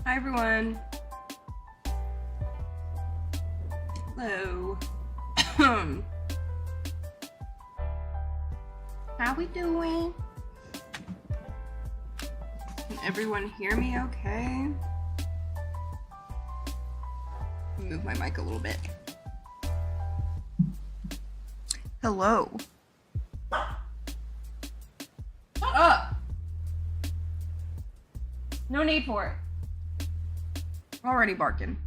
Hi everyone. Hello. How we doing? Can everyone hear me okay? Move my mic a little bit. Hello. Shut up! No need for it. Already barking.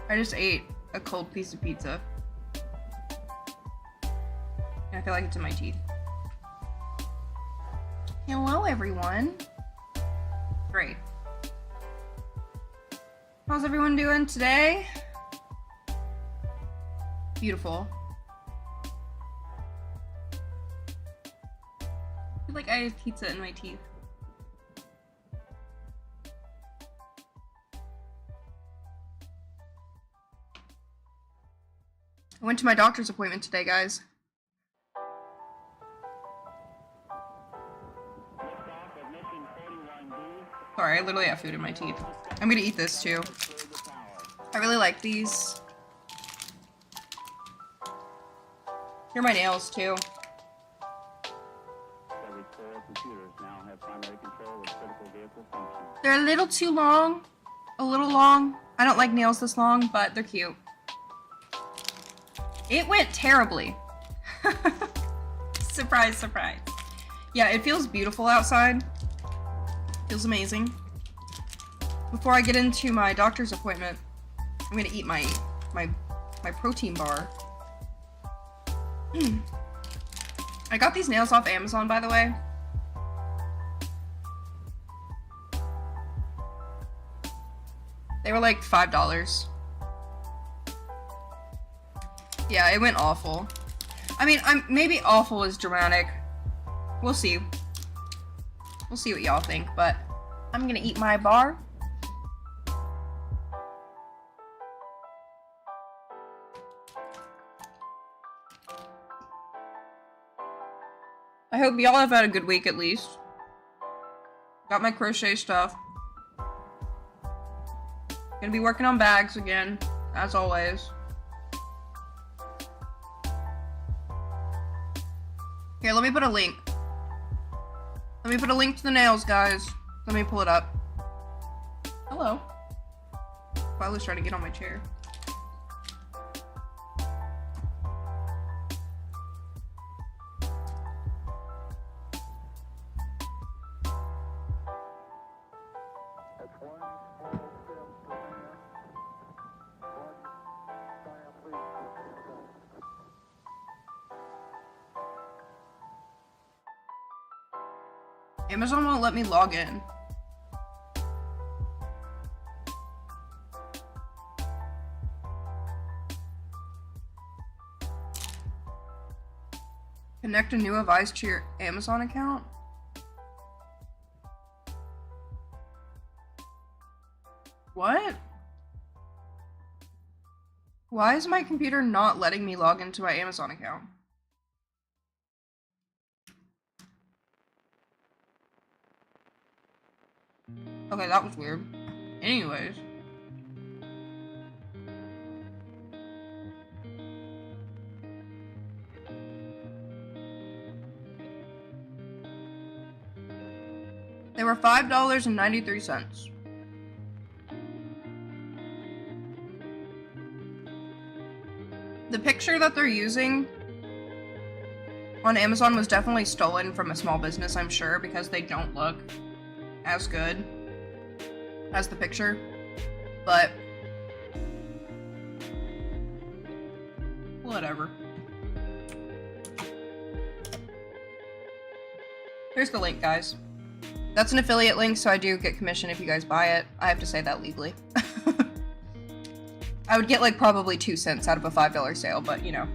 I just ate a cold piece of pizza. And I feel like it's in my teeth. Hello, everyone. Great. How's everyone doing today? Beautiful. I feel like I have pizza in my teeth. I went to my doctor's appointment today, guys. Sorry, I literally have food in my teeth. I'm gonna eat this too. I really like these. Here are my nails too. They're a little too long. A little long. I don't like nails this long, but they're cute. It went terribly. Surprise, surprise. Yeah, it feels beautiful outside. Feels amazing. Before I get into my doctor's appointment, I'm gonna eat my protein bar. I got these nails off Amazon, by the way. They were like $5. Yeah, it went awful. I mean, maybe awful is dramatic. We'll see. We'll see what y'all think, but I'm gonna eat my bar. I hope y'all have had a good week at least. Got my crochet stuff. Gonna be working on bags again, as always. Here, let me put a link. Let me put a link to the nails, guys. Let me pull it up. Hello. Violet's trying to get on my chair. Amazon won't let me log in. Connect a new device to your Amazon account? What? Why is my computer not letting me log into my Amazon account? Okay, that was weird. Anyways. They were $5.93. The picture that they're using on Amazon was definitely stolen from a small business, I'm sure, because they don't look as good as the picture, but whatever. Here's the link, guys. That's an affiliate link, so I do get commission if you guys buy it. I have to say that legally. I would get like probably 2 cents out of a $5 sale, but you know.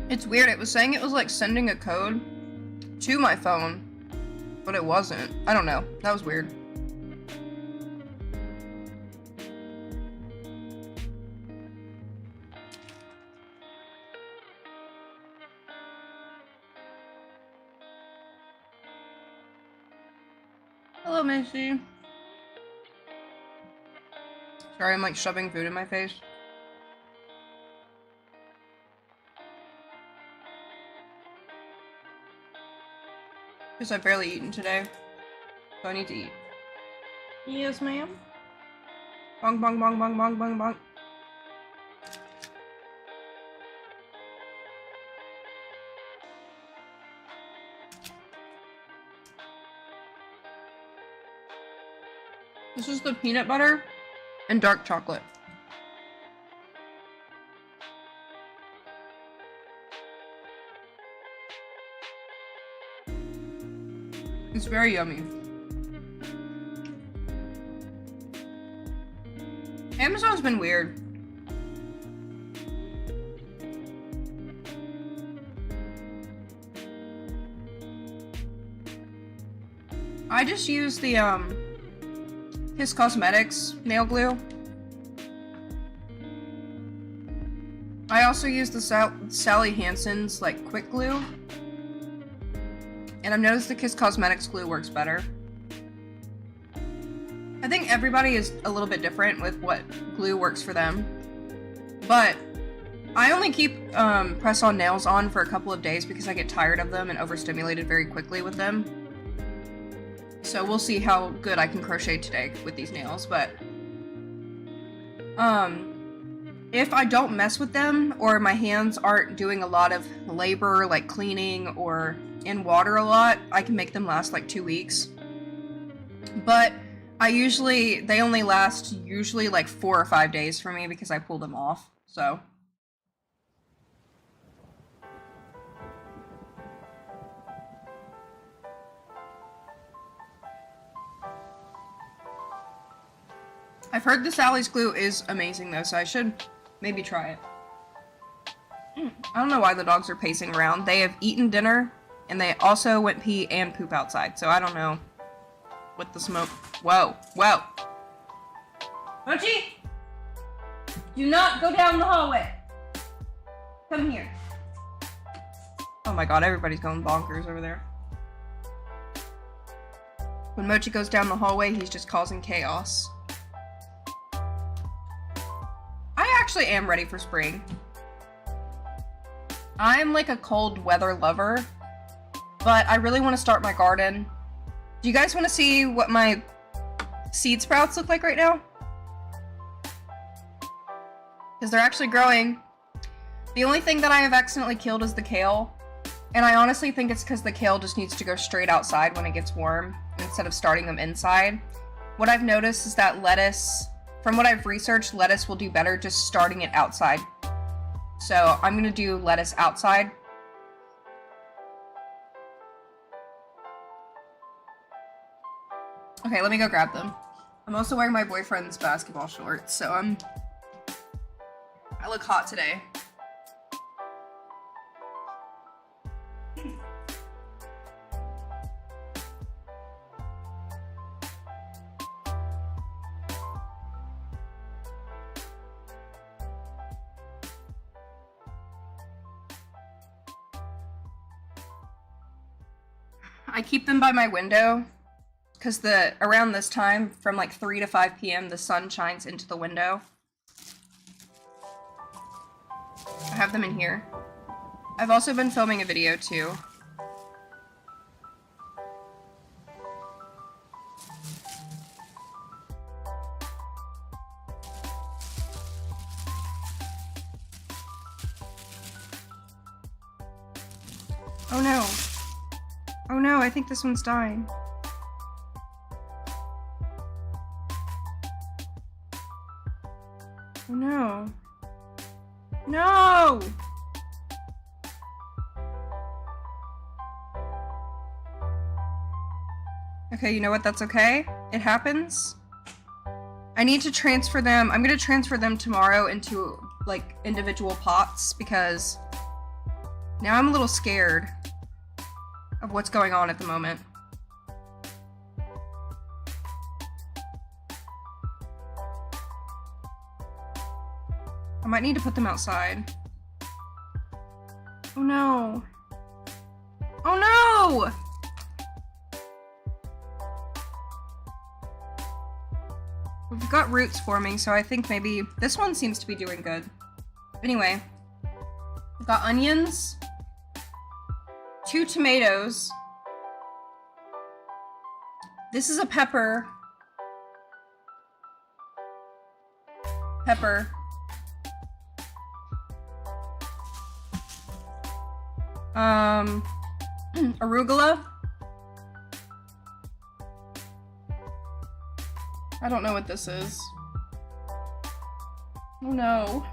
It's weird, it was saying it was like sending a code to my phone, but it wasn't. I don't know. That was weird. Hello, Macy. Sorry, I'm like shoving food in my face. Because I've barely eaten today. So I need to eat. Yes, ma'am. Bong, bong, bong, bong, bong, bong, bong. This is the peanut butter and dark chocolate. It's very yummy. Amazon's been weird. I just use the His Cosmetics nail glue. I also use the Sally Hansen's like quick glue. And I've noticed the Kiss Cosmetics glue works better. I think everybody is a little bit different with what glue works for them. But I only keep press-on nails on for a couple of days because I get tired of them and overstimulated very quickly with them. So we'll see how good I can crochet today with these nails, but if I don't mess with them or my hands aren't doing a lot of labor like cleaning or in water a lot, I can make them last like 2 weeks. But they only last usually like 4 or 5 days for me because I pull them off, so. I've heard the Sally's glue is amazing though, so I should maybe try it. I don't know why the dogs are pacing around. They have eaten dinner, and they also went pee and poop outside, so I don't know what the smoke. Whoa, whoa. Mochi! Do not go down the hallway. Come here. Oh my god, everybody's going bonkers over there. When Mochi goes down the hallway, he's just causing chaos. I actually am ready for spring. I'm like a cold weather lover, but I really want to start my garden. Do you guys want to see what my seed sprouts look like right now? Because they're actually growing. The only thing that I have accidentally killed is the kale, and I honestly think it's because the kale just needs to go straight outside when it gets warm instead of starting them inside. What I've noticed is that lettuce, from what I've researched, lettuce will do better just starting it outside. So I'm gonna do lettuce outside. Okay, let me go grab them. I'm also wearing my boyfriend's basketball shorts, so I look hot today. I keep them by my window because around this time, from like 3 to 5 p.m., the sun shines into the window. I have them in here. I've also been filming a video too. Oh no. Oh no, I think this one's dying. Oh no. No! Okay, you know what? That's okay. It happens. I need to transfer them. I'm gonna transfer them tomorrow into, like, individual pots because now I'm a little scared of what's going on at the moment. I might need to put them outside. Oh no. Oh no! We've got roots forming, so I think maybe this one seems to be doing good. Anyway, we've got onions, 2 tomatoes. This is a pepper. Pepper. Arugula. I don't know what this is. Oh no.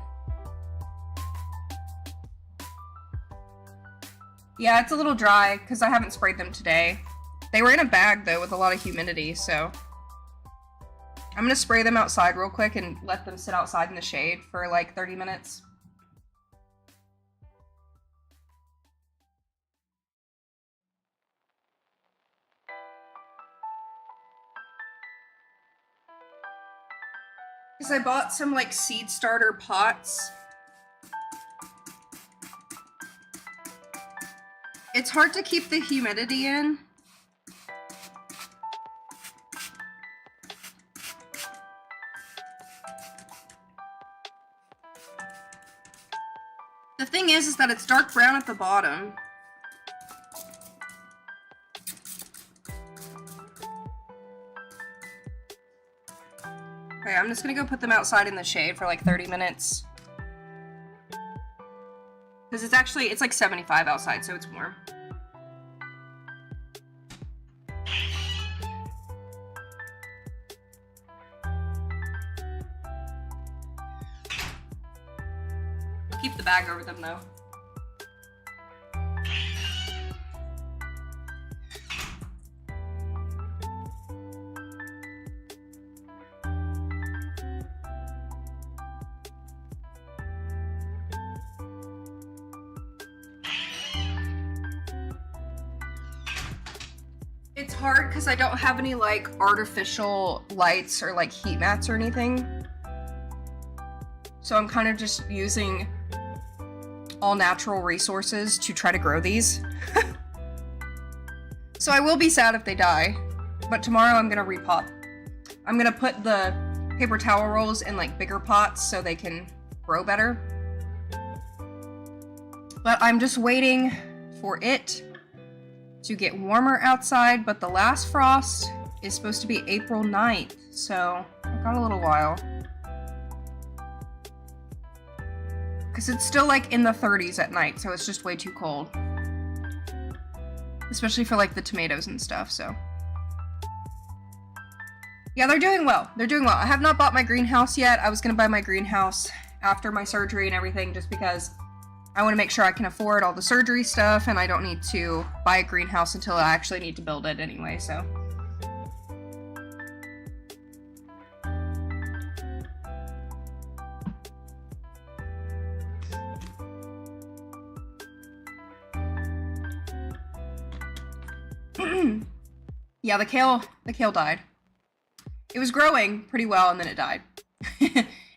Yeah, it's a little dry because I haven't sprayed them today. They were in a bag though with a lot of humidity, so I'm gonna spray them outside real quick and let them sit outside in the shade for like 30 minutes. Because I bought some like seed starter pots. It's hard to keep the humidity in. The thing is that it's dark brown at the bottom. Okay, I'm just gonna go put them outside in the shade for like 30 minutes. Because it's like 75 outside, so it's warm. Keep the bag over them though. It's hard because I don't have any like artificial lights or like heat mats or anything. So I'm kind of just using all natural resources to try to grow these. So I will be sad if they die, but tomorrow I'm gonna repot. I'm gonna put the paper towel rolls in like bigger pots so they can grow better. But I'm just waiting for it to get warmer outside, but the last frost is supposed to be April 9th, so I've got a little while. Because it's still like in the 30s at night, so it's just way too cold. Especially for like the tomatoes and stuff, so. Yeah, they're doing well. They're doing well. I have not bought my greenhouse yet. I was gonna buy my greenhouse after my surgery and everything just because I want to make sure I can afford all the surgery stuff and I don't need to buy a greenhouse until I actually need to build it anyway, so. Yeah, the kale died. It was growing pretty well and then it died.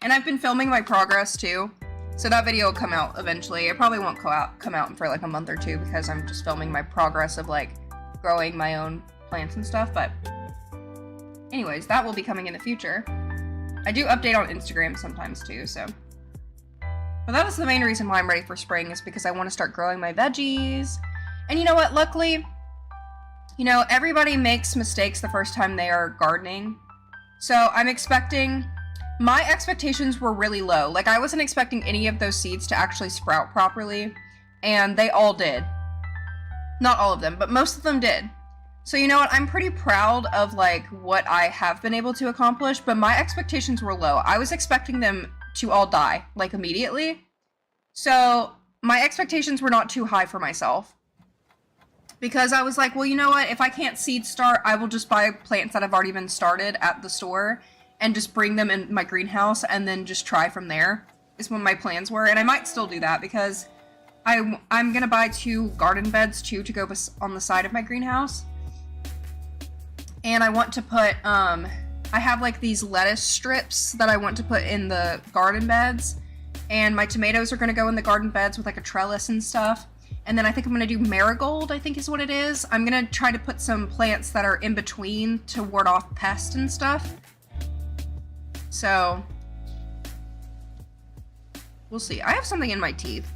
And I've been filming my progress too. So that video will come out eventually. It probably won't come out for like a month or two because I'm just filming my progress of like growing my own plants and stuff, but anyways, that will be coming in the future. I do update on Instagram sometimes too, so. But that is the main reason why I'm ready for spring is because I want to start growing my veggies. And you know what, luckily, you know, everybody makes mistakes the first time they are gardening. So I'm expecting, my expectations were really low. Like I wasn't expecting any of those seeds to actually sprout properly, and they all did. Not all of them, but most of them did. So you know what, I'm pretty proud of like what I have been able to accomplish, but my expectations were low. I was expecting them to all die, like immediately. So my expectations were not too high for myself. Because I was like, well, you know what, if I can't seed start, I will just buy plants that have already been started at the store and just bring them in my greenhouse and then just try from there, is what my plans were. And I might still do that because I'm gonna buy 2 garden beds too to go on the side of my greenhouse. And I want to put, I have like these lettuce strips that I want to put in the garden beds. And my tomatoes are going to go in the garden beds with like a trellis and stuff. And then I think I'm going to do marigold, I think is what it is. I'm going to try to put some plants that are in between to ward off pests and stuff. So, we'll see. I have something in my teeth.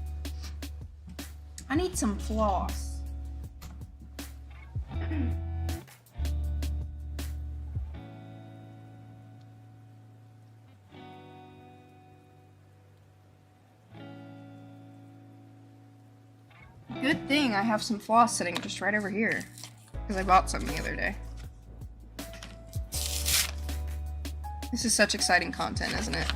I need some floss. Good thing I have some floss sitting just right over here, because I bought some the other day. This is such exciting content, isn't it?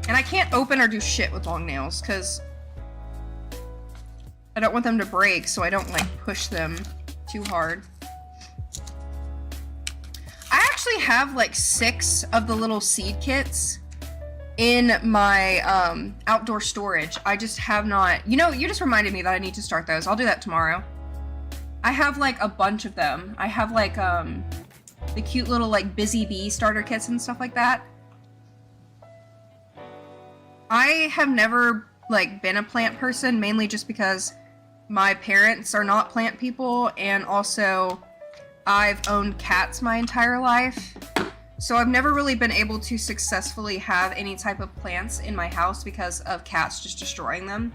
And I can't open or do shit with long nails, because I don't want them to break, so I don't, like, push them too hard. I actually have, like, 6 of the little seed kits in my outdoor storage. I just have not, you know, you just reminded me that I need to start those. I'll do that tomorrow. I have like a bunch of them. I have like the cute little like Busy Bee starter kits and stuff like that. I have never like been a plant person, mainly just because my parents are not plant people, and also I've owned cats my entire life. So I've never really been able to successfully have any type of plants in my house because of cats just destroying them.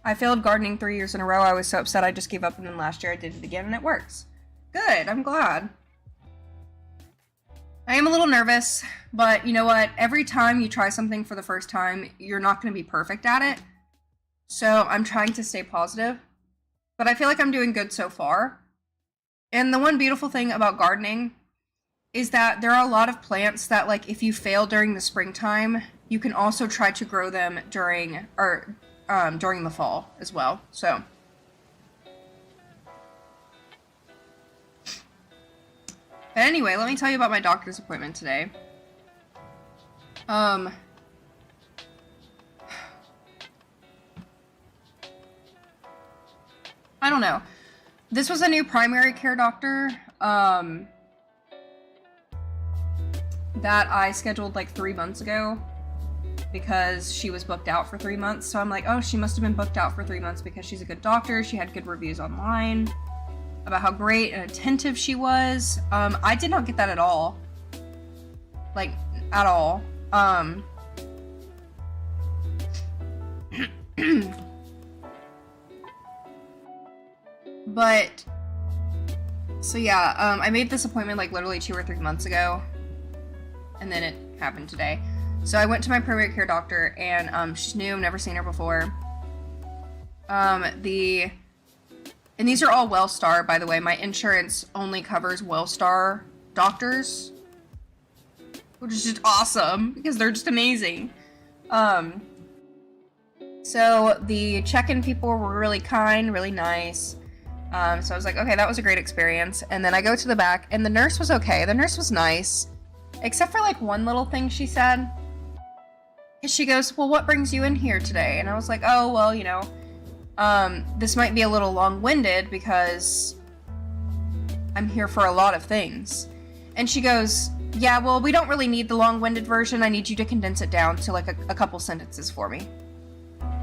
I failed gardening 3 years in a row. I was so upset I just gave up, and then last year I did it again and it works. Good, I'm glad. I am a little nervous, but you know what? Every time you try something for the first time, you're not going to be perfect at it. So I'm trying to stay positive, but I feel like I'm doing good so far. And the one beautiful thing about gardening is that there are a lot of plants that, like, if you fail during the springtime, you can also try to grow them during the fall as well. So but anyway, let me tell you about my doctor's appointment today. I don't know. This was a new primary care doctor, that I scheduled like 3 months ago because she was booked out for 3 months. So I'm like, oh, she must have been booked out for 3 months because she's a good doctor. She had good reviews online about how great and attentive she was. I did not get that at all. Like, at all. But, so yeah, I made this appointment like literally 2 or 3 months ago, and then it happened today. So I went to my primary care doctor, and she's new, I've never seen her before. And these are all WellStar, by the way. My insurance only covers WellStar doctors, which is just awesome because they're just amazing. So the check-in people were really kind, really nice. So I was like, okay, that was a great experience. And then I go to the back, and the nurse was okay. The nurse was nice, except for like one little thing she said. She goes, well, what brings you in here today? And I was like, oh, well, you know, this might be a little long-winded because I'm here for a lot of things. And she goes, yeah, well, we don't really need the long-winded version. I need you to condense it down to like a couple sentences for me,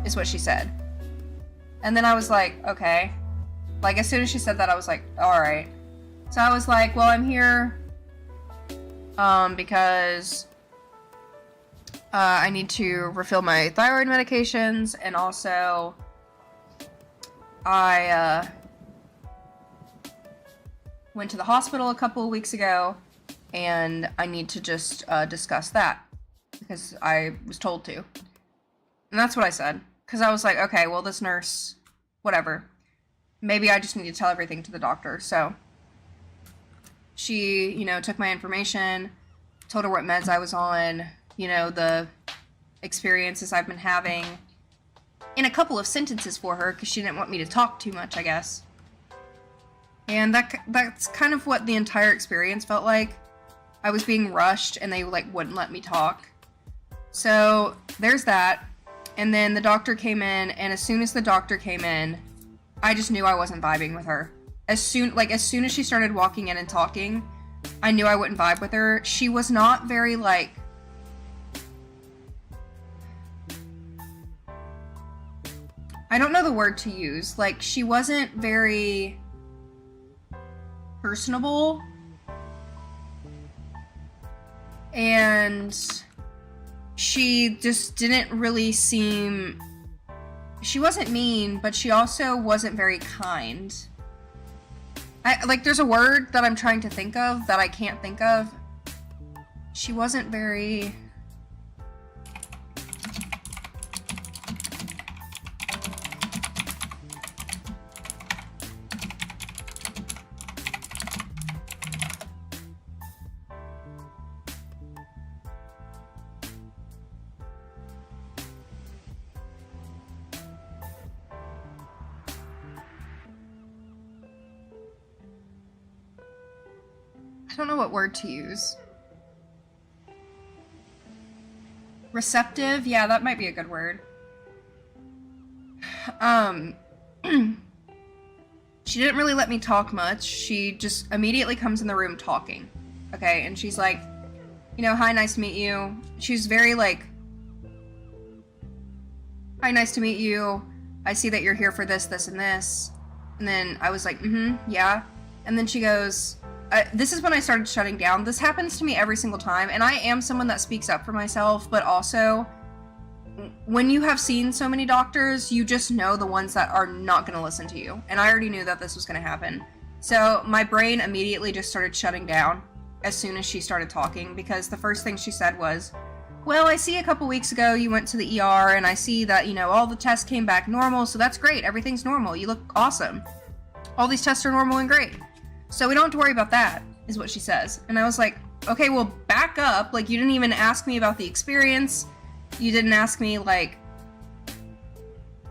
is what she said. And then I was like, okay. Like, as soon as she said that, I was like, all right. So I was like, well, I'm here because I need to refill my thyroid medications, and also I went to the hospital a couple of weeks ago, and I need to just discuss that because I was told to. And that's what I said, because I was like, okay, well, this nurse, whatever. Maybe I just need to tell everything to the doctor. So she, you know, took my information, told her what meds I was on, you know, the experiences I've been having, in a couple of sentences for her, because she didn't want me to talk too much, I guess. And that's kind of what the entire experience felt like. I was being rushed and they like wouldn't let me talk. So there's that. And then the doctor came in, and as soon as the doctor came in, I just knew I wasn't vibing with her. As soon as she started walking in and talking, I knew I wouldn't vibe with her. She was not very like, I don't know the word to use. Like, she wasn't very personable. And she just didn't really seem... She wasn't mean, but she also wasn't very kind. There's a word that I'm trying to think of that I can't think of. She wasn't very... I don't know what word to use. Receptive? Yeah, that might be a good word. She didn't really let me talk much. She just immediately comes in the room talking. Okay, and she's like, you know, hi, nice to meet you. She's very like, hi, nice to meet you. I see that you're here for this, this, and this. And then I was like, yeah. And then she goes, this is when I started shutting down. This happens to me every single time, and I am someone that speaks up for myself, but also, when you have seen so many doctors, you just know the ones that are not going to listen to you. And I already knew that this was going to happen. So my brain immediately just started shutting down as soon as she started talking, because the first thing she said was, well, I see a couple weeks ago you went to the ER, and I see that, you know, all the tests came back normal, so that's great. Everything's normal. You look awesome. All these tests are normal and great. So we don't have to worry about that, is what she says. And I was like, okay, well, back up. Like, you didn't even ask me about the experience. You didn't ask me, like...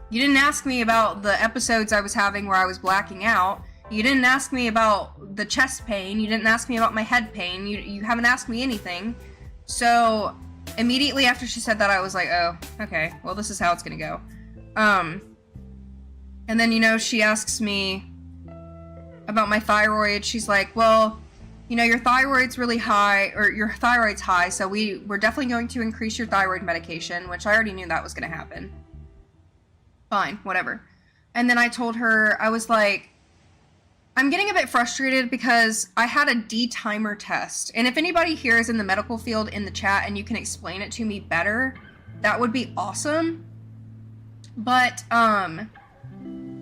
You didn't ask me about the episodes I was having where I was blacking out. You didn't ask me about the chest pain. You didn't ask me about my head pain. You haven't asked me anything. So, immediately after she said that, I was like, oh, okay. Well, this is how it's gonna go. And then, you know, she asks me about my thyroid. She's like, well, you know, your thyroid's really high, or your thyroid's high, so we're definitely going to increase your thyroid medication, which I already knew that was going to happen. Fine, whatever. And then I told her, I was like, I'm getting a bit frustrated because I had a D-timer test, and if anybody here is in the medical field in the chat and you can explain it to me better, that would be awesome. But,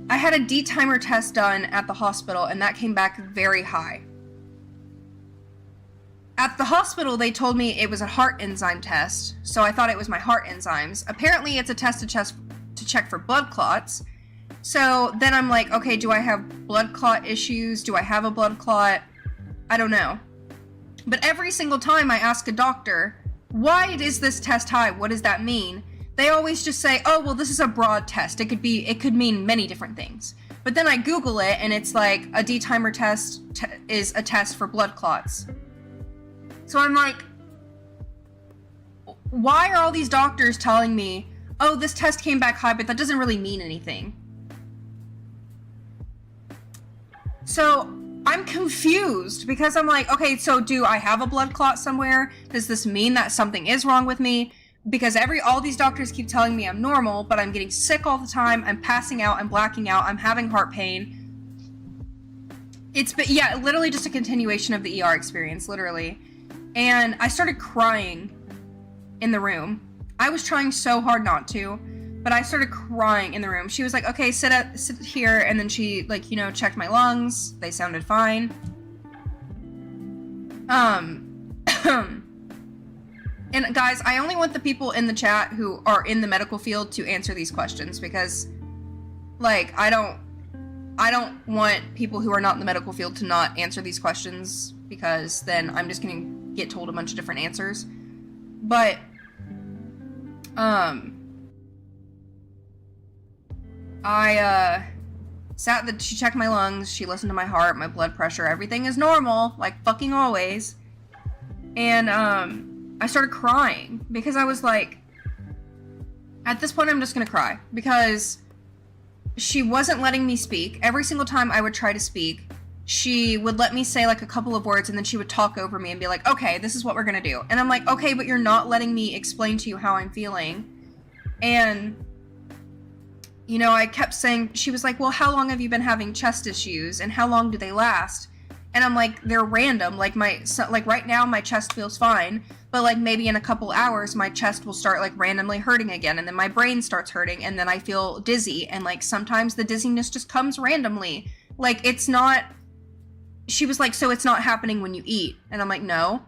I had a D-timer test done at the hospital, and that came back very high. At the hospital, they told me it was a heart enzyme test, so I thought it was my heart enzymes. Apparently, it's a test to check for blood clots. So then I'm like, okay, do I have blood clot issues? Do I have a blood clot? I don't know. But every single time I ask a doctor, why is this test high? What does that mean? They always just say, oh, well, this is a broad test. It could mean many different things. But then I Google it, and it's like, a D-timer test is a test for blood clots. So I'm like, why are all these doctors telling me, oh, this test came back high, but that doesn't really mean anything? So I'm confused, because I'm like, okay, so do I have a blood clot somewhere? Does this mean that something is wrong with me? Because all these doctors keep telling me I'm normal, but I'm getting sick all the time, I'm passing out, I'm blacking out, I'm having heart pain. It's been, yeah, literally just a continuation of the ER experience, literally. And I started crying in the room. I was trying so hard not to, but I started crying in the room. She was like, okay, sit here, and then she, like, you know, checked my lungs. They sounded fine. And guys, I only want the people in the chat who are in the medical field to answer these questions, because, like, I don't want people who are not in the medical field to not answer these questions, because then I'm just gonna get told a bunch of different answers. But, she checked my lungs, she listened to my heart, my blood pressure, everything is normal, like fucking always. And I started crying because I was like, at this point I'm just gonna cry because she wasn't letting me speak. Every single time I would try to speak, she would let me say like a couple of words and then she would talk over me and be like, okay, this is what we're gonna do. And I'm like, okay, but you're not letting me explain to you how I'm feeling. And, you know, I kept saying, she was like, well, how long have you been having chest issues and how long do they last? And I'm like, they're random. Like like right now my chest feels fine, but like maybe in a couple hours my chest will start like randomly hurting again, and then my brain starts hurting, and then I feel dizzy, and like sometimes the dizziness just comes randomly. Like it's not. She was like, so it's not happening when you eat, and I'm like, no.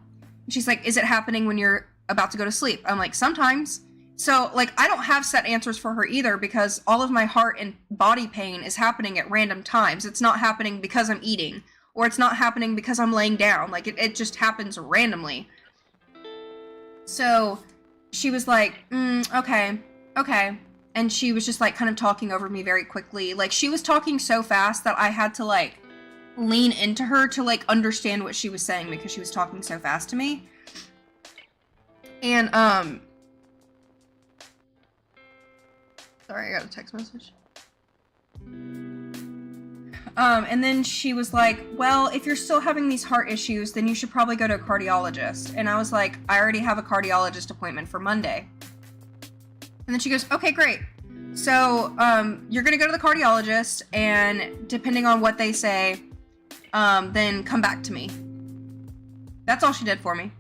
She's like, is it happening when you're about to go to sleep? I'm like, sometimes. So like I don't have set answers for her either because all of my heart and body pain is happening at random times. It's not happening because I'm eating. Or it's not happening because I'm laying down. Like, it just happens randomly. So, she was like, okay. And she was just, like, kind of talking over me very quickly. Like, she was talking so fast that I had to, like, lean into her to, like, understand what she was saying because she was talking so fast to me. And, sorry, I got a text message. And then she was like, well, if you're still having these heart issues, then you should probably go to a cardiologist. And I was like, I already have a cardiologist appointment for Monday. And then she goes, okay, great. So, you're gonna go to the cardiologist, and depending on what they say, then come back to me. That's all she did for me.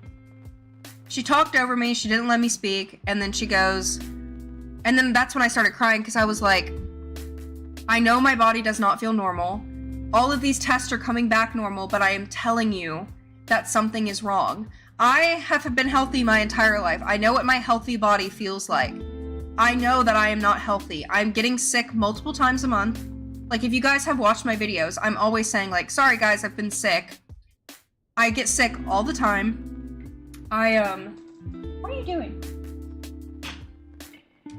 She talked over me, she didn't let me speak, and then she goes, and then that's when I started crying, because I was like, I know my body does not feel normal. All of these tests are coming back normal, but I am telling you that something is wrong. I have been healthy my entire life. I know what my healthy body feels like. I know that I am not healthy. I'm getting sick multiple times a month. Like, if you guys have watched my videos, I'm always saying, like, sorry guys, I've been sick. I get sick all the time. What are you doing?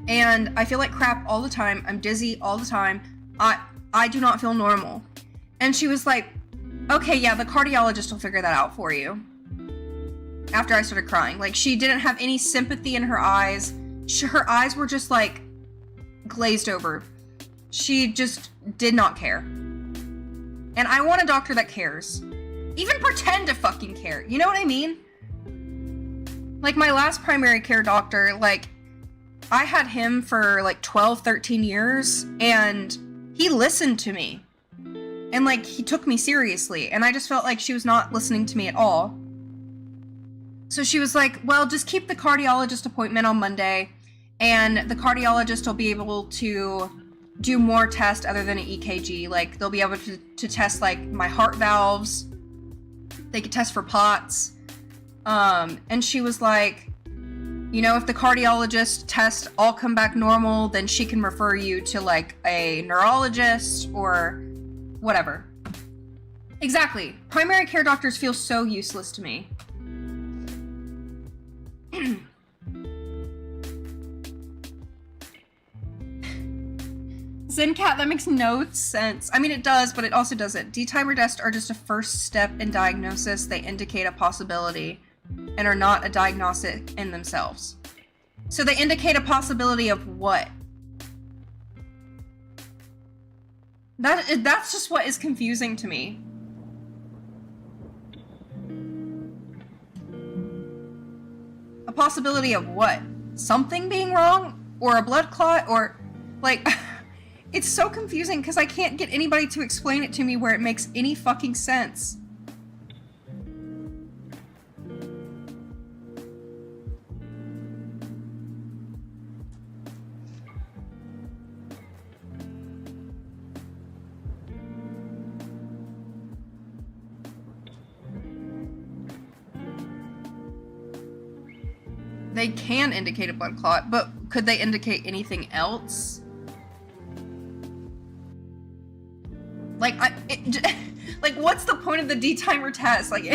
And I feel like crap all the time. I'm dizzy all the time. I do not feel normal. And she was like, okay, yeah, the cardiologist will figure that out for you. After I started crying. Like, she didn't have any sympathy in her eyes. Her eyes were just, like, glazed over. She just did not care. And I want a doctor that cares. Even pretend to fucking care. You know what I mean? Like, my last primary care doctor, like, I had him for, like, 12, 13 years, and he listened to me. And, like, he took me seriously, and I just felt like she was not listening to me at all. So she was like, well, just keep the cardiologist appointment on Monday, and the cardiologist will be able to do more tests other than an EKG. Like, they'll be able to test, like, my heart valves. They could test for POTS. And she was like, you know, if the cardiologist tests all come back normal, then she can refer you to, like, a neurologist or whatever. Exactly. Primary care doctors feel so useless to me. Zencat, that makes no sense. I mean, it does, but it also doesn't. D-timer tests are just a first step in diagnosis. They indicate a possibility and are not a diagnostic in themselves. So they indicate a possibility of what? That's just what is confusing to me. A possibility of what? Something being wrong? Or a blood clot? Or, like, it's so confusing because I can't get anybody to explain it to me where it makes any fucking sense. They can indicate a blood clot, but could they indicate anything else? Like, like, what's the point of the D-timer test? Like,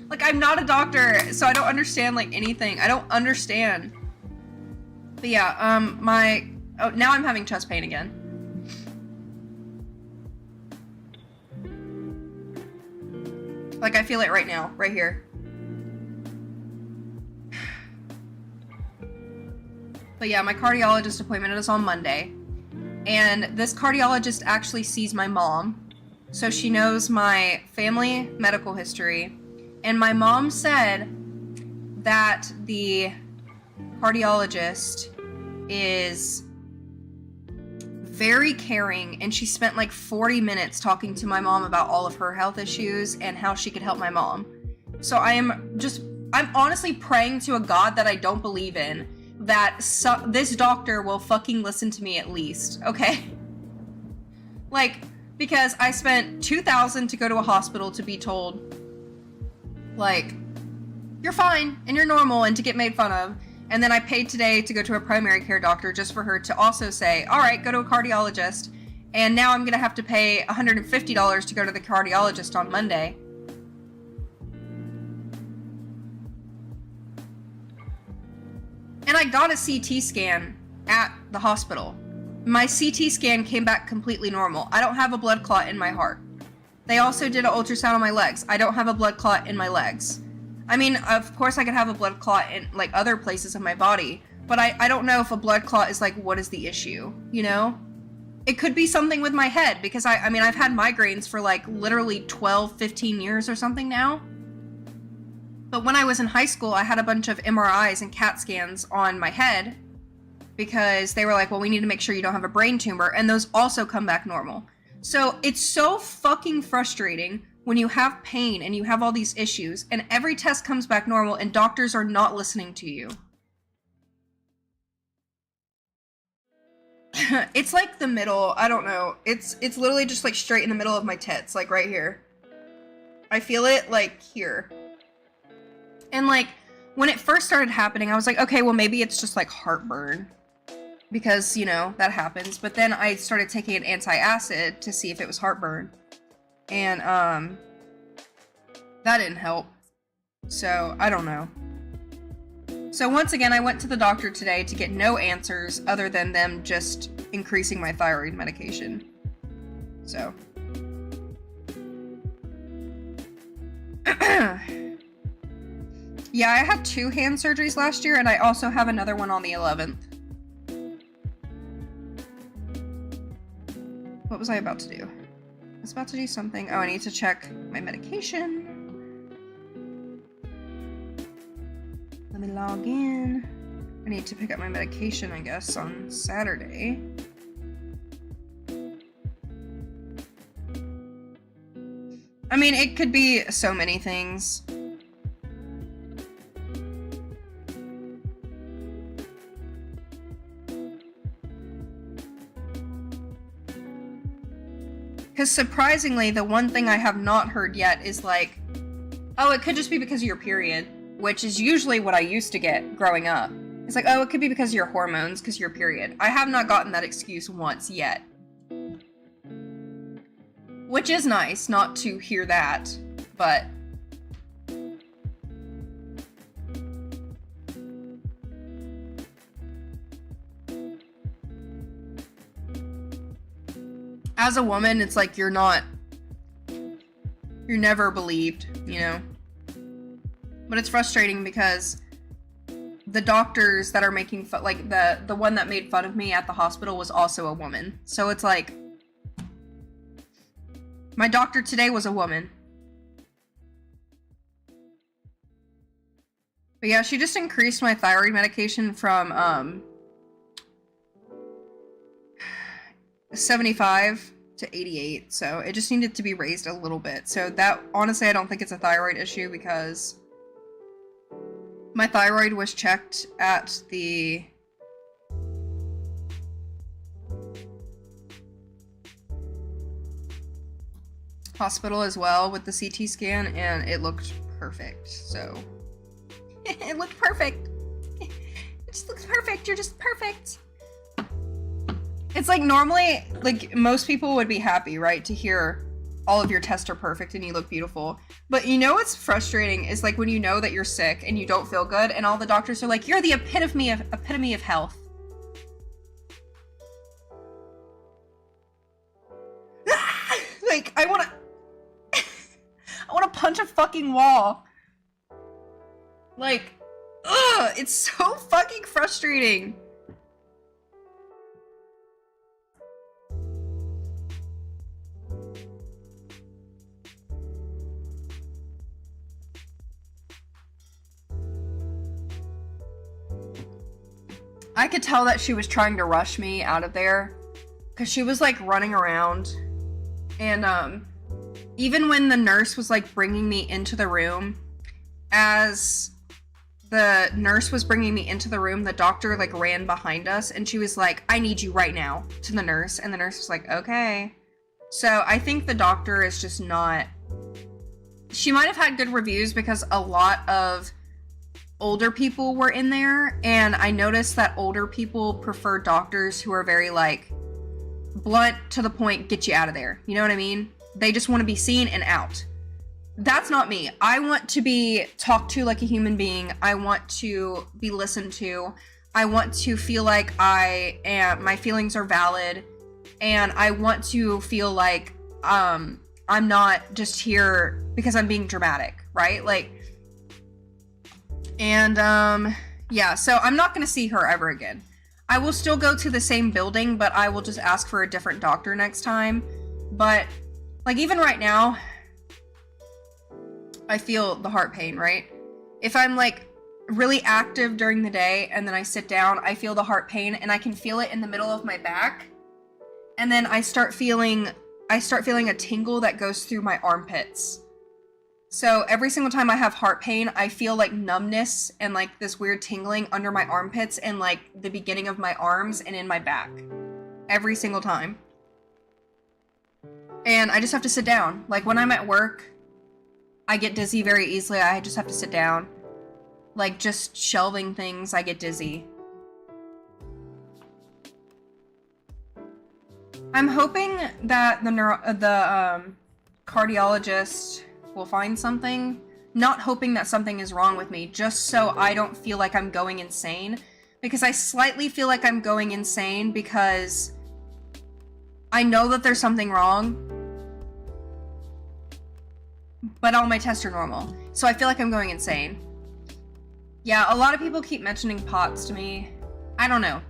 like, I'm not a doctor, so I don't understand, like, anything. I don't understand. But yeah, oh, now I'm having chest pain again. Like, I feel it right now, right here. But yeah, my cardiologist appointment is on Monday. And this cardiologist actually sees my mom. So she knows my family medical history. And my mom said that the cardiologist is very caring, and she spent like 40 minutes talking to my mom about all of her health issues and how she could help my mom. So I'm honestly praying to a God that I don't believe in, that this doctor will fucking listen to me at least, okay? Like, because I spent $2,000 to go to a hospital to be told, like, you're fine and you're normal, and to get made fun of. And then I paid today to go to a primary care doctor just for her to also say, all right, go to a cardiologist. And now I'm going to have to pay $150 to go to the cardiologist on Monday. And I got a CT scan at the hospital. My CT scan came back completely normal. I don't have a blood clot in my heart. They also did an ultrasound on my legs. I don't have a blood clot in my legs. I mean, of course I could have a blood clot in, like, other places of my body, but I don't know if a blood clot is, like, what is the issue, you know? It could be something with my head, because I mean, I've had migraines for, like, literally 12, 15 years or something now. But when I was in high school, I had a bunch of MRIs and CAT scans on my head, because they were like, well, we need to make sure you don't have a brain tumor, and those also come back normal. So it's so fucking frustrating when you have pain and you have all these issues and every test comes back normal and doctors are not listening to you. It's like the middle, I don't know. It's literally just like straight in the middle of my tits, like right here. I feel it like here. And like when it first started happening, I was like, okay, well maybe it's just like heartburn. Because, you know, that happens. But then I started taking an antacid to see if it was heartburn. And, that didn't help. So, I don't know. So once again, I went to the doctor today to get no answers other than them just increasing my thyroid medication. So. Yeah, I had 2 hand surgeries last year, and I also have another one on the 11th. What was I about to do? I was about to do something. Oh, I need to check my medication. Let me log in. I need to pick up my medication, I guess, on Saturday. I mean, it could be so many things. Because surprisingly, the one thing I have not heard yet is like, oh, it could just be because of your period, which is usually what I used to get growing up. It's like, oh, it could be because of your hormones, because of your period. I have not gotten that excuse once yet. Which is nice, not to hear that, but... As a woman, it's like you're never believed, you know? But it's frustrating because the doctors that are making fun, like the one that made fun of me at the hospital was also a woman. So it's like, my doctor today was a woman. But yeah, she just increased my thyroid medication from, 75 to 88, so it just needed to be raised a little bit. So that, honestly, I don't think it's a thyroid issue because my thyroid was checked at the hospital as well with the CT scan, and it looked perfect, so it looked perfect. It just looks perfect. You're just perfect. It's like normally, like most people would be happy, right, to hear all of your tests are perfect and you look beautiful. But you know what's frustrating is like when you know that you're sick and you don't feel good and all the doctors are like, you're the epitome of health. Like, I wanna punch a fucking wall. Like, ugh, it's so fucking frustrating. I could tell that she was trying to rush me out of there, because she was like running around, and even when the nurse was like bringing me into the room, as the nurse was bringing me into the room, the doctor like ran behind us, and she was like, "I need you right now," to the nurse, and the nurse was like, "Okay." So I think the doctor is just not, she might have had good reviews because a lot of older people were in there, and I noticed that older people prefer doctors who are very like blunt, to the point, get you out of there. You know what I mean? They just want to be seen and out. That's not me. I want to be talked to like a human being. I want to be listened to. I want to feel like my feelings are valid, and I want to feel like I'm not just here because I'm being dramatic, right? Like, and yeah, so I'm not gonna see her ever again. I will still go to the same building, but I will just ask for a different doctor next time. But like, even right now, I feel the heart pain, right? If I'm like really active during the day and then I sit down, I feel the heart pain, and I can feel it in the middle of my back. And then I start feeling a tingle that goes through my armpits. So every single time I have heart pain, I feel like numbness and like this weird tingling under my armpits and like the beginning of my arms and in my back. Every single time. And I just have to sit down. Like when I'm at work, I get dizzy very easily. I just have to sit down. Like just shelving things, I get dizzy. I'm hoping that the cardiologist will find something. Not hoping that something is wrong with me, just so I don't feel like I'm going insane. Because I slightly feel like I'm going insane because I know that there's something wrong, but all my tests are normal. So I feel like I'm going insane. Yeah, a lot of people keep mentioning POTS to me. I don't know.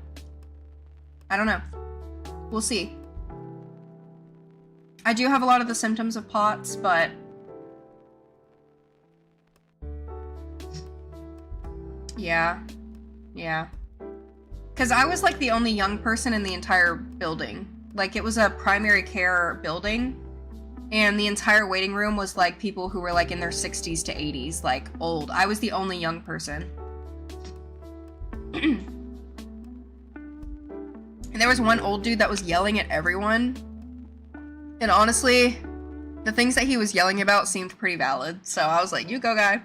We'll see. I do have a lot of the symptoms of POTS, but yeah. Because I was like the only young person in the entire building. Like, it was a primary care building, and the entire waiting room was like people who were like in their 60s to 80s, like old. I was the only young person. And there was one old dude that was yelling at everyone. And honestly, the things that he was yelling about seemed pretty valid. So I was like, you go, guy.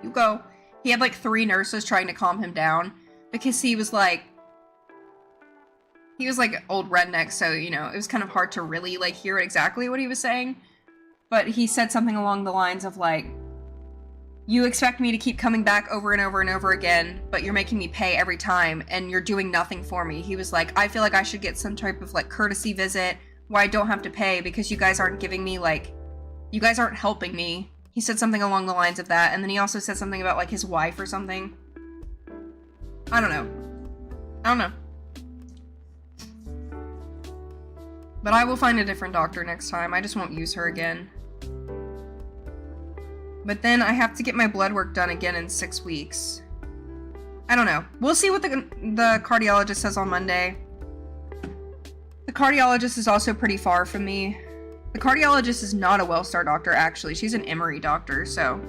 You go. He had like 3 nurses trying to calm him down because he was like old redneck, so, you know, it was kind of hard to really like hear exactly what he was saying. But he said something along the lines of like, you expect me to keep coming back over and over and over again, but you're making me pay every time and you're doing nothing for me. He was like, I feel like I should get some type of like courtesy visit where I don't have to pay because you guys aren't giving me like, you guys aren't helping me. He said something along the lines of that, and then he also said something about like his wife or something. I don't know. But I will find a different doctor next time. I just won't use her again. But then I have to get my blood work done again in 6 weeks. I don't know. We'll see what the cardiologist says on Monday. The cardiologist is also pretty far from me. The cardiologist is not a Wellstar doctor, actually. She's an Emory doctor, so.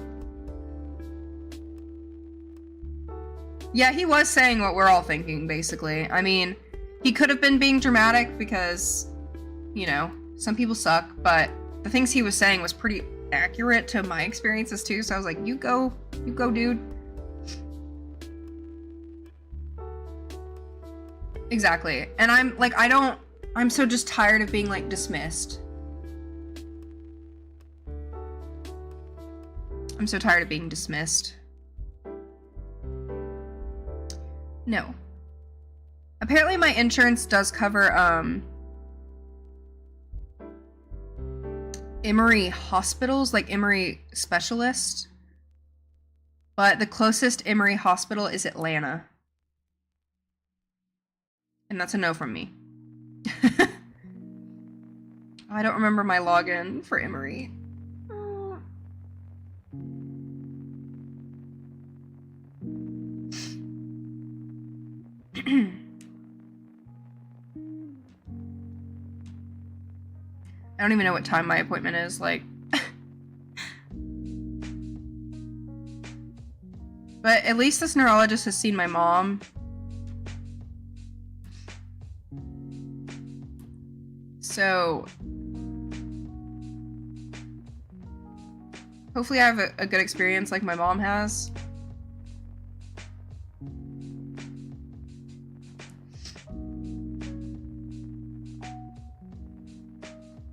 Yeah, he was saying what we're all thinking, basically. I mean, he could have been being dramatic because, you know, some people suck, but the things he was saying was pretty accurate to my experiences too, so I was like, you go, dude. Exactly. And I'm like, I'm so just tired of being like dismissed. I'm so tired of being dismissed. No. Apparently my insurance does cover, Emory hospitals, like Emory specialist. But the closest Emory hospital is Atlanta. And that's a no from me. I don't remember my login for Emory. I don't even know what time my appointment is, like. But at least this neurologist has seen my mom. So hopefully I have a good experience like my mom has.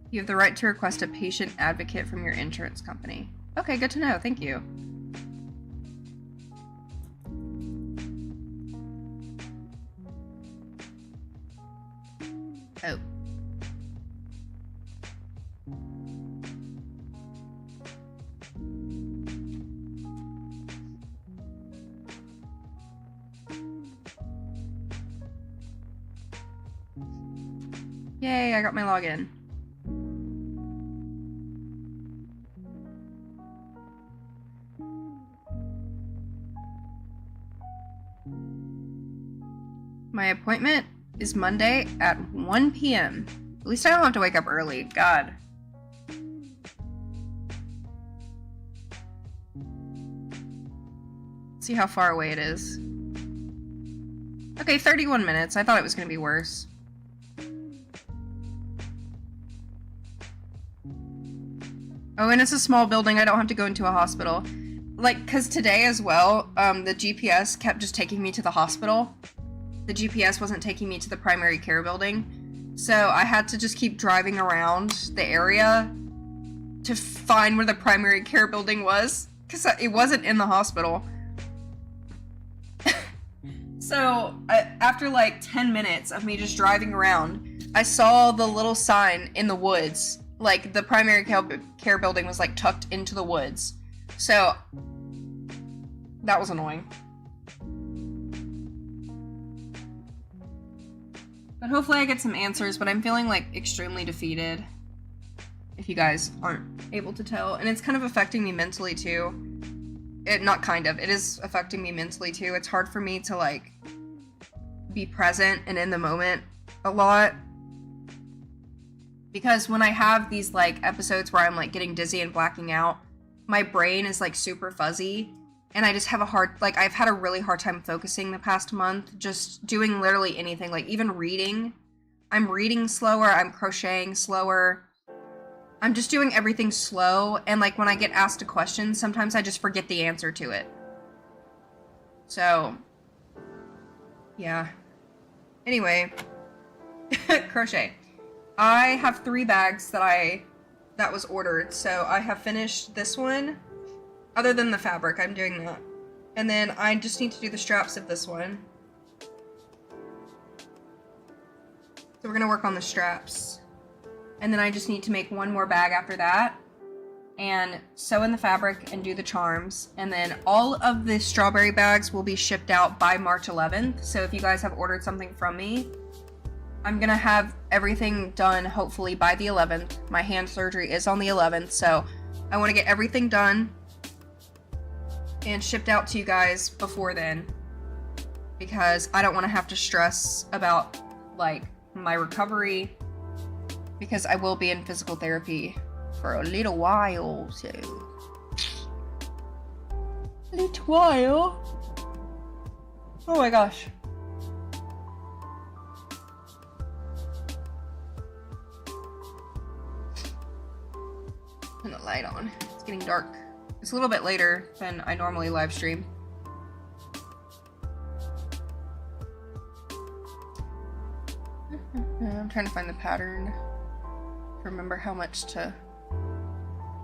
You have the right to request a patient advocate from your insurance company. Okay, good to know. Thank you. Oh. Yay, I got my login. My appointment is Monday at 1 p.m. At least I don't have to wake up early. God. See how far away it is. Okay, 31 minutes. I thought it was going to be worse. Oh, and it's a small building. I don't have to go into a hospital. Like, because today as well, the GPS kept just taking me to the hospital. The GPS wasn't taking me to the primary care building. So I had to just keep driving around the area to find where the primary care building was. Because it wasn't in the hospital. So after like 10 minutes of me just driving around, I saw the little sign in the woods. Like, the primary care building was, like, tucked into the woods. So, that was annoying. But hopefully I get some answers, but I'm feeling, like, extremely defeated. If you guys aren't able to tell. And it's kind of affecting me mentally, too. Not kind of. It is affecting me mentally, too. It's hard for me to, like, be present and in the moment a lot. Because when I have these, like, episodes where I'm, like, getting dizzy and blacking out, my brain is, like, super fuzzy, and I just have I've had a really hard time focusing the past month, just doing literally anything, like, even reading. I'm reading slower, I'm crocheting slower, I'm just doing everything slow, and, like, when I get asked a question, sometimes I just forget the answer to it. So, yeah. Anyway, crochet. I have 3 bags that was ordered, so I have finished this one. Other than the fabric, I'm doing that. And then I just need to do the straps of this one. So we're gonna work on the straps. And then I just need to make one more bag after that. And sew in the fabric and do the charms. And then all of the strawberry bags will be shipped out by March 11th. So if you guys have ordered something from me, I'm gonna have everything done hopefully by the 11th. My hand surgery is on the 11th, so I want to get everything done and shipped out to you guys before then, because I don't want to have to stress about, like, my recovery, because I will be in physical therapy for a little while, so... Little while? Oh my gosh. Turn the light on. It's getting dark. It's a little bit later than I normally live stream. I'm trying to find the pattern to remember how much to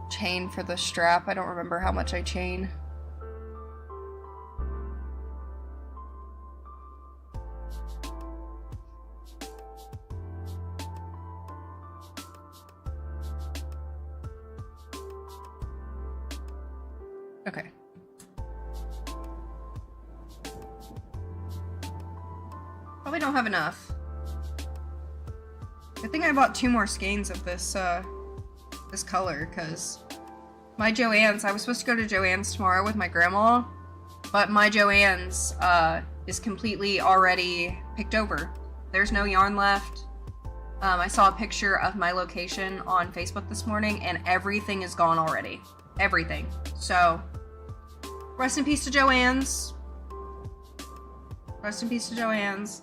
chain for the strap. I don't remember how much I chain. Okay. Probably don't have enough. I think I bought 2 more skeins of this, this color, because my Joann's, I was supposed to go to Joann's tomorrow with my grandma, but my Joann's, is completely already picked over. There's no yarn left. I saw a picture of my location on Facebook this morning, and everything is gone already. Everything. So, rest in peace to Joann's. Rest in peace to Joann's.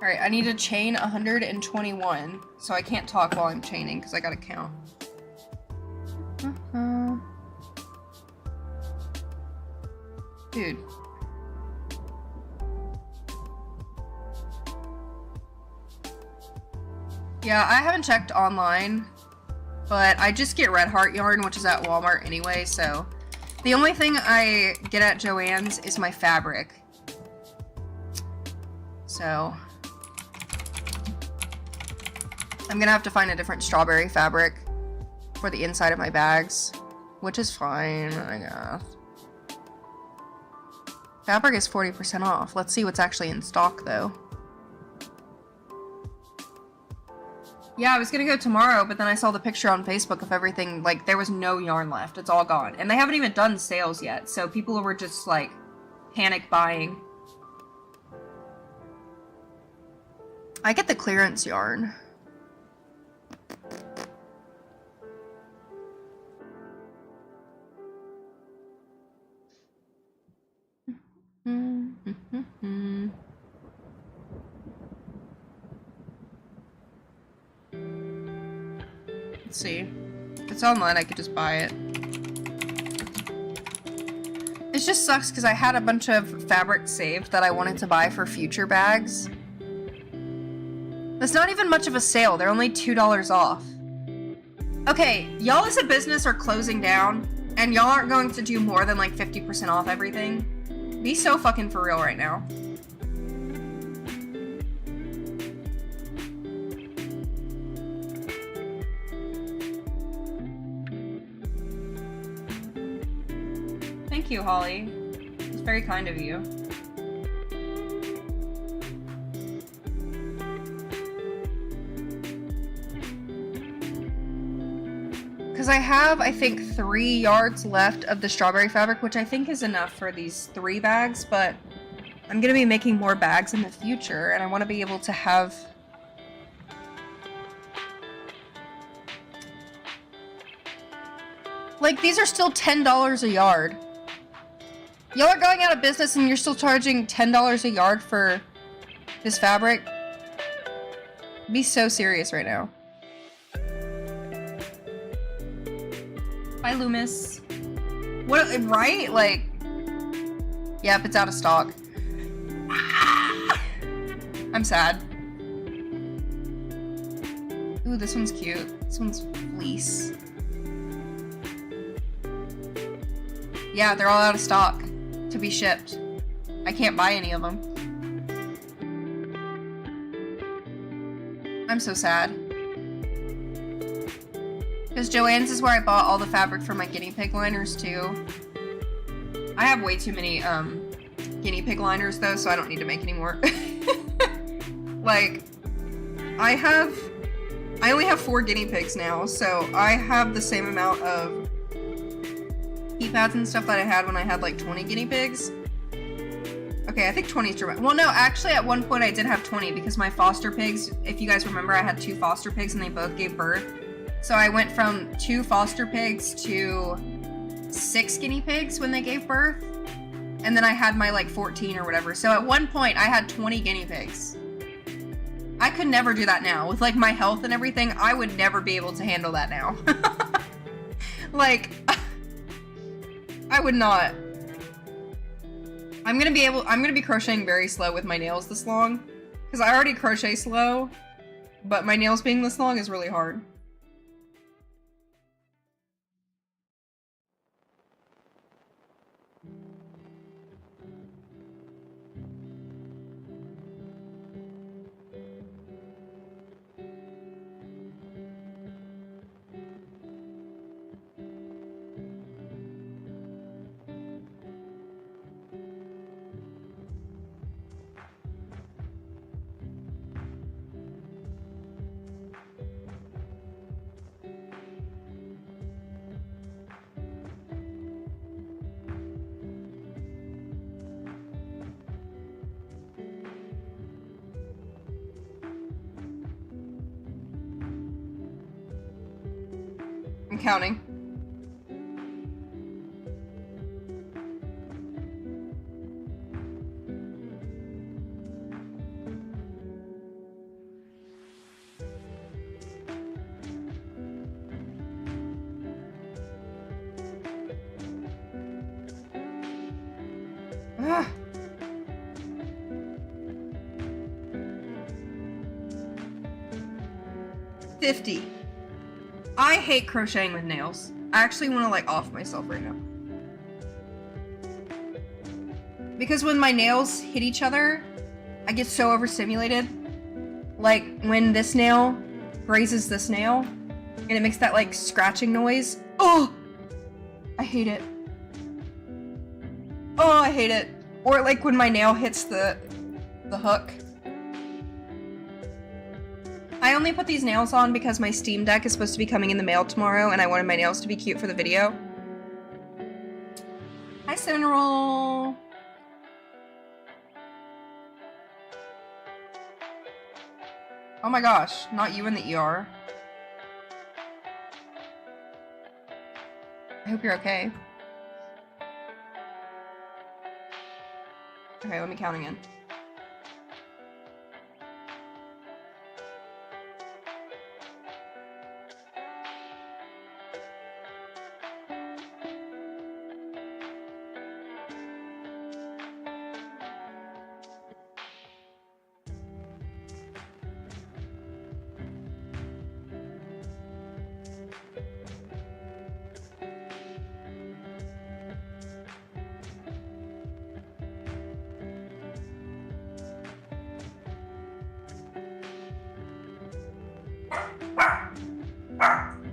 Alright, I need to chain 121, so I can't talk while I'm chaining, because I gotta count. Dude. Yeah, I haven't checked online, but I just get Red Heart yarn, which is at Walmart anyway, so the only thing I get at Joann's is my fabric. So I'm gonna have to find a different strawberry fabric for the inside of my bags, which is fine, I guess. Fabric is 40% off. Let's see what's actually in stock, though. Yeah, I was gonna go tomorrow, but then I saw the picture on Facebook of everything, like, there was no yarn left. It's all gone. And they haven't even done sales yet, so people were just, like, panic buying. I get the clearance yarn. Let's see. If it's online, I could just buy it. It just sucks because I had a bunch of fabric saved that I wanted to buy for future bags. That's not even much of a sale. They're only $2 off. Okay, y'all as a business are closing down, and y'all aren't going to do more than like 50% off everything. Be so fucking for real right now. Thank you, Holly. It's very kind of you. Because I have, I think, 3 yards left of the strawberry fabric, which I think is enough for these 3 bags, but I'm going to be making more bags in the future, and I want to be able to have... Like, these are still $10 a yard. Y'all are going out of business and you're still charging $10 a yard for this fabric? Be so serious right now. Bye, Loomis. What, right? Like, yep, it's out of stock. I'm sad. Ooh, this one's cute. This one's fleece. Yeah, they're all out of stock to be shipped. I can't buy any of them. I'm so sad. Because Joann's is where I bought all the fabric for my guinea pig liners, too. I have way too many, guinea pig liners, though, so I don't need to make any more. Like, I only have 4 guinea pigs now, so I have the same amount of heat pads and stuff that I had when I had, like, 20 guinea pigs. Okay, I think 20 is dramatic. Well, no, actually, at one point I did have 20, because my foster pigs, if you guys remember, I had 2 foster pigs, and they both gave birth. So I went from 2 foster pigs to 6 guinea pigs when they gave birth. And then I had my like 14 or whatever. So at one point I had 20 guinea pigs. I could never do that now. With like my health and everything, I would never be able to handle that now. Like, I would not. I'm gonna be crocheting very slow with my nails this long. Because I already crochet slow, but my nails being this long is really hard. counting. Ugh. 50. I hate crocheting with nails. I actually want to like off myself right now. Because when my nails hit each other, I get so overstimulated. Like when this nail grazes this nail and it makes that like scratching noise. Oh! I hate it. Oh, I hate it. Or like when my nail hits the hook. I only put these nails on because my Steam Deck is supposed to be coming in the mail tomorrow and I wanted my nails to be cute for the video. Hi, Cinnamon Roll. Oh my gosh, not you in the ER. I hope you're okay. Okay, let me count again.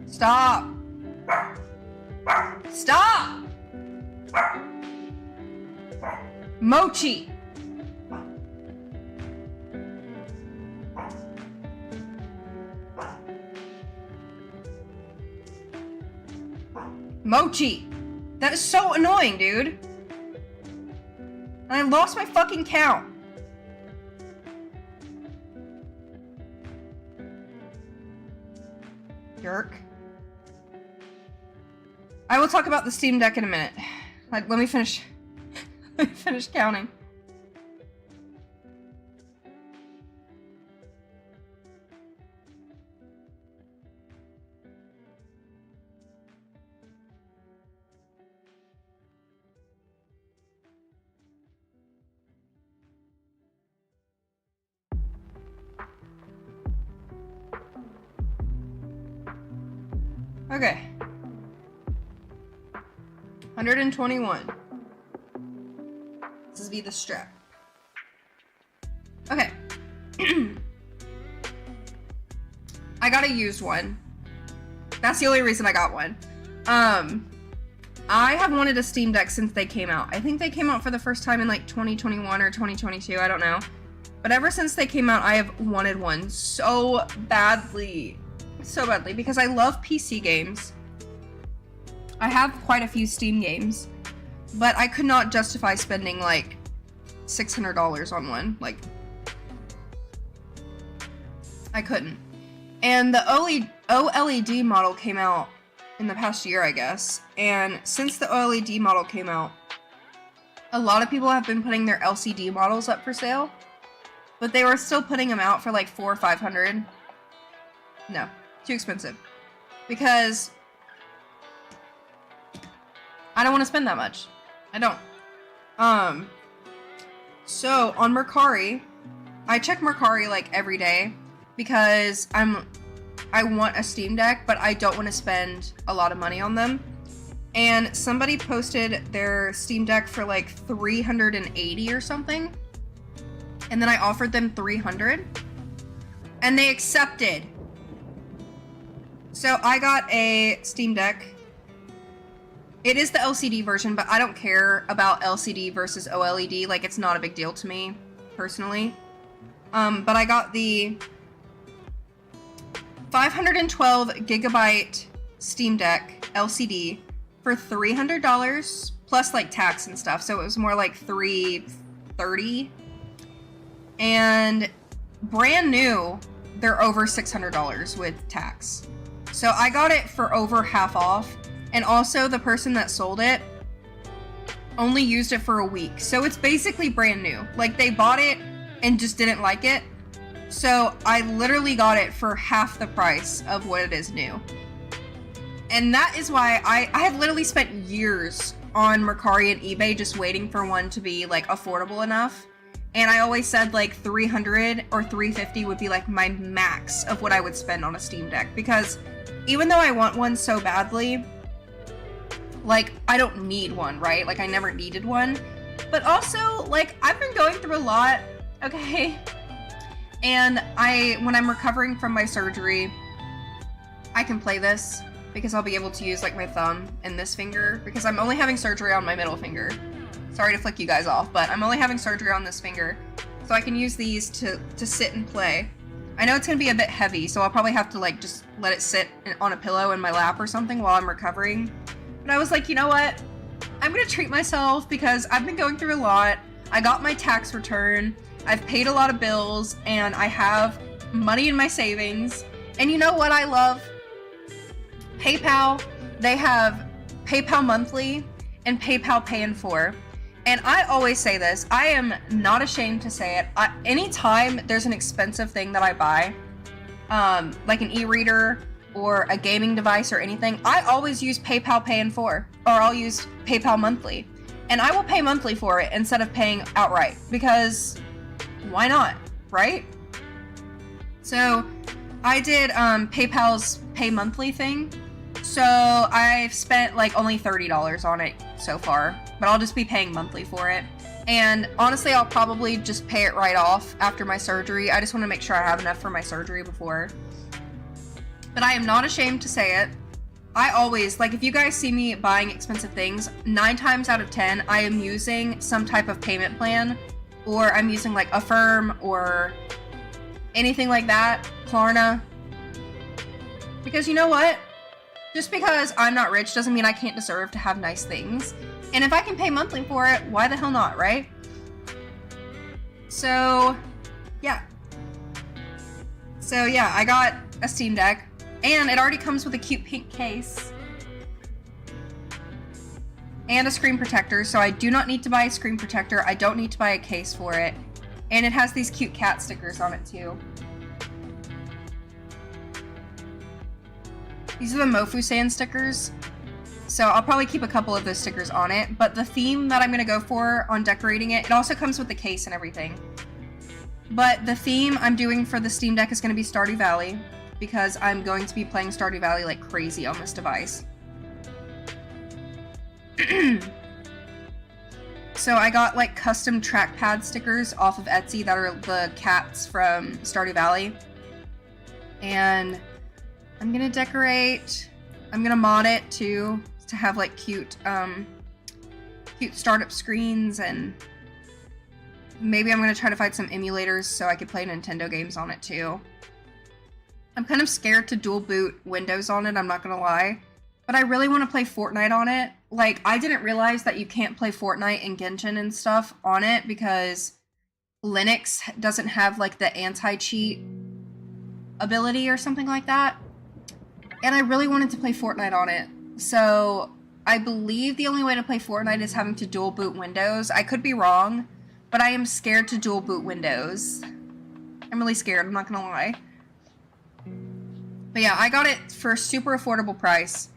Stop! Stop! Mochi! Mochi! That is so annoying, dude. And I lost my fucking count. Jerk. I will talk about the Steam Deck in a minute. Like, let me finish counting. Okay. 121. This is be the strap. Okay. I got a used one. That's the only reason I got one. I have wanted a Steam Deck since they came out. I think they came out for the first time in like 2021 or 2022, I don't know. But ever since they came out, I have wanted one so badly. So badly, because I love PC games. I have quite a few Steam games, but I could not justify spending like $600 on one. Like, I couldn't. And the OLED model came out in the past year, I guess. And since the OLED model came out, a lot of people have been putting their LCD models up for sale, but they were still putting them out for like $400 or $500. No, too expensive. Because I don't want to spend that much. I don't. So on Mercari, I check Mercari like every day because I want a Steam Deck, but I don't want to spend a lot of money on them. And somebody posted their Steam Deck for like $380 or something. And then I offered them $300 and they accepted. So I got a Steam Deck. It is the LCD version, but I don't care about LCD versus OLED. Like, it's not a big deal to me, personally. But I got the 512 gigabyte Steam Deck LCD for $300 plus like tax and stuff. So it was more like $330. And brand new, they're over $600 with tax. So I got it for over half off, and also the person that sold it only used it for a week. So it's basically brand new. Like, they bought it and just didn't like it. So I literally got it for half the price of what it is new. And that is why I have literally spent years on Mercari and eBay just waiting for one to be like affordable enough. And I always said like 300 or 350 would be like my max of what I would spend on a Steam Deck, because even though I want one so badly, like, I don't need one, right? Like, I never needed one. But also, like, I've been going through a lot, okay? And when I'm recovering from my surgery, I can play this because I'll be able to use, like, my thumb and this finger, because I'm only having surgery on my middle finger. Sorry to flick you guys off, but I'm only having surgery on this finger, so I can use these to sit and play. I know it's gonna be a bit heavy, so I'll probably have to, like, just let it sit on a pillow in my lap or something while I'm recovering. But I was like, you know what? I'm gonna treat myself because I've been going through a lot. I got my tax return, I've paid a lot of bills, and I have money in my savings. And you know what I love? PayPal. They have PayPal monthly and PayPal Pay in 4. And I always say this, I am not ashamed to say it. Anytime there's an expensive thing that I buy, like an e-reader or a gaming device or anything, I always use PayPal Pay in 4, or I'll use PayPal monthly. And I will pay monthly for it instead of paying outright, because why not, right? So I did PayPal's pay monthly thing. So I've spent like only $30 on it so far, but I'll just be paying monthly for it. And honestly, I'll probably just pay it right off after my surgery. I just want to make sure I have enough for my surgery before. But I am not ashamed to say it. I always, like, if you guys see me buying expensive things, 9 times out of 10, I am using some type of payment plan, or I'm using like Affirm or anything like that, Klarna. Because you know what? Just because I'm not rich doesn't mean I can't deserve to have nice things. And if I can pay monthly for it, why the hell not, right? So, yeah. I got a Steam Deck. And it already comes with a cute pink case. And a screen protector, so I do not need to buy a screen protector. I don't need to buy a case for it. And it has these cute cat stickers on it too. These are the Mofu-san stickers. So I'll probably keep a couple of those stickers on it. But the theme that I'm going to go for on decorating it, it also comes with the case and everything. But the theme I'm doing for the Steam Deck is going to be Stardew Valley, because I'm going to be playing Stardew Valley like crazy on this device. So I got like custom trackpad stickers off of Etsy that are the cats from Stardew Valley. And I'm gonna decorate, I'm gonna mod it too, to have like cute startup screens, and maybe I'm gonna try to find some emulators so I could play Nintendo games on it too. I'm kind of scared to dual boot Windows on it, I'm not gonna lie. But I really want to play Fortnite on it. Like, I didn't realize that you can't play Fortnite and Genshin and stuff on it because Linux doesn't have like the anti-cheat ability or something like that. And I really wanted to play Fortnite on it. So I believe the only way to play Fortnite is having to dual boot Windows. I could be wrong, but I am scared to dual boot Windows. I'm really scared, I'm not gonna lie. But yeah, I got it for a super affordable price.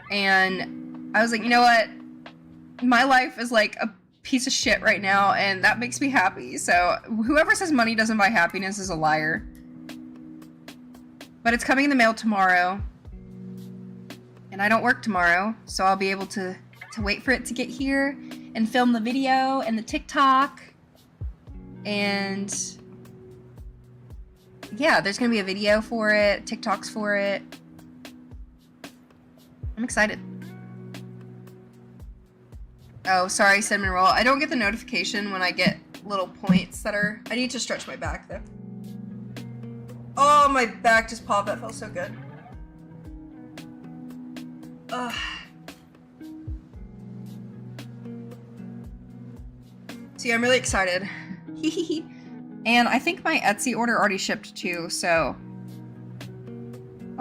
And I was like, you know what? My life is like a piece of shit right now, and that makes me happy. So whoever says money doesn't buy happiness is a liar. But it's coming in the mail tomorrow. And I don't work tomorrow, so I'll be able to wait for it to get here and film the video and the TikTok. And yeah, there's gonna be a video for it, TikToks for it. I'm excited. Oh, sorry, cinnamon roll. I don't get the notification when I get little points that are... I need to stretch my back, though. Oh, my back just popped. That felt so good. Ugh. See, I'm really excited. And I think my Etsy order already shipped, too, so...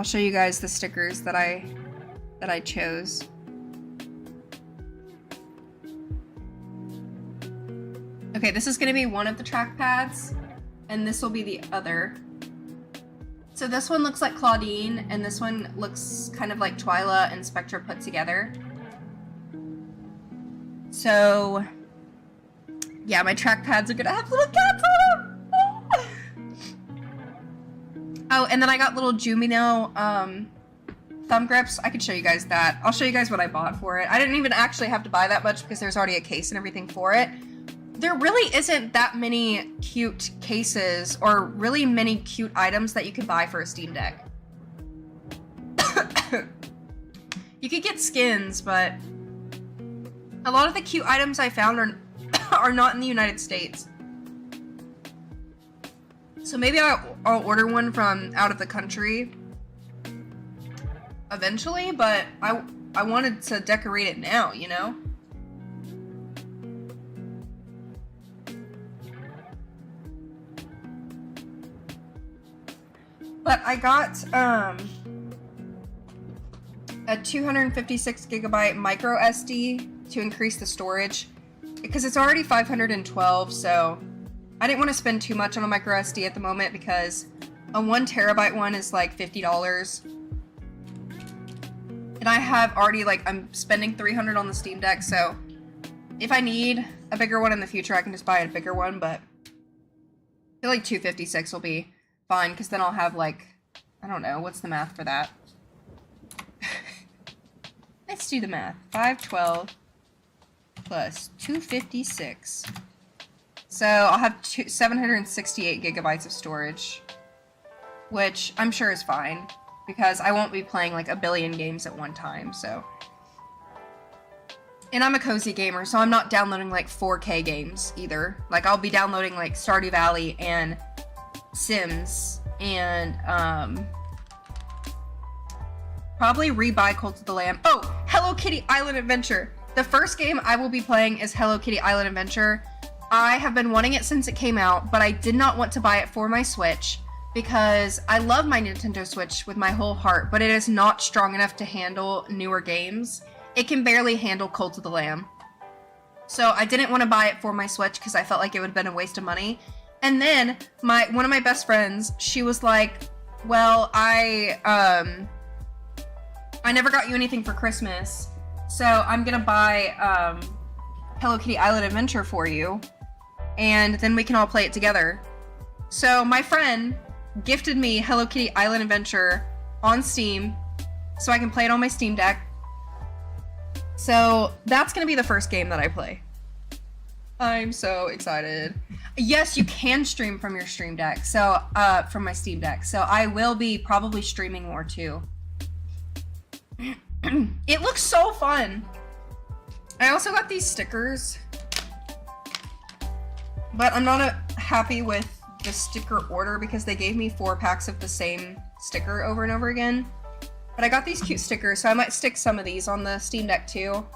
I'll show you guys the stickers that I chose. Okay, this is going to be one of the track pads, and this will be the other. So this one looks like Claudine, and this one looks kind of like Twyla and Spectra put together. So, yeah, my track pads are going to have little cats on them! Oh, and then I got little Jumino thumb grips. I could show you guys that. I'll show you guys what I bought for it. I didn't even actually have to buy that much because there's already a case and everything for it. There really isn't that many cute cases or really many cute items that you can buy for a Steam Deck. You could get skins, but a lot of the cute items I found are not in the United States. So maybe I'll order one from out of the country eventually, but I wanted to decorate it now, you know? But I got a 256 gigabyte micro SD to increase the storage because it's already 512, so I didn't want to spend too much on a micro SD at the moment because a 1 terabyte one is like $50. And I have already, like, I'm spending $300 on the Steam Deck, so if I need a bigger one in the future, I can just buy a bigger one, but I feel like 256 will be fine, because then I'll have, like, I don't know, what's the math for that? Let's do the math. 512 plus 256. So I'll have 768 gigabytes of storage, which I'm sure is fine, because I won't be playing like a billion games at one time, so. And I'm a cozy gamer, so I'm not downloading like 4K games either. Like, I'll be downloading like Stardew Valley and Sims and probably rebuy Cult of the Lamb. Oh, Hello Kitty Island Adventure. The first game I will be playing is Hello Kitty Island Adventure. I have been wanting it since it came out, but I did not want to buy it for my Switch because I love my Nintendo Switch with my whole heart, but it is not strong enough to handle newer games. It can barely handle Cult of the Lamb. So I didn't want to buy it for my Switch because I felt like it would have been a waste of money. And then one of my best friends, she was like, well, I never got you anything for Christmas, so I'm gonna buy Hello Kitty Island Adventure for you, and then we can all play it together. So my friend gifted me Hello Kitty Island Adventure on Steam, so I can play it on my Steam Deck. So that's gonna be the first game that I play. I'm so excited. Yes, you can stream from your Stream Deck, so from my Steam Deck. So I will be probably streaming more too. It looks so fun. I also got these stickers, but I'm not happy with the sticker order because they gave me 4 packs of the same sticker over and over again. But I got these cute stickers, so I might stick some of these on the Steam Deck too.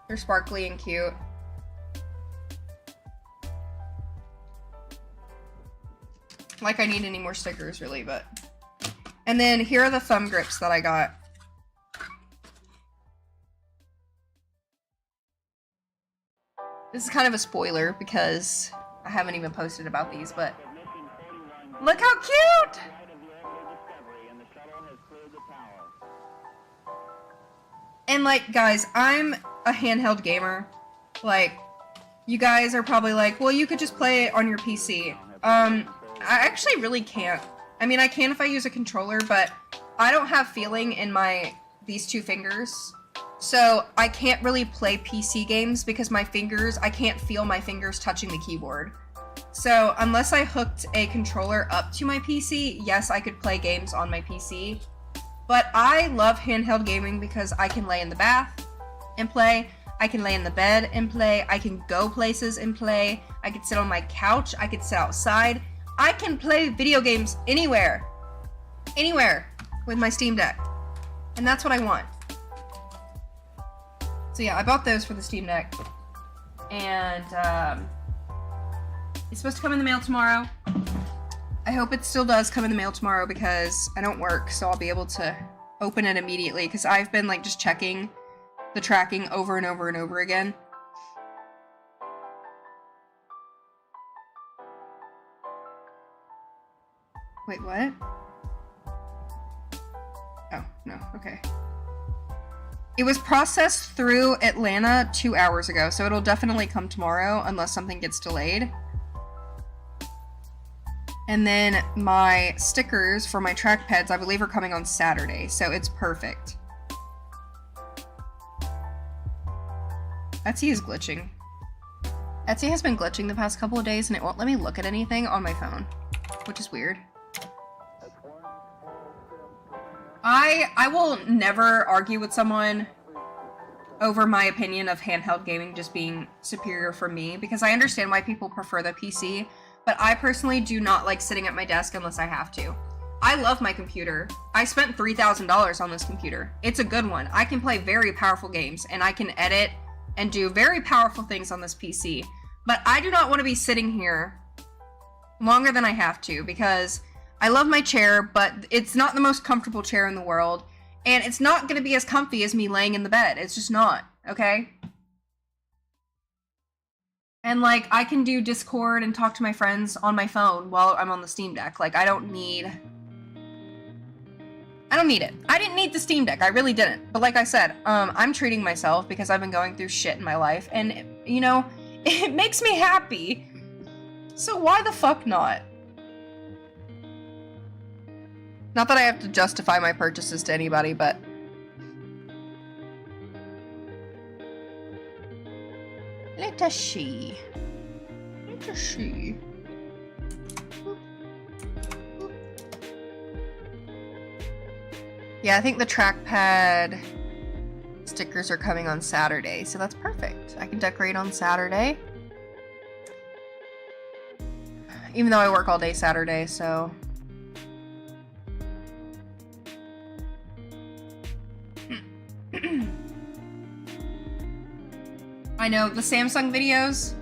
They're sparkly and cute. Like I need any more stickers really, but. And then here are the thumb grips that I got. This is kind of a spoiler because I haven't even posted about these, but look how cute! And like, guys, I'm a handheld gamer. Like, you guys are probably like, well, you could just play it on your PC. I actually really can't. I mean, I can if I use a controller, but I don't have feeling in these 2 fingers. So I can't really play PC games because my fingers, I can't feel my fingers touching the keyboard. So unless I hooked a controller up to my PC, yes, I could play games on my PC. But I love handheld gaming because I can lay in the bath and play. I can lay in the bed and play. I can go places and play. I could sit on my couch. I could sit outside. I can play video games anywhere. Anywhere with my Steam Deck. And that's what I want. So yeah, I bought those for the Steam Deck. And it's supposed to come in the mail tomorrow. I hope it still does come in the mail tomorrow because I don't work, so I'll be able to open it immediately because I've been like just checking the tracking over and over and over again. Wait, what? Oh, no, okay. It was processed through Atlanta 2 hours ago, so it'll definitely come tomorrow unless something gets delayed. And then my stickers for my trackpads, I believe, are coming on Saturday, so it's perfect. Etsy is glitching. Etsy has been glitching the past couple of days, and it won't let me look at anything on my phone, which is weird. I will never argue with someone over my opinion of handheld gaming just being superior for me, because I understand why people prefer the PC, but I personally do not like sitting at my desk unless I have to. I love my computer. I spent $3,000 on this computer. It's a good one. I can play very powerful games, and I can edit and do very powerful things on this PC, but I do not want to be sitting here longer than I have to, because I love my chair, but it's not the most comfortable chair in the world, and it's not going to be as comfy as me laying in the bed. It's just not, okay? And, like, I can do Discord and talk to my friends on my phone while I'm on the Steam Deck. Like, I don't need it. I didn't need the Steam Deck. I really didn't. But like I said, I'm treating myself because I've been going through shit in my life, and, you know, it makes me happy. So why the fuck not? Not that I have to justify my purchases to anybody, but... Let us see. Let us see. Yeah, I think the trackpad stickers are coming on Saturday, so that's perfect. I can decorate on Saturday. Even though I work all day Saturday, so... I know, the Samsung videos,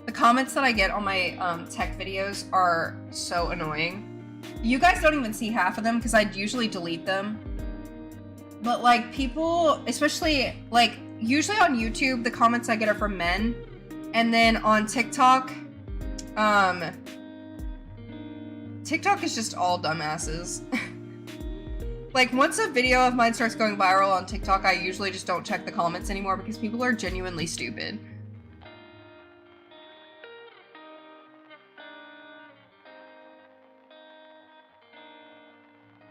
the comments that I get on my tech videos are so annoying. You guys don't even see half of them because I'd usually delete them. But like people, especially like usually on YouTube, the comments I get are from men. And then on TikTok, TikTok is just all dumbasses. Like, once a video of mine starts going viral on TikTok, I usually just don't check the comments anymore because people are genuinely stupid.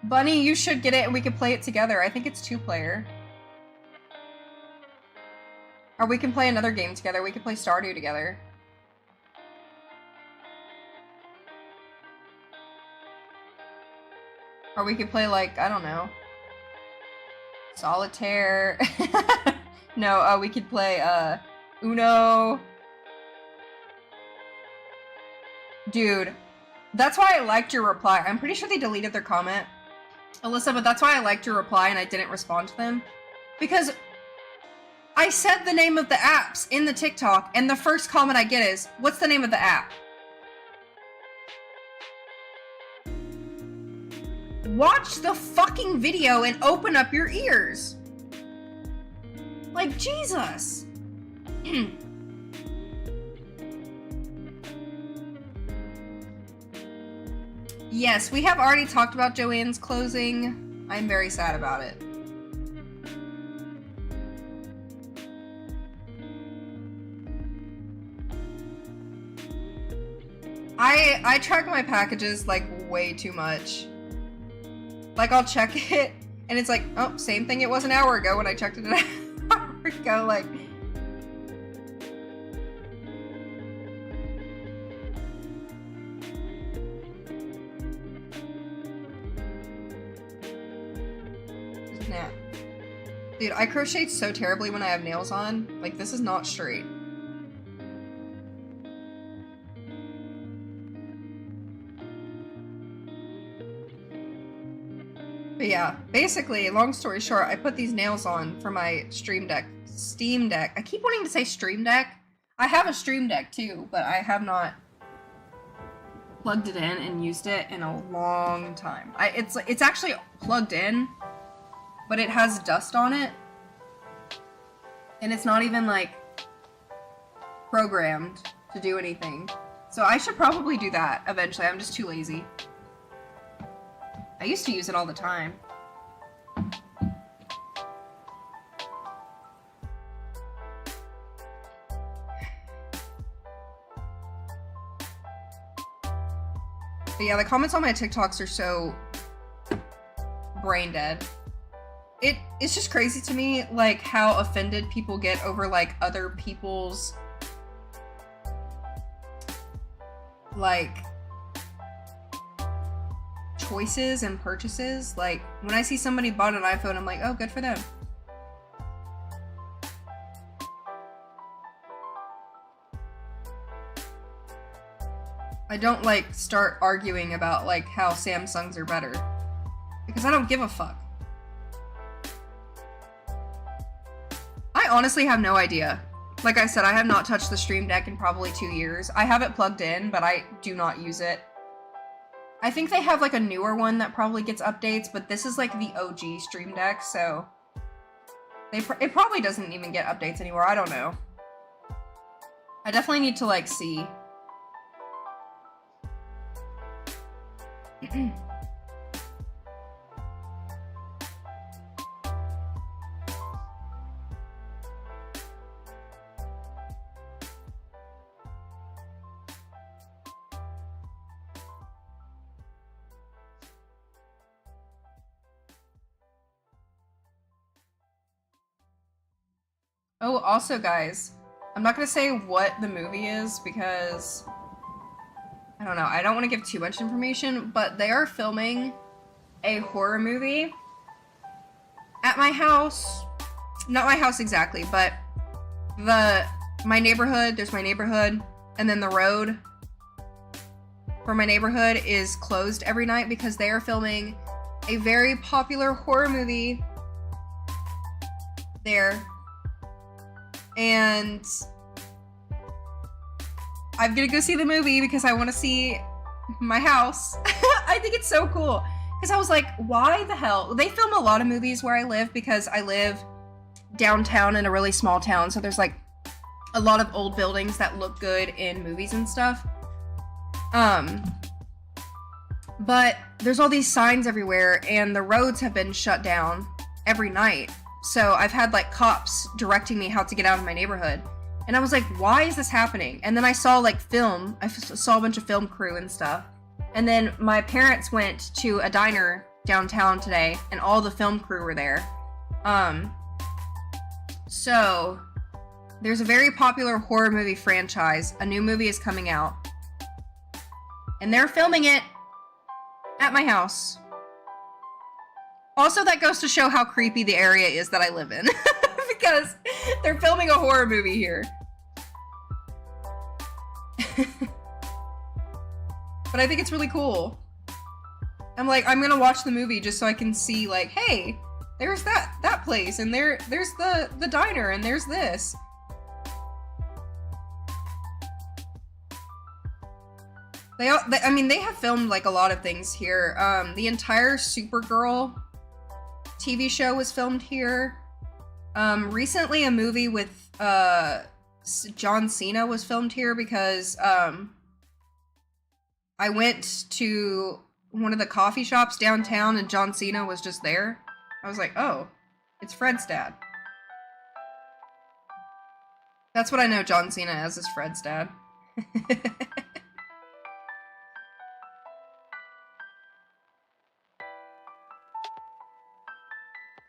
Bunny, you should get it and we could play it together. I think it's 2-player. Or we can play another game together. We could play Stardew together. Or we could play, like, I don't know, Solitaire. No, we could play, Uno. Dude, that's why I liked your reply. I'm pretty sure they deleted their comment, Alyssa, but that's why I liked your reply and I didn't respond to them. Because I said the name of the apps in the TikTok, and the first comment I get is, what's the name of the app? Watch the fucking video and open up your ears. Like, Jesus. Yes, we have already talked about Joanne's closing. I'm very sad about it. I track my packages, like, way too much. Like, I'll check it, and it's like, oh, same thing it was an hour ago when I checked it an hour ago, like... Nah. Dude, I crochet so terribly when I have nails on. Like, this is not straight. But yeah, basically, long story short, I put these nails on for my Steam Deck. I keep wanting to say Stream Deck. I have a Stream Deck too, but I have not plugged it in and used it in a long time. It's actually plugged in, but it has dust on it. And it's not even like programmed to do anything. So I should probably do that eventually. I'm just too lazy. I used to use it all the time. But yeah, the comments on my TikToks are so brain dead. It's just crazy to me, like, how offended people get over, like, other people's, like, choices and purchases. Like, when I see somebody bought an iPhone, I'm like, oh, good for them. I don't, like, start arguing about, like, how Samsungs are better. Because I don't give a fuck. I honestly have no idea. Like I said, I have not touched the Stream Deck in probably 2 years. I have it plugged in, but I do not use it. I think they have like a newer one that probably gets updates, but this is like the OG Stream Deck, so it probably doesn't even get updates anymore. I don't know. I definitely need to like see. Oh, also guys, I'm not gonna say what the movie is because I don't know, I don't want to give too much information, but they are filming a horror movie at my house. Not my house exactly, but my neighborhood, there's my neighborhood, and then the road for my neighborhood is closed every night because they are filming a very popular horror movie there. And I'm gonna go see the movie because I want to see my house. I think it's so cool. Because I was like, why the hell? They film a lot of movies where I live because I live downtown in a really small town. So there's like a lot of old buildings that look good in movies and stuff. But there's all these signs everywhere and the roads have been shut down every night. So I've had like cops directing me how to get out of my neighborhood. And I was like, why is this happening? And then I saw like film. I saw a bunch of film crew and stuff. And then my parents went to a diner downtown today and all the film crew were there. So there's a very popular horror movie franchise. A new movie is coming out. And they're filming it at my house. Also, that goes to show how creepy the area is that I live in. Because they're filming a horror movie here. But I think it's really cool. I'm like, I'm gonna watch the movie just so I can see, like, hey, there's that place, and there's the diner, and there's this. I mean, they have filmed, like, a lot of things here. The entire Supergirl TV show was filmed here. Recently a movie with John Cena was filmed here because I went to one of the coffee shops downtown and John Cena was just there. I was like, oh, it's Fred's dad. That's what I know John Cena as, is Fred's dad.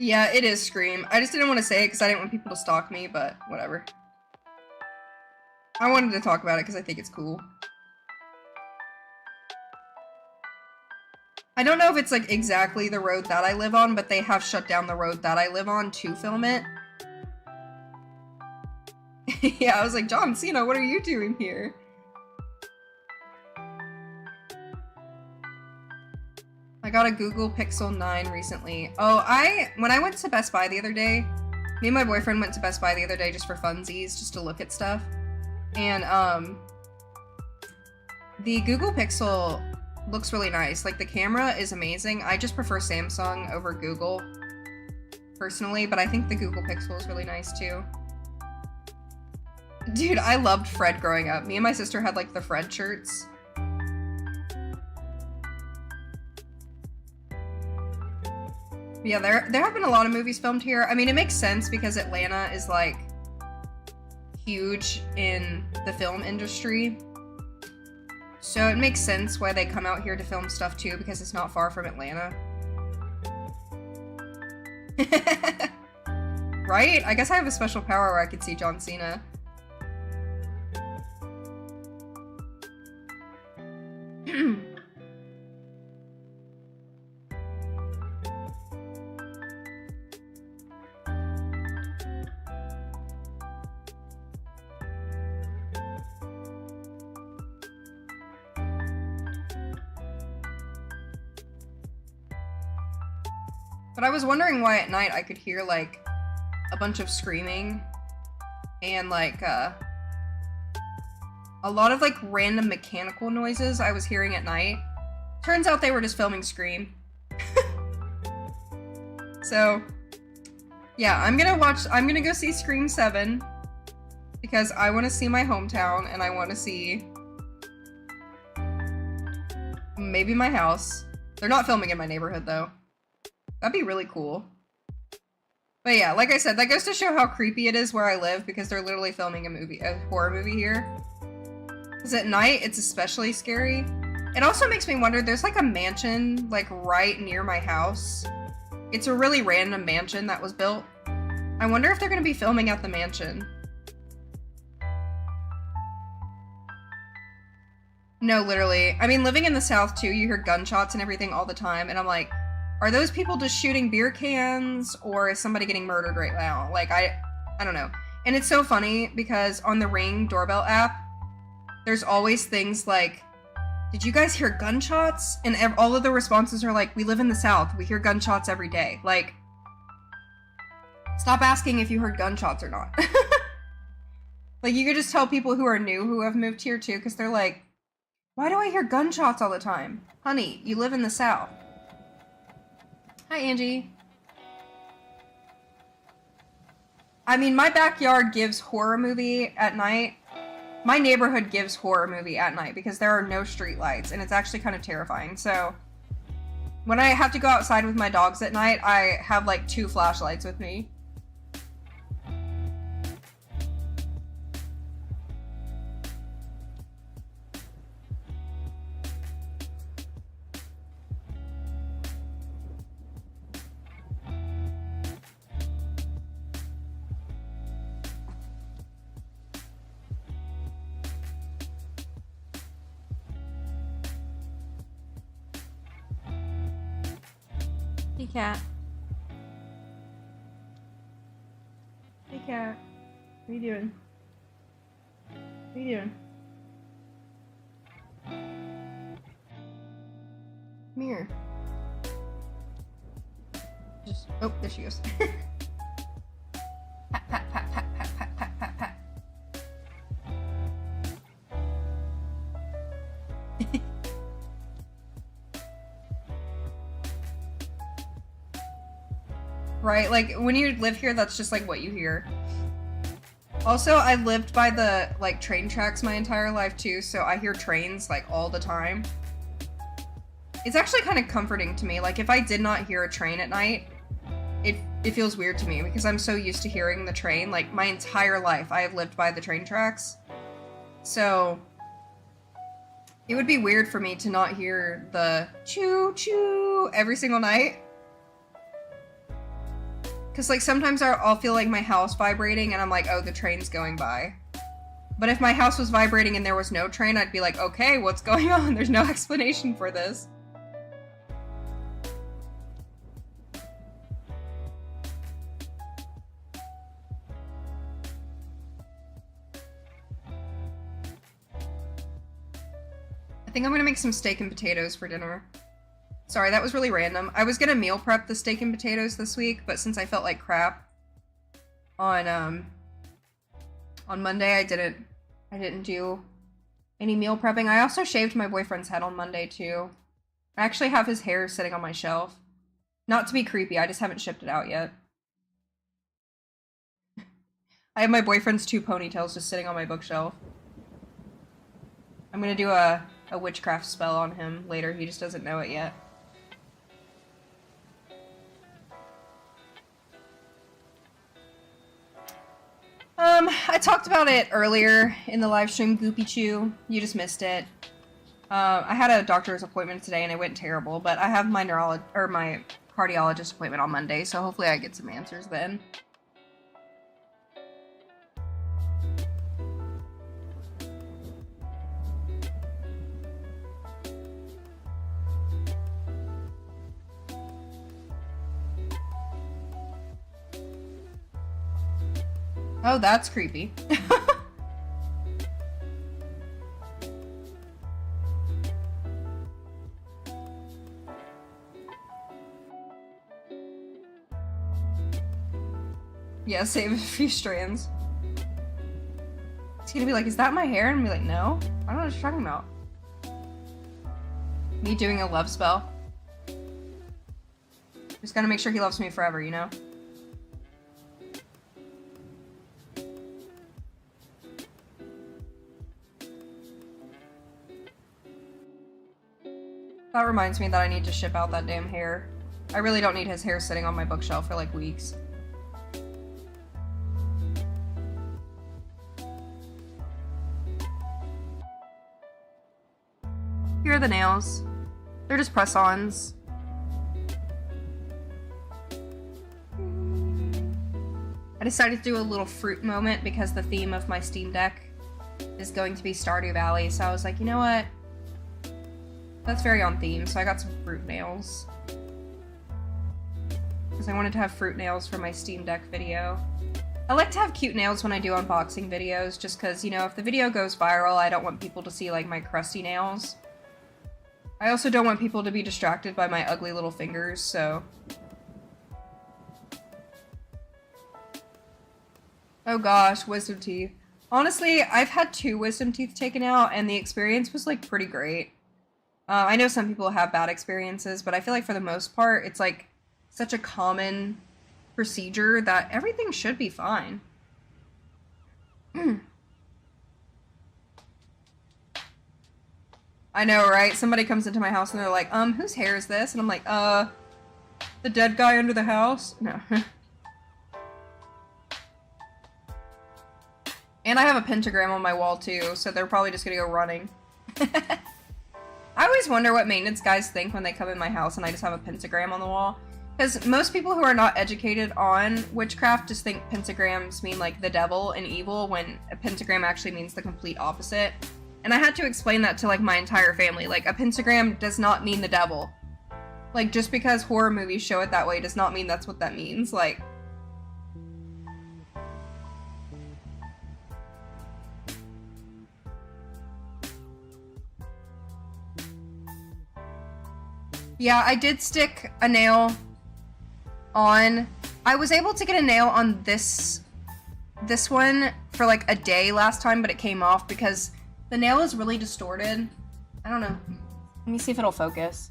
Yeah, it is Scream. I just didn't want to say it because I didn't want people to stalk me, but whatever. I wanted to talk about it because I think it's cool. I don't know if it's like exactly the road that I live on, but they have shut down the road that I live on to film it. Yeah, I was like, John Cena, what are you doing here? I got a Google Pixel 9 recently. Oh, when I went to Best Buy the other day, me and my boyfriend went to Best Buy the other day just for funsies, just to look at stuff. And, The Google Pixel looks really nice. Like, the camera is amazing. I just prefer Samsung over Google, personally, but I think the Google Pixel is really nice, too. Dude, I loved Fred growing up. Me and my sister had, like, the Fred shirts. But yeah, there have been a lot of movies filmed here. I mean, it makes sense because Atlanta is, like, huge in the film industry. So it makes sense why they come out here to film stuff, too, because it's not far from Atlanta. Right? I guess I have a special power where I could see John Cena. But I was wondering why at night I could hear, like, a bunch of screaming and, like, a lot of, like, random mechanical noises I was hearing at night. Turns out they were just filming Scream. So, yeah, I'm gonna go see Scream 7 because I want to see my hometown and I want to see maybe my house. They're not filming in my neighborhood, though. That'd be really cool. But yeah, like I said, that goes to show how creepy it is where I live because they're literally filming a horror movie here. Because at night, it's especially scary. It also makes me wonder, there's like a mansion, like right near my house. It's a really random mansion that was built. I wonder if they're going to be filming at the mansion. No, literally. I mean, living in the South too, you hear gunshots and everything all the time, and I'm like, are those people just shooting beer cans, or is somebody getting murdered right now? Like, I don't know. And it's so funny, because on the Ring doorbell app, there's always things like, did you guys hear gunshots? And all of the responses are like, we live in the South, we hear gunshots every day. Like, stop asking if you heard gunshots or not. Like, you could just tell people who are new who have moved here too, because they're like, why do I hear gunshots all the time? Honey, you live in the South. Hi, Angie. I mean, my backyard gives horror movie at night. My neighborhood gives horror movie at night because there are no street lights, and it's actually kind of terrifying. So, when I have to go outside with my dogs at night, I have like 2 flashlights with me. Hey, cat. Hey, cat. What are you doing? What are you doing? Come here. Just, oh, there she goes. Pat, pat, pat, pat, pat, pat, pat, pat, pat. Right? Like, when you live here, that's just, like, what you hear. Also, I lived by the, like, train tracks my entire life, too, so I hear trains, like, all the time. It's actually kind of comforting to me. Like, if I did not hear a train at night, it feels weird to me, because I'm so used to hearing the train. Like, my entire life, I have lived by the train tracks. So, it would be weird for me to not hear the choo-choo every single night. Because, like, sometimes I'll feel like my house vibrating, and I'm like, oh, the train's going by. But if my house was vibrating and there was no train, I'd be like, okay, what's going on? There's no explanation for this. I think I'm gonna make some steak and potatoes for dinner. Sorry, that was really random. I was gonna meal prep the steak and potatoes this week, but since I felt like crap on Monday, I didn't do Any meal prepping? I also shaved my boyfriend's head on Monday, too. I actually have his hair sitting on my shelf. Not to be creepy, I just haven't shipped it out yet. I have my boyfriend's 2 ponytails just sitting on my bookshelf. I'm gonna do a witchcraft spell on him later, he just doesn't know it yet. I talked about it earlier in the live stream, Goopy Chew. You just missed it. I had a doctor's appointment today and it went terrible, but I have my my cardiologist appointment on Monday, so hopefully I get some answers then. Oh, that's creepy. Yeah, save a few strands. He's gonna be like, is that my hair? And be like, no. I don't know what you're talking about. Me doing a love spell. Just gotta make sure he loves me forever, you know? That reminds me that I need to ship out that damn hair. I really don't need his hair sitting on my bookshelf for like weeks. Here are the nails. They're just press-ons. I decided to do a little fruit moment because the theme of my Steam Deck is going to be Stardew Valley, so I was like, you know what? That's very on theme, so I got some fruit nails. Because I wanted to have fruit nails for my Steam Deck video. I like to have cute nails when I do unboxing videos, just because, you know, if the video goes viral, I don't want people to see, like, my crusty nails. I also don't want people to be distracted by my ugly little fingers, so... Oh gosh, wisdom teeth. Honestly, I've had 2 wisdom teeth taken out, and the experience was, like, pretty great. I know some people have bad experiences, but I feel like for the most part, it's, like, such a common procedure that everything should be fine. I know, right? Somebody comes into my house and they're like, whose hair is this? And I'm like, the dead guy under the house? No. And I have a pentagram on my wall too, so they're probably just gonna go running. I always wonder what maintenance guys think when they come in my house and I just have a pentagram on the wall. Because most people who are not educated on witchcraft just think pentagrams mean like the devil and evil, when a pentagram actually means the complete opposite. And I had to explain that to like my entire family. Like, a pentagram does not mean the devil. Like, just because horror movies show it that way does not mean that's what that means. Like... Yeah, I did stick a nail on... I was able to get a nail on this one for like a day last time, but it came off because the nail is really distorted. I don't know. Let me see if it'll focus.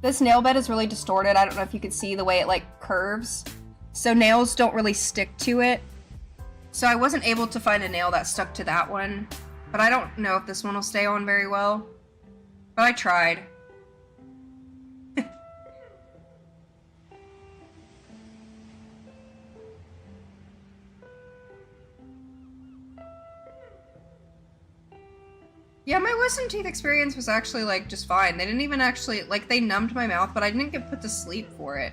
This nail bed is really distorted. I don't know if you can see the way it like curves. So nails don't really stick to it. So I wasn't able to find a nail that stuck to that one, but I don't know if this one will stay on very well. But I tried. Yeah, my wisdom teeth experience was actually like just fine. They didn't even actually, like, they numbed my mouth, but I didn't get put to sleep for it.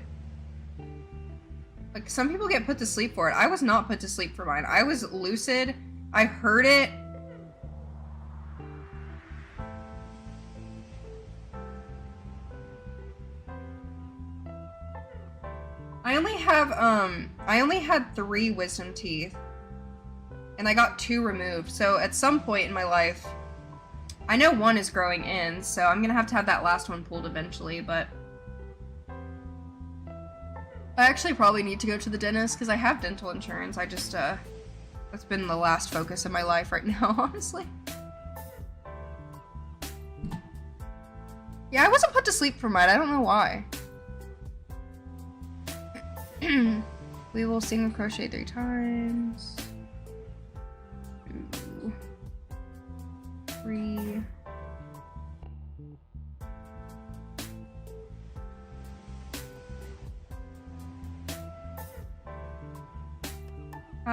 Like, some people get put to sleep for it. I was not put to sleep for mine. I was lucid. I heard it. I only had 3 wisdom teeth. And I got 2 removed. So at some point in my life, I know 1 is growing in, so I'm gonna have to have that last one pulled eventually, but... I actually probably need to go to the dentist because I have dental insurance. I just, that's been the last focus of my life right now, honestly. Yeah, I wasn't put to sleep for mine. I don't know why. We will single crochet 3 times. 2, 3.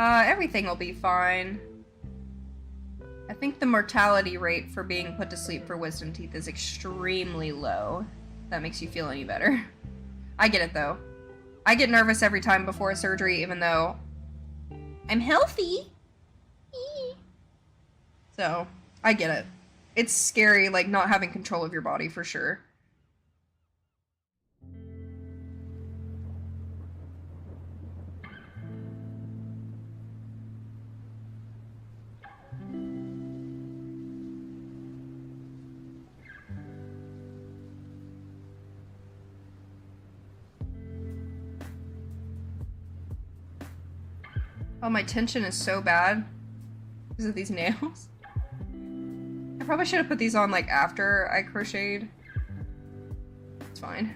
Everything will be fine. I think the mortality rate for being put to sleep for wisdom teeth is extremely low. If that makes you feel any better. I get it though. I get nervous every time before a surgery, even though I'm healthy. So, I get it. It's scary, like, not having control of your body for sure. Oh, my tension is so bad because of these nails. I probably should have put these on like after I crocheted. It's fine.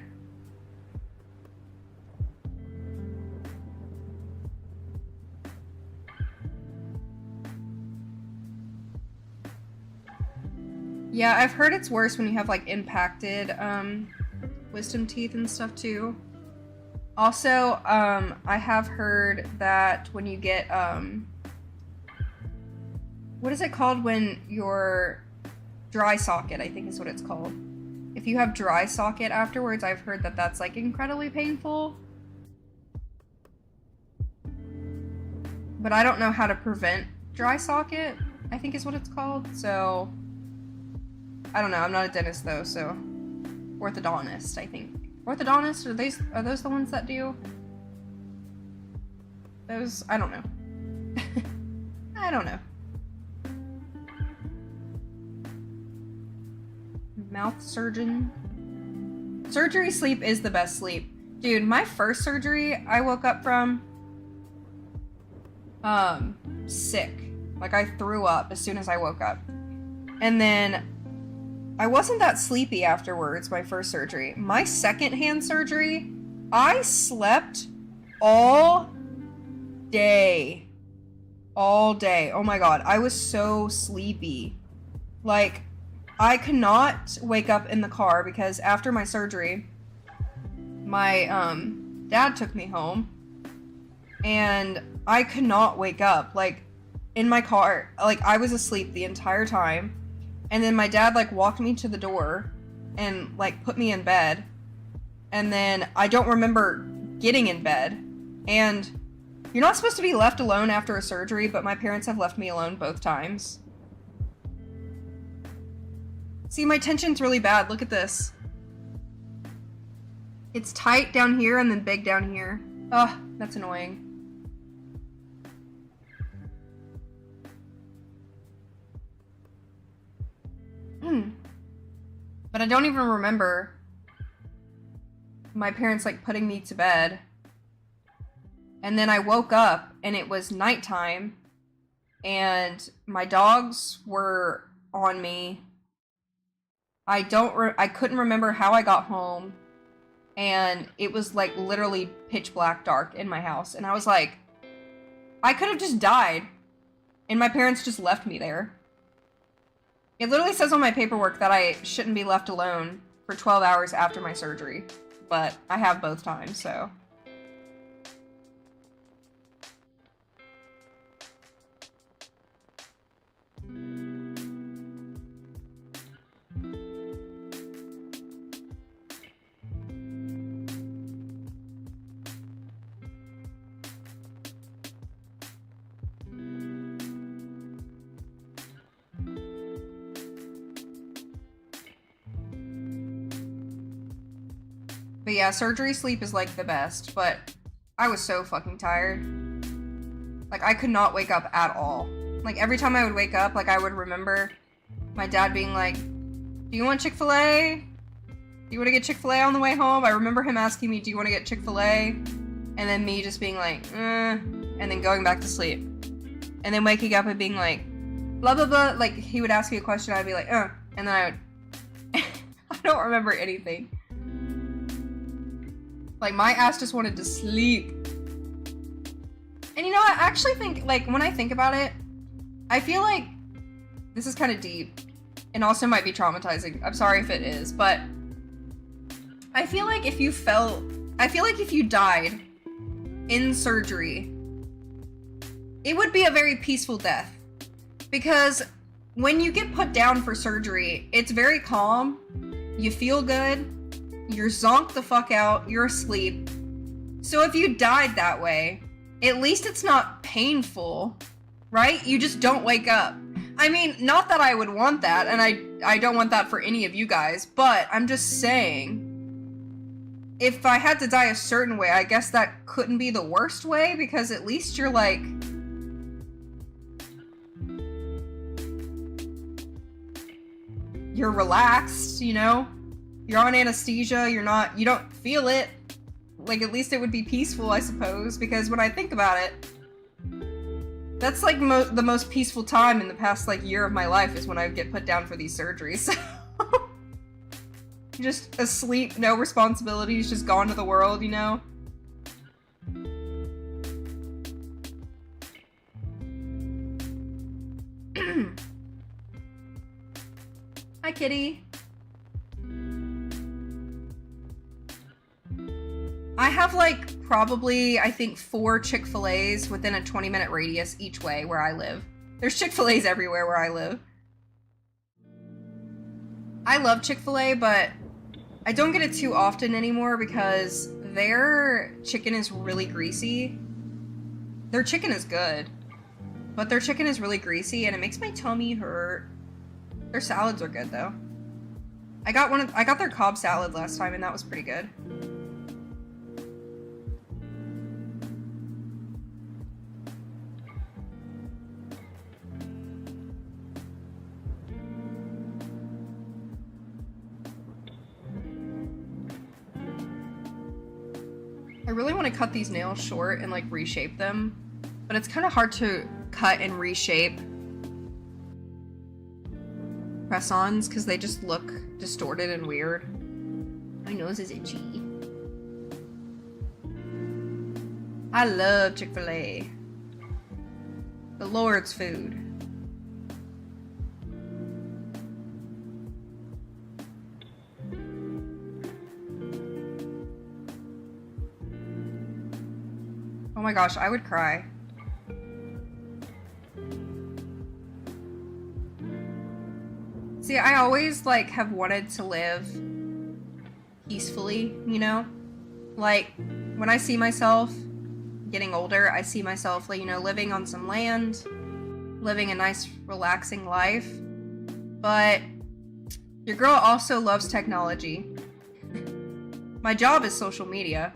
Yeah, I've heard it's worse when you have like impacted wisdom teeth and stuff too. Also, I have heard that when you get, what is it called when your dry socket, I think is what it's called. If you have dry socket afterwards, I've heard that that's like incredibly painful. But I don't know how to prevent dry socket, I think is what it's called. So, I don't know, I'm not a dentist though, so orthodontist, I think. Orthodontist? Are those the ones that do those? I don't know. I don't know. Mouth surgeon. Surgery sleep is the best sleep. Dude, my first surgery I woke up from sick. Like I threw up as soon as I woke up. And then I wasn't that sleepy afterwards, my first surgery. My second hand surgery, I slept all day. All day. Oh my god, I was so sleepy. Like, I could not wake up in the car because after my surgery, my dad took me home and I could not wake up. Like, in my car, like, I was asleep the entire time. And then my dad, like, walked me to the door and, like, put me in bed. And then I don't remember getting in bed. And you're not supposed to be left alone after a surgery, but my parents have left me alone both times. See, my tension's really bad. Look at this. It's tight down here and then big down here. Ugh, that's annoying. But I don't even remember my parents like putting me to bed. And then I woke up and it was nighttime and my dogs were on me. I couldn't remember how I got home and it was like literally pitch black dark in my house and I was like, I could have just died and my parents just left me there. It literally says on my paperwork that I shouldn't be left alone for 12 hours after my surgery, but I have both times, so. But yeah, surgery sleep is like the best, but I was so fucking tired. Like, I could not wake up at all. Like, every time I would wake up, like, I would remember my dad being like, do you want Chick-fil-A? Do you want to get Chick-fil-A on the way home? I remember him asking me, do you want to get Chick-fil-A? and then me just being like, and then going back to sleep. And then waking up and being like, blah, blah, blah. Like, he would ask me a question, I'd be like, and then I would, I don't remember anything. Like, my ass just wanted to sleep. And you know, I actually think, like, when I think about it, I feel like this is kind of deep and also might be traumatizing. I'm sorry if it is, but I feel like if you died in surgery, it would be a very peaceful death. Because when you get put down for surgery, it's very calm, you feel good, you're zonked the fuck out, you're asleep. So if you died that way, at least it's not painful, right? You just don't wake up. I mean, not that I would want that, and I don't want that for any of you guys, but I'm just saying, if I had to die a certain way, I guess that couldn't be the worst way, because at least you're like, you're relaxed, you know? You're on anesthesia, you don't feel it. Like, at least it would be peaceful, I suppose, because when I think about it, that's like the most peaceful time in the past, like, year of my life is when I get put down for these surgeries. Just asleep, no responsibilities, just gone to the world, you know? Hi, kitty. I have, like, probably, I think, 4 Chick-fil-A's within a 20-minute radius each way where I live. There's Chick-fil-A's everywhere where I live. I love Chick-fil-A, but I don't get it too often anymore because their chicken is really greasy. Their chicken is good, but their chicken is really greasy and it makes my tummy hurt. Their salads are good, though. I got their Cobb salad last time and that was pretty good. I really want to cut these nails short and like reshape them, but it's kind of hard to cut and reshape press-ons because they just look distorted and weird. My nose is itchy. I love Chick-fil-A. The Lord's food. Oh my gosh, I would cry. See, I always, like, have wanted to live peacefully, you know? Like, when I see myself getting older, I see myself, like, you know, living on some land, living a nice, relaxing life. But your girl also loves technology. My job is social media.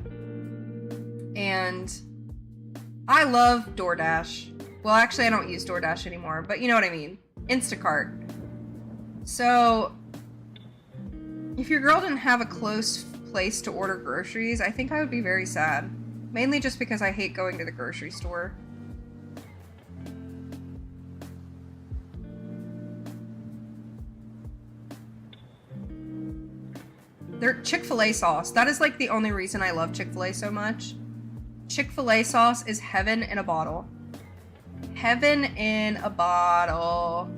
And I love DoorDash. Well, actually, I don't use DoorDash anymore, but you know what I mean. Instacart. So, if your girl didn't have a close place to order groceries, I think I would be very sad. Mainly just because I hate going to the grocery store. Their Chick-fil-A sauce. That is like the only reason I love Chick-fil-A so much. Chick-fil-A sauce is heaven in a bottle. Heaven in a bottle.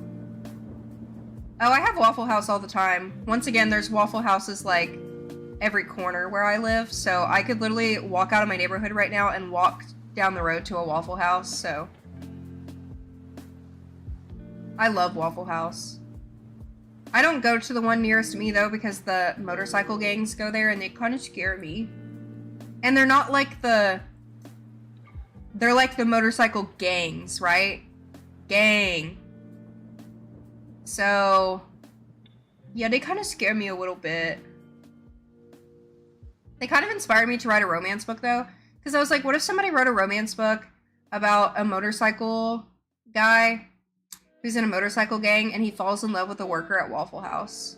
Oh, I have Waffle House all the time. Once again, there's Waffle Houses like every corner where I live, so I could literally walk out of my neighborhood right now and walk down the road to a Waffle House, so. I love Waffle House. I don't go to the one nearest me though because the motorcycle gangs go there and they kind of scare me. And they're not like they're like the motorcycle gangs, right? Gang. So, yeah, they kind of scare me a little bit. They kind of inspired me to write a romance book, though. Because I was like, what if somebody wrote a romance book about a motorcycle guy who's in a motorcycle gang and he falls in love with a worker at Waffle House?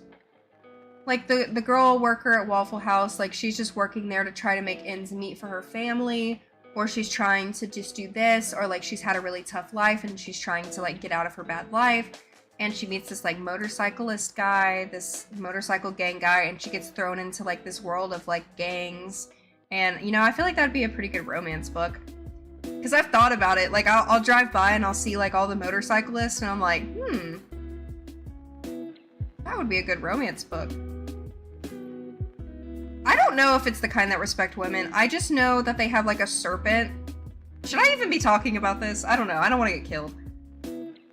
like the girl worker at Waffle House, like she's just working there to try to make ends meet for her family, or she's trying to just do this, or like she's had a really tough life and she's trying to like get out of her bad life, and she meets this like motorcyclist guy, this motorcycle gang guy, and she gets thrown into like this world of like gangs. And you know, I feel like that'd be a pretty good romance book, because I've thought about it. Like I'll drive by and I'll see like all the motorcyclists and I'm like, that would be a good romance book. I don't know if it's the kind that respect women. I just know that they have like a serpent. Should I even be talking about this? I don't know. I don't want to get killed.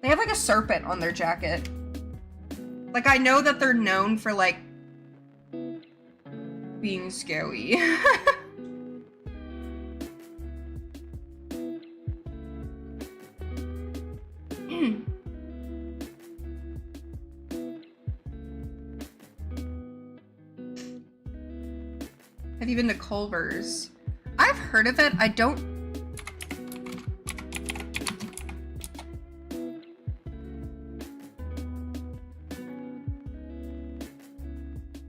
They have like a serpent on their jacket. Like I know that they're known for like being scary. Have you been to Culver's? I've heard of it. I don't...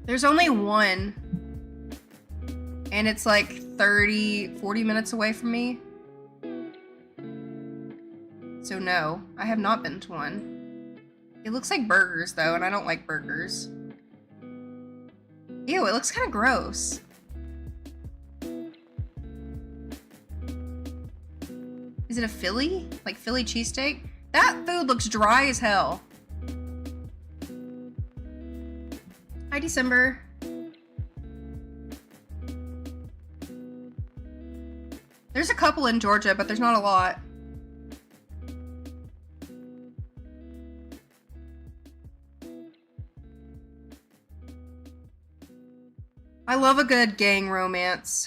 There's only one. And it's like 40 minutes away from me. So no, I have not been to one. It looks like burgers though, and I don't like burgers. Ew, it looks kind of gross. Is it a Philly? Like Philly cheesesteak? That food looks dry as hell. Hi, December. There's a couple in Georgia, but there's not a lot. I love a good gang romance.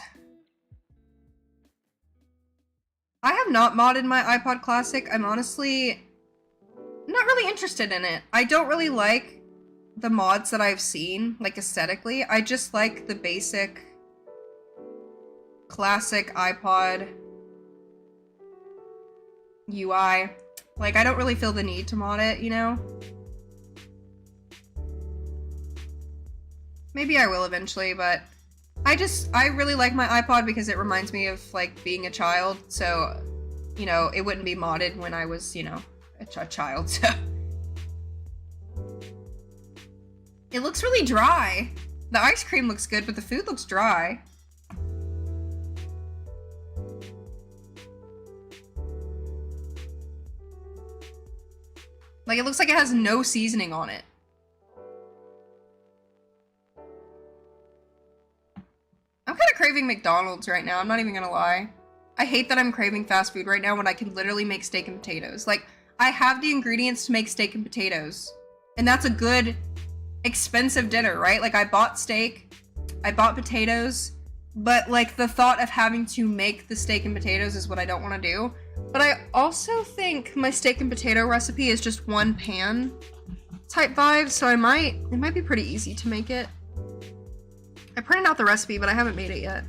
I have not modded my iPod Classic. I'm honestly not really interested in it. I don't really like the mods that I've seen, like aesthetically. I just like the basic classic iPod UI. Like, I don't really feel the need to mod it, you know? Maybe I will eventually, but I really like my iPod because it reminds me of, like, being a child, so, you know, it wouldn't be modded when I was, you know, a child, so. It looks really dry. The ice cream looks good, but the food looks dry. Like, it looks like it has no seasoning on it. I'm kind of craving McDonald's right now, I'm not even gonna lie. I hate that I'm craving fast food right now when I can literally make steak and potatoes. Like, I have the ingredients to make steak and potatoes. And that's a good, expensive dinner, right? Like, I bought steak, I bought potatoes, but, like, the thought of having to make the steak and potatoes is what I don't want to do. But I also think my steak and potato recipe is just one pan type vibe, so it might be pretty easy to make it. I printed out the recipe, but I haven't made it yet.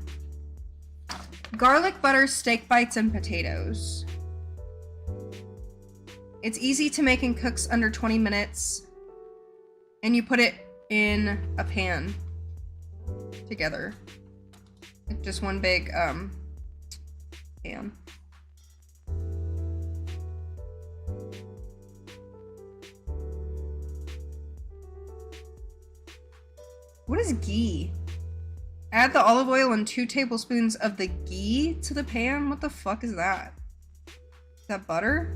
Garlic butter steak bites and potatoes. It's easy to make and cooks under 20 minutes. And you put it in a pan together. Like just one big pan. What is ghee? Add the olive oil and 2 tablespoons of the ghee to the pan? What the fuck is that? Is that butter?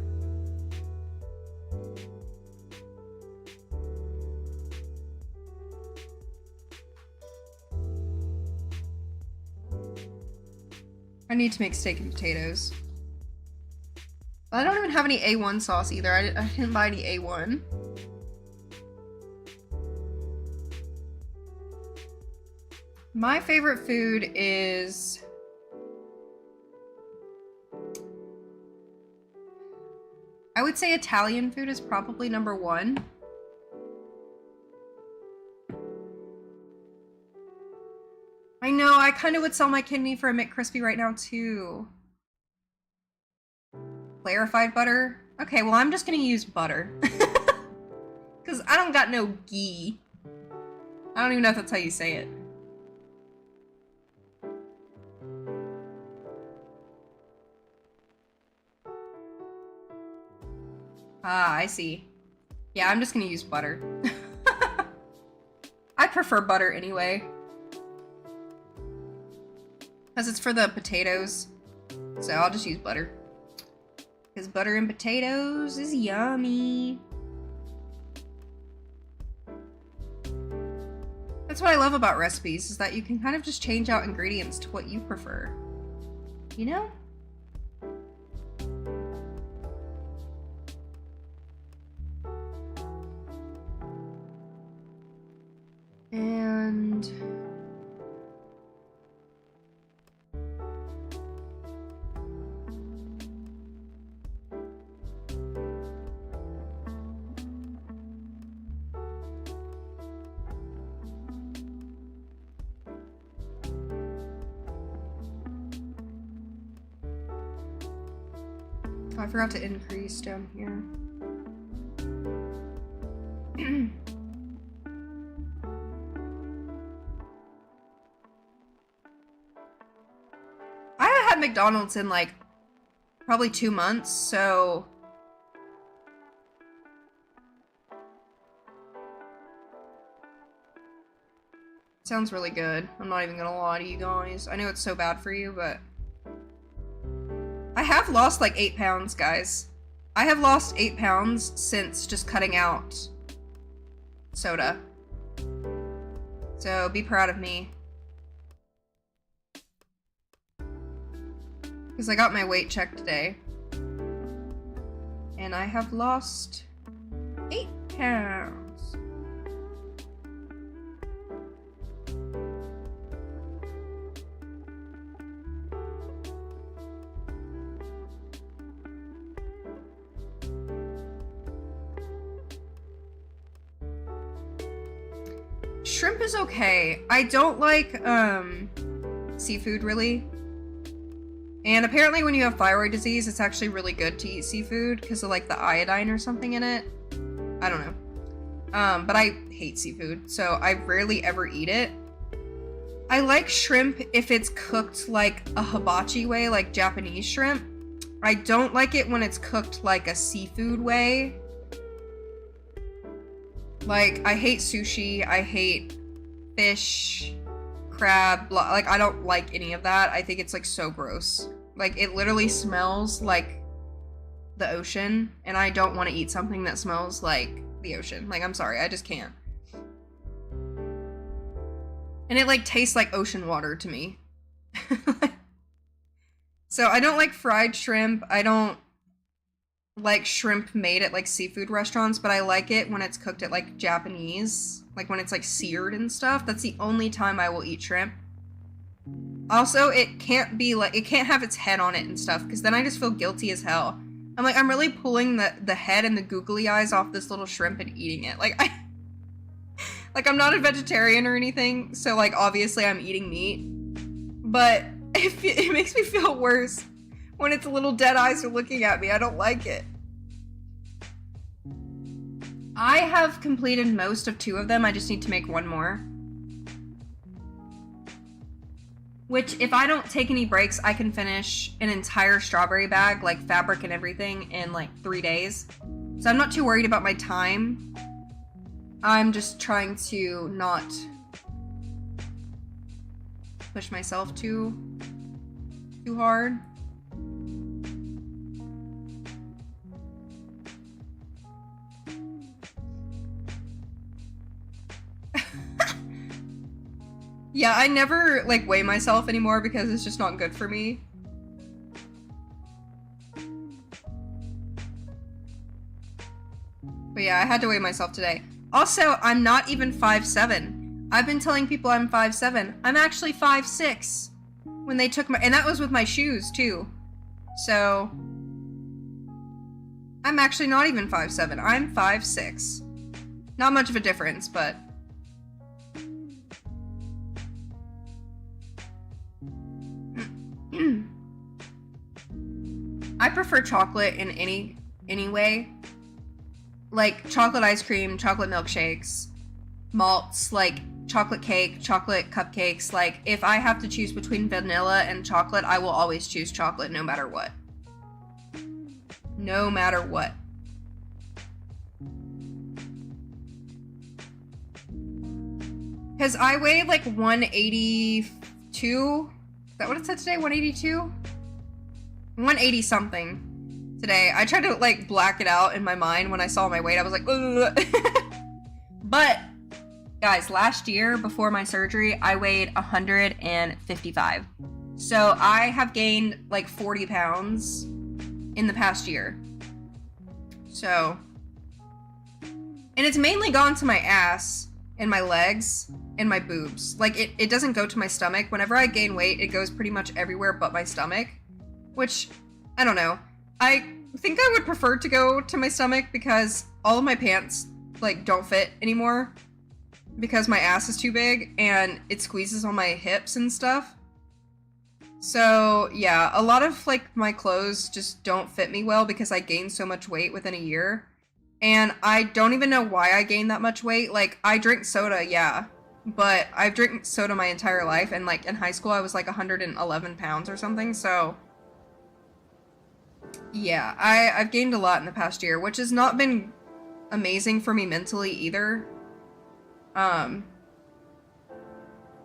I need to make steak and potatoes. I don't even have any A1 sauce either. I didn't buy any A1. My favorite food is... I would say Italian food is probably number 1. I know, I kind of would sell my kidney for a McCrispy right now too. Clarified butter? Okay, well I'm just gonna use butter. Because I don't got no ghee. I don't even know if that's how you say it. Ah, I see. Yeah, I'm just gonna use butter. I prefer butter anyway. Because it's for the potatoes. So I'll just use butter. Because butter and potatoes is yummy. That's what I love about recipes, is that you can kind of just change out ingredients to what you prefer. You know? And oh, I forgot to increase down here. I haven't had McDonald's in like probably 2 months, so sounds really good. I'm not even gonna lie to you guys. I know it's so bad for you, but I have lost like 8 pounds, guys. I have lost 8 pounds since just cutting out soda. So be proud of me. Because I got my weight checked today. And I have lost 8 pounds. Shrimp is okay. I don't like seafood really. And apparently when you have thyroid disease, it's actually really good to eat seafood because of like the iodine or something in it. I don't know. But I hate seafood, so I rarely ever eat it. I like shrimp if it's cooked like a hibachi way, like Japanese shrimp. I don't like it when it's cooked like a seafood way. Like, I hate sushi, I hate fish, crab, like, I don't like any of that. I think it's, like, so gross. Like, it literally smells like the ocean, and I don't want to eat something that smells like the ocean. Like, I'm sorry, I just can't. And it, like, tastes like ocean water to me. So, I don't like fried shrimp. I don't like shrimp made at, like, seafood restaurants, but I like it when it's cooked at, like, Japanese. Like, when it's, like, seared and stuff. That's the only time I will eat shrimp. Also, it can't be, like, it can't have its head on it and stuff, because then I just feel guilty as hell. I'm like, I'm really pulling the head and the googly eyes off this little shrimp and eating it. Like, like, I'm not a vegetarian or anything, so, like, obviously I'm eating meat. But it makes me feel worse when its little dead eyes are looking at me. I don't like it. I have completed most of 2 of them. I just need to make 1 more. Which, if I don't take any breaks, I can finish an entire strawberry bag, like fabric and everything, in like 3 days. So I'm not too worried about my time. I'm just trying to not push myself too hard. Yeah, I never, like, weigh myself anymore because it's just not good for me. But yeah, I had to weigh myself today. Also, I'm not even 5'7". I've been telling people I'm 5'7". I'm actually 5'6". When they took my, and that was with my shoes too. So, I'm actually not even 5'7". I'm 5'6". Not much of a difference, but I prefer chocolate in any way. Like chocolate ice cream, chocolate milkshakes. malts, like chocolate cake, chocolate cupcakes. Like, if I have to choose between vanilla and chocolate, I will always choose chocolate no matter what. No matter what. Because I weighed like 182. Is that what it said today? 182? 180 something today. I tried to like black it out in my mind when I saw my weight. I was like, ugh. But guys, last year before my surgery, I weighed 155. So I have gained like 40 pounds in the past year. So, and it's mainly gone to my ass and my legs and my boobs. Like, it doesn't go to my stomach. Whenever I gain weight, it goes pretty much everywhere but my stomach, which, I don't know. I think I would prefer to go to my stomach because all of my pants, like, don't fit anymore because my ass is too big and it squeezes on my hips and stuff. So, yeah, a lot of, like, my clothes just don't fit me well because I gained so much weight within a year. And I don't even know why I gained that much weight. Like, I drink soda, yeah. But I've drank soda my entire life. And, like, in high school, I was, like, 111 pounds or something. So, yeah, I've gained a lot in the past year, which has not been amazing for me mentally either. But,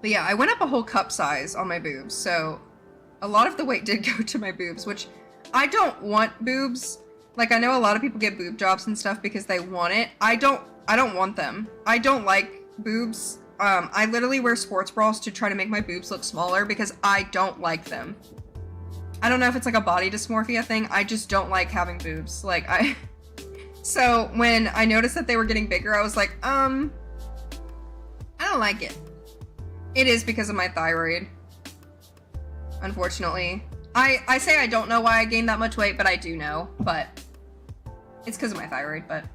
yeah, I went up a whole cup size on my boobs. So, a lot of the weight did go to my boobs, which I don't want boobs. Like, I know a lot of people get boob jobs and stuff because they want it. I don't want them. I don't like boobs. I literally wear sports bras to try to make my boobs look smaller because I don't like them. I don't know if it's like a body dysmorphia thing. I just don't like having boobs. Like, so when I noticed that they were getting bigger, I was like, I don't like it. It is because of my thyroid. Unfortunately. I say I don't know why I gained that much weight, but I do know. But it's because of my thyroid, but...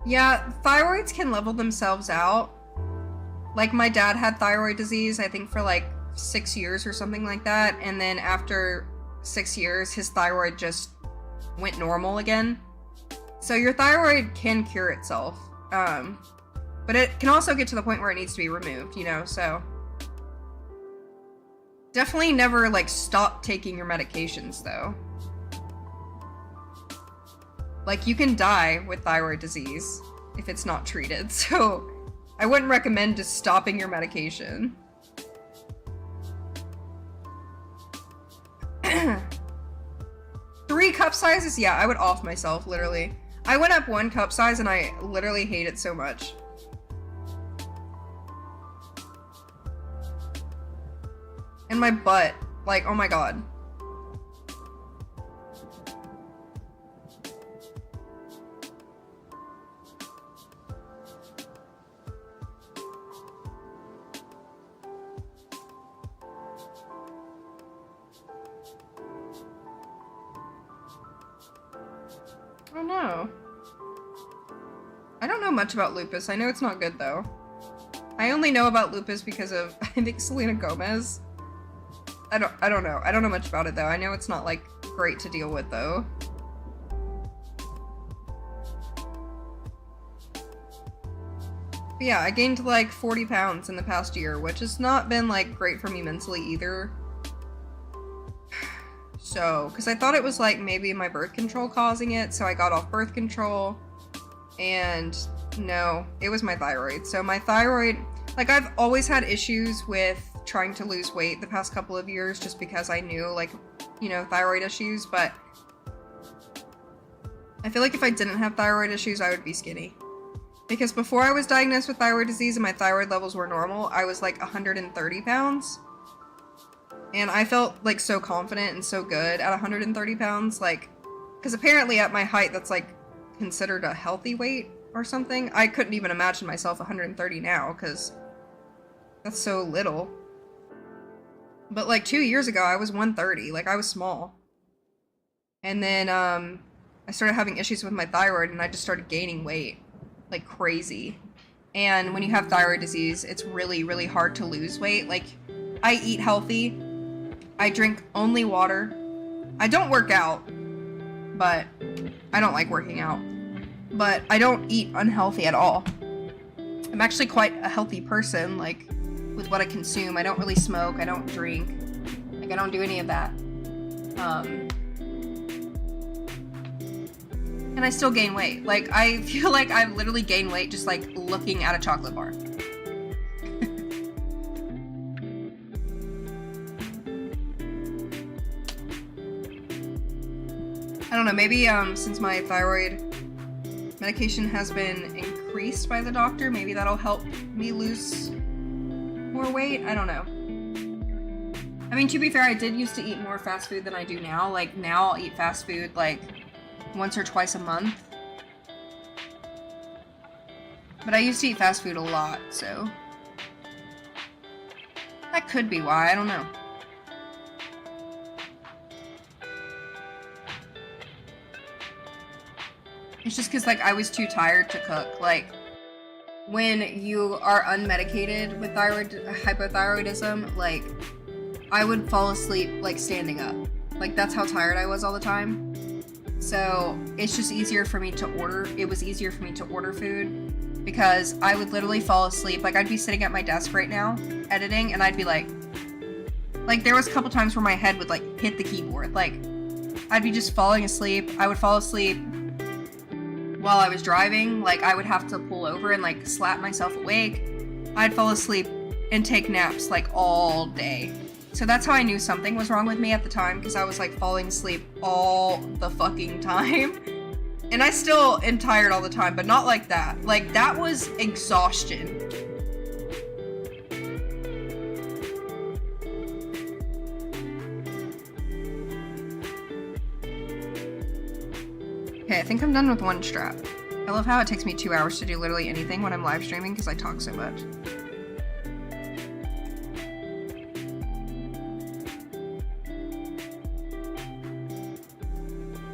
Yeah, thyroids can level themselves out. Like, my dad had thyroid disease, I think for like 6 years or something like that, and then after 6 years, his thyroid just went normal again. So your thyroid can cure itself, but it can also get to the point where it needs to be removed, you know, so... Definitely never, like, stop taking your medications, though. Like, you can die with thyroid disease if it's not treated, so I wouldn't recommend just stopping your medication. 3 cup sizes? Yeah, I would off myself, literally. I went up 1 cup size and I literally hate it so much. And my butt, like, oh my god. Oh no. I don't know much about lupus. I know it's not good though. I only know about lupus because of, I think, Selena Gomez. I don't know. I don't know much about it though. I know it's not like great to deal with though. But yeah, I gained like 40 pounds in the past year, which has not been like great for me mentally either. So, because I thought it was like maybe my birth control causing it, so I got off birth control, and no, it was my thyroid. So my thyroid, like, I've always had issues with trying to lose weight the past couple of years just because I knew, like, you know, thyroid issues, but I feel like if I didn't have thyroid issues, I would be skinny. Because before I was diagnosed with thyroid disease and my thyroid levels were normal, I was like 130 pounds. And I felt like so confident and so good at 130 pounds, like, because apparently at my height that's like considered a healthy weight, or something. I couldn't even imagine myself 130 now, because that's so little. But like 2 years ago, I was 130. Like, I was small. And then I started having issues with my thyroid, and I just started gaining weight like crazy. And when you have thyroid disease, it's really, really hard to lose weight. Like, I eat healthy. I drink only water. I don't work out, but I don't like working out. But I don't eat unhealthy at all. I'm actually quite a healthy person, like, with what I consume. I don't really smoke. I don't drink. Like, I don't do any of that. And I still gain weight. Like, I feel like I've literally gained weight just, like, looking at a chocolate bar. I don't know, maybe, since my thyroid medication has been increased by the doctor, maybe that'll help me lose more weight? I don't know. I mean, to be fair, I did used to eat more fast food than I do now. Like, now I'll eat fast food, like, once or twice a month. But I used to eat fast food a lot, so that could be why, I don't know. It's just because, like, I was too tired to cook. Like, when you are unmedicated with hypothyroidism, like, I would fall asleep, like, standing up. Like, that's how tired I was all the time. So it's just easier for me to order. It was easier for me to order food because I would literally fall asleep. Like, I'd be sitting at my desk right now editing, and I'd be like there was a couple times where my head would, like, hit the keyboard. Like, I'd be just falling asleep. I would fall asleep while I was driving. Like, I would have to pull over and, like, slap myself awake. I'd fall asleep and take naps, like, all day. So that's how I knew something was wrong with me at the time, because I was, like, falling asleep all the fucking time. And I still am tired all the time, but not like that. Like, that was exhaustion. Okay, I think I'm done with one strap. I love how it takes me 2 hours to do literally anything when I'm live streaming because I talk so much.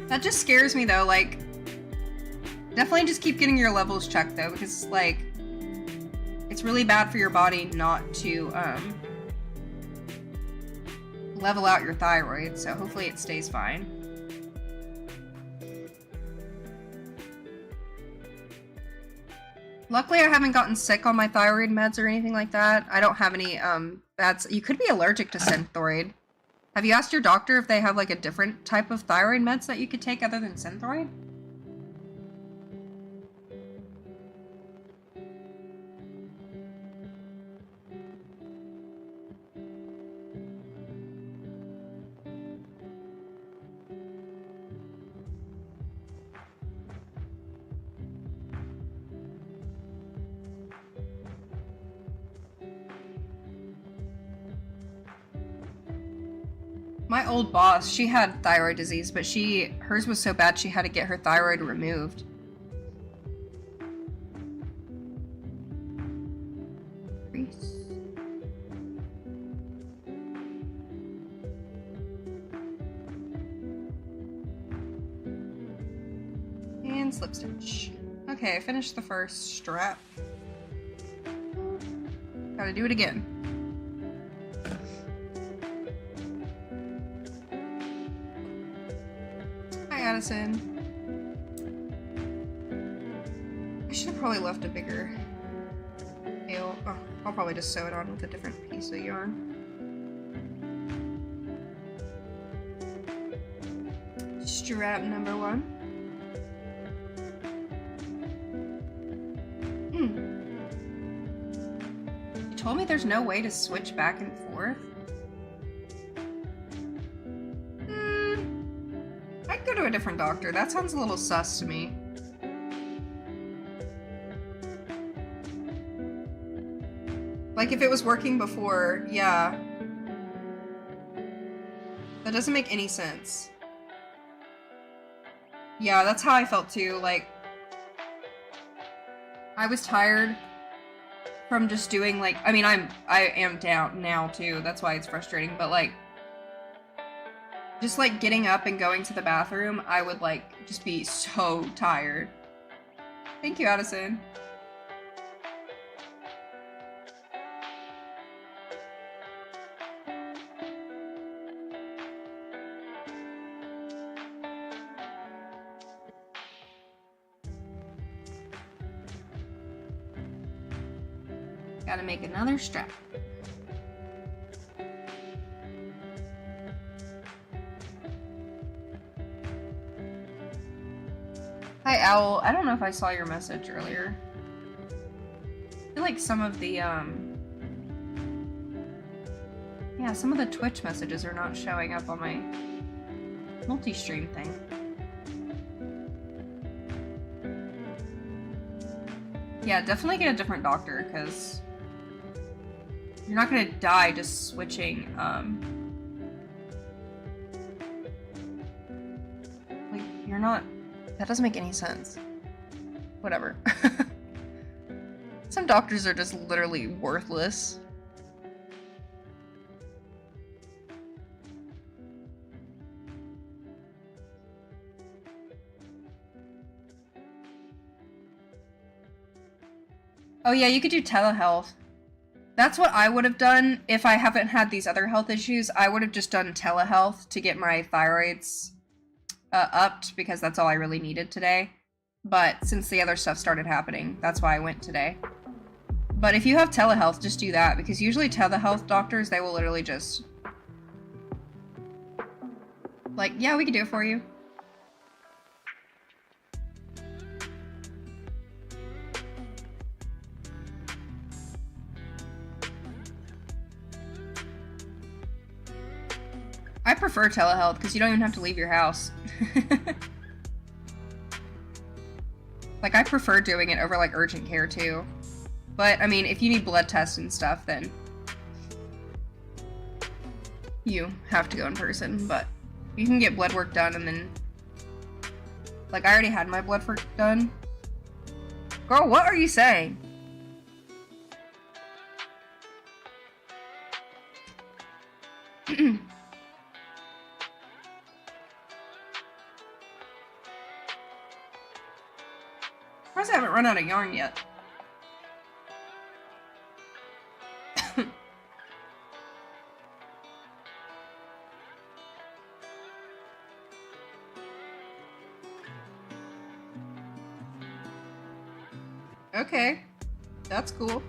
That just scares me though, like, definitely just keep getting your levels checked though, because, like, it's really bad for your body not to, level out your thyroid, so hopefully it stays fine. Luckily, I haven't gotten sick on my thyroid meds or anything like that. I don't have any, you could be allergic to Synthroid. Have you asked your doctor if they have, like, a different type of thyroid meds that you could take other than Synthroid? My old boss, she had thyroid disease, but hers was so bad she had to get her thyroid removed. And slip stitch. Okay, I finished the first strap. Gotta do it again. Addison. I should have probably left a bigger tail. Oh, I'll probably just sew it on with a different piece of yarn. Strap number 1. You told me there's no way to switch back and forth? I'd go to a different doctor. That sounds a little sus to me. Like, if it was working before, yeah. That doesn't make any sense. Yeah, that's how I felt too. Like, I was tired from just doing like, I mean, I am down now too, that's why it's frustrating, but like, just like getting up and going to the bathroom, I would like just be so tired. Thank you, Addison. Gotta make another strap. Hi, Owl. I don't know if I saw your message earlier. I feel like some of the, yeah, some of the Twitch messages are not showing up on my multi-stream thing. Yeah, definitely get a different doctor, because you're not gonna die just switching, like, you're not, that doesn't make any sense. Whatever. Some doctors are just literally worthless. Oh yeah, you could do telehealth. That's what I would have done if I haven't had these other health issues. I would have just done telehealth to get my thyroids upped, because that's all I really needed today. But since the other stuff started happening, that's why I went today. But if you have telehealth, just do that, because usually telehealth doctors, they will literally just, like, yeah, we can do it for you. I prefer telehealth because you don't even have to leave your house. Like, I prefer doing it over, like, urgent care, too. But, I mean, if you need blood tests and stuff, then you have to go in person. But you can get blood work done and then... Like, I already had my blood work done. Girl, what are you saying? I haven't run out of yarn yet. Okay, that's cool.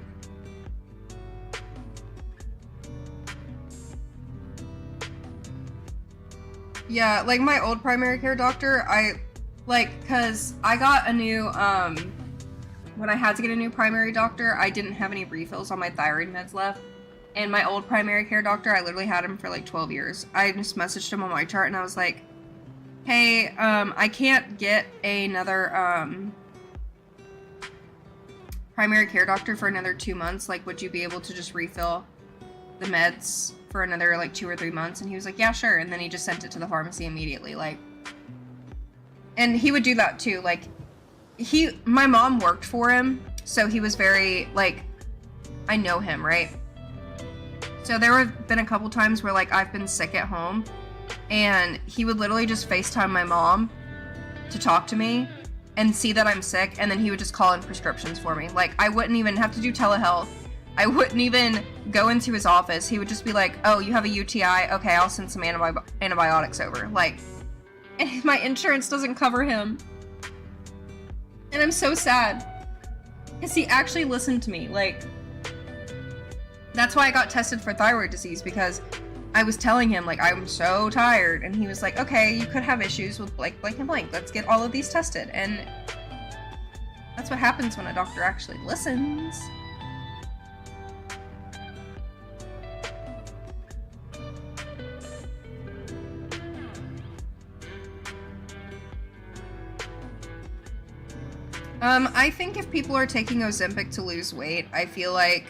Yeah, like my old primary care doctor, cause I got a new, when I had to get a new primary doctor, I didn't have any refills on my thyroid meds left. And my old primary care doctor, I literally had him for like 12 years. I just messaged him on my chart and I was like, hey, I can't get another, primary care doctor for another 2 months. Like, would you be able to just refill the meds for another like 2 or 3 months? And he was like, yeah, sure. And then he just sent it to the pharmacy immediately. Like, and he would do that too. Like, my mom worked for him, so he was very, like, I know him, right? So there have been a couple times where, like, I've been sick at home, and he would literally just FaceTime my mom to talk to me and see that I'm sick, and then he would just call in prescriptions for me. Like, I wouldn't even have to do telehealth. I wouldn't even go into his office. He would just be like, oh, you have a UTI? Okay, I'll send some antibiotics over. Like, and my insurance doesn't cover him. And I'm so sad. Because he actually listened to me. Like, that's why I got tested for thyroid disease, because I was telling him, like, I'm so tired. And he was like, okay, you could have issues with blank, blank, and blank. Let's get all of these tested. And that's what happens when a doctor actually listens. I think if people are taking Ozempic to lose weight, I feel like,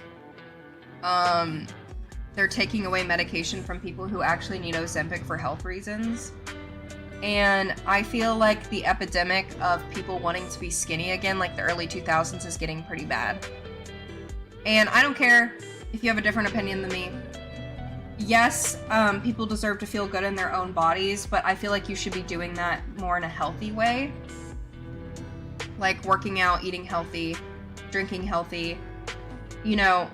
they're taking away medication from people who actually need Ozempic for health reasons. And I feel like the epidemic of people wanting to be skinny again, like the early 2000s, is getting pretty bad. And I don't care if you have a different opinion than me. Yes, people deserve to feel good in their own bodies, but I feel like you should be doing that more in a healthy way. Like working out, eating healthy, drinking healthy. You know,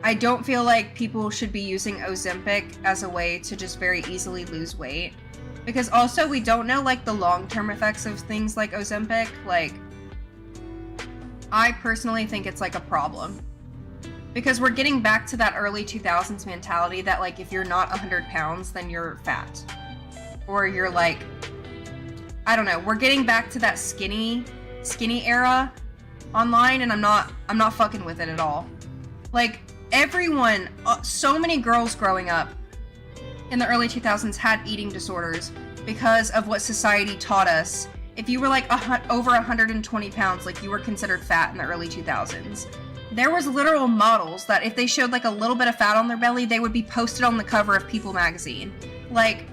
I don't feel like people should be using Ozempic as a way to just very easily lose weight. Because also we don't know like the long-term effects of things like Ozempic. Like, I personally think it's like a problem. Because we're getting back to that early 2000s mentality that like if you're not 100 pounds, then you're fat. Or you're like, I don't know, we're getting back to that skinny era online, and I'm not fucking with it at all. Like, everyone, so many girls growing up in the early 2000s had eating disorders because of what society taught us. If you were like over 120 pounds, like you were considered fat in the early 2000s. There was literal models that if they showed like a little bit of fat on their belly, they would be posted on the cover of People magazine. Like,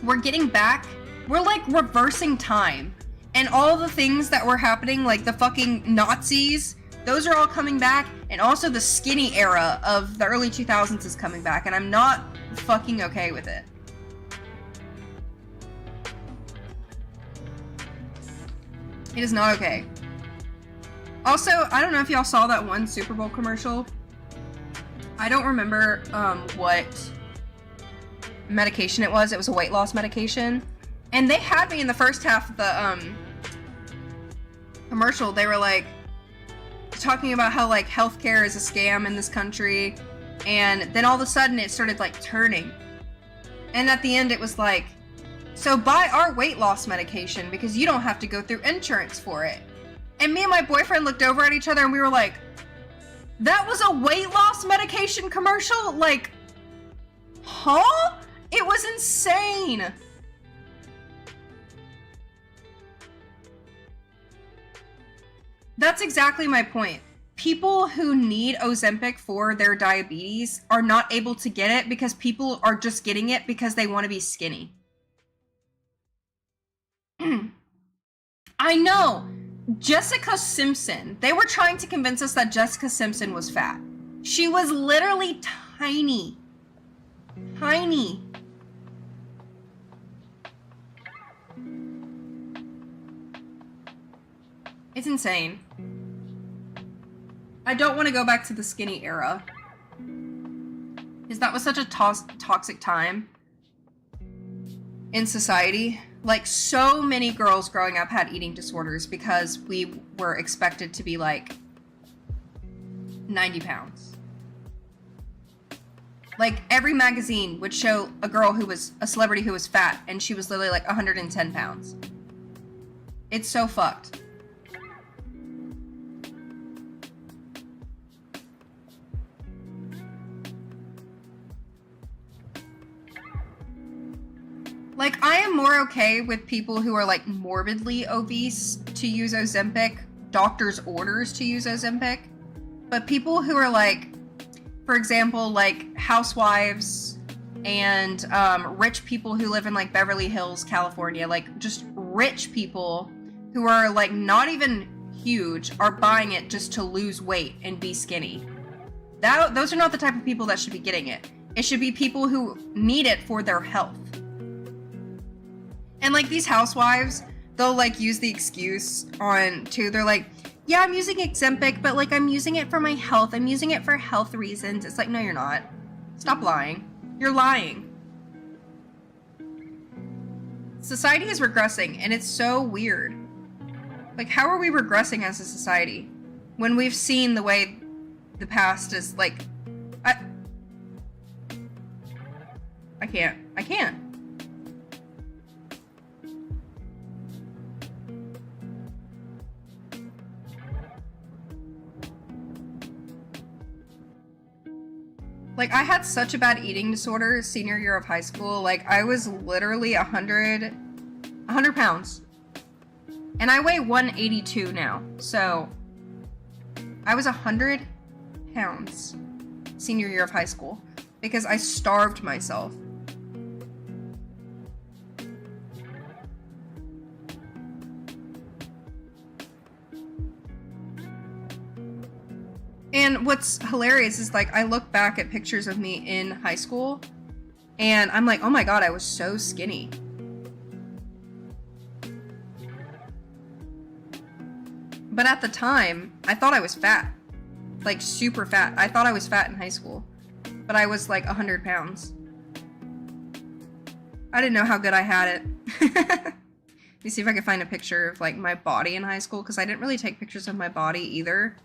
we're getting back, we're like reversing time. And all the things that were happening, like the fucking Nazis, those are all coming back. And also the skinny era of the early 2000s is coming back. And I'm not fucking okay with it. It is not okay. Also, I don't know if y'all saw that one Super Bowl commercial. I don't remember what medication it was. It was a weight loss medication. And they had me in the first half of the commercial. They were like talking about how like healthcare is a scam in this country. And then all of a sudden it started like turning. And at the end it was like, so buy our weight loss medication because you don't have to go through insurance for it. And me and my boyfriend looked over at each other and we were like, that was a weight loss medication commercial? Like, huh? It was insane. That's exactly my point. People who need Ozempic for their diabetes are not able to get it because people are just getting it because they want to be skinny. I know. Jessica Simpson. They were trying to convince us that Jessica Simpson was fat. She was literally tiny. Tiny. It's insane. I don't want to go back to the skinny era. Because that was such a toxic time in society. Like, so many girls growing up had eating disorders because we were expected to be like 90 pounds. Like, every magazine would show a girl who was a celebrity who was fat, and she was literally like 110 pounds. It's so fucked. Like, I am more okay with people who are, like, morbidly obese to use Ozempic, doctor's orders to use Ozempic, but people who are, like, for example, like, housewives and rich people who live in, like, Beverly Hills, California, like, just rich people who are, like, not even huge are buying it just to lose weight and be skinny. Those are not the type of people that should be getting it. It should be people who need it for their health. And, like, these housewives, they'll, like, use the excuse they're like, yeah, I'm using Ozempic, but, like, I'm using it for my health. I'm using it for health reasons. It's like, no, you're not. Stop lying. You're lying. Society is regressing, and it's so weird. Like, how are we regressing as a society when we've seen the way the past is, like, I can't. Like, I had such a bad eating disorder senior year of high school. Like, I was literally 100 pounds. And I weigh 182 now. So, I was 100 pounds senior year of high school because I starved myself. And what's hilarious is, like, I look back at pictures of me in high school, and I'm like, oh my god, I was so skinny. But at the time, I thought I was fat. Like, super fat. I thought I was fat in high school. But I was like 100 pounds. I didn't know how good I had it. Let me see if I can find a picture of, like, my body in high school, because I didn't really take pictures of my body either.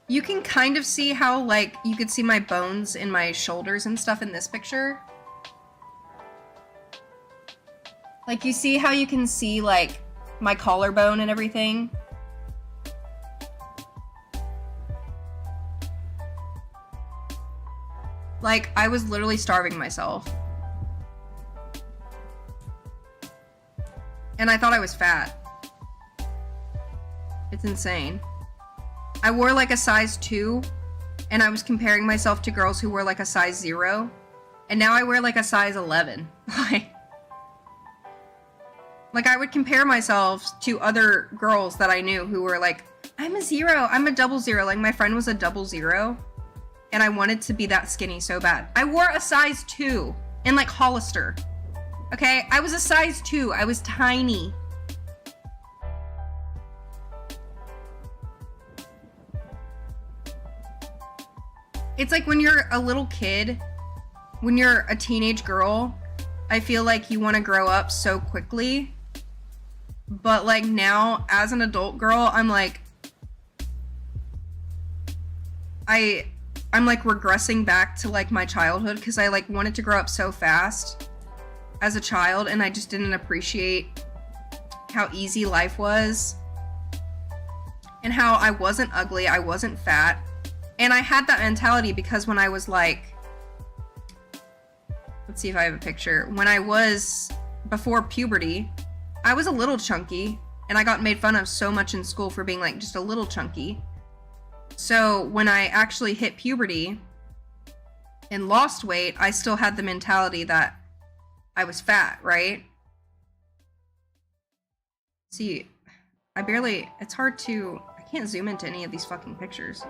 You can kind of see how, like, you could see my bones in my shoulders and stuff in this picture. Like, you see how you can see, like, my collarbone and everything? Like, I was literally starving myself. And I thought I was fat. It's insane. I wore like a size 2, and I was comparing myself to girls who wore like a size 0, and now I wear like a size 11. Like I would compare myself to other girls that I knew who were like, I'm a 0, I'm a 00. Like my friend was a 00, and I wanted to be that skinny so bad. I wore a size 2 in like Hollister. Okay, I was a size 2. I was tiny. It's like when you're a little kid, when you're a teenage girl, I feel like you want to grow up so quickly. But like now, as an adult girl, I'm like, I'm like regressing back to like my childhood because I like wanted to grow up so fast as a child, and I just didn't appreciate how easy life was and how I wasn't ugly, I wasn't fat. And I had that mentality because when I was like, let's see if I have a picture. When I was before puberty, I was a little chunky, and I got made fun of so much in school for being like just a little chunky. So when I actually hit puberty and lost weight, I still had the mentality that I was fat, right? See, it's hard to, I can't zoom into any of these fucking pictures.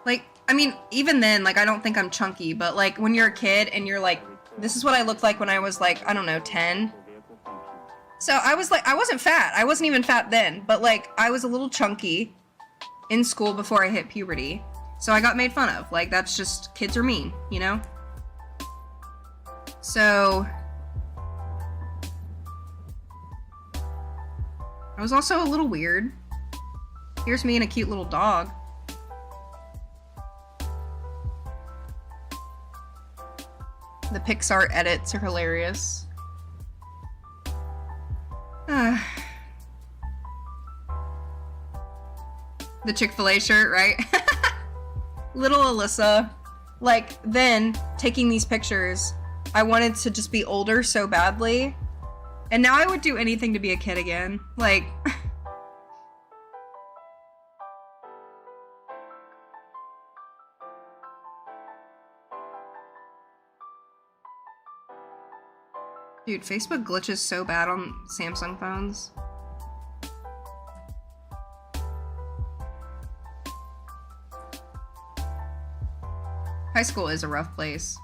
Like, I mean, even then, like, I don't think I'm chunky, but, like, when you're a kid and you're like, this is what I looked like when I was, like, I don't know, 10. So I was, like, I wasn't fat. I wasn't even fat then, but, like, I was a little chunky in school before I hit puberty. So I got made fun of. Like, that's just, kids are mean, you know? So I was also a little weird. Here's me and a cute little dog. The Pixar edits are hilarious. The Chick-fil-A shirt, right? Little Alyssa. Like, then, taking these pictures, I wanted to just be older so badly. And now I would do anything to be a kid again. Like... Dude, Facebook glitches so bad on Samsung phones. High school is a rough place.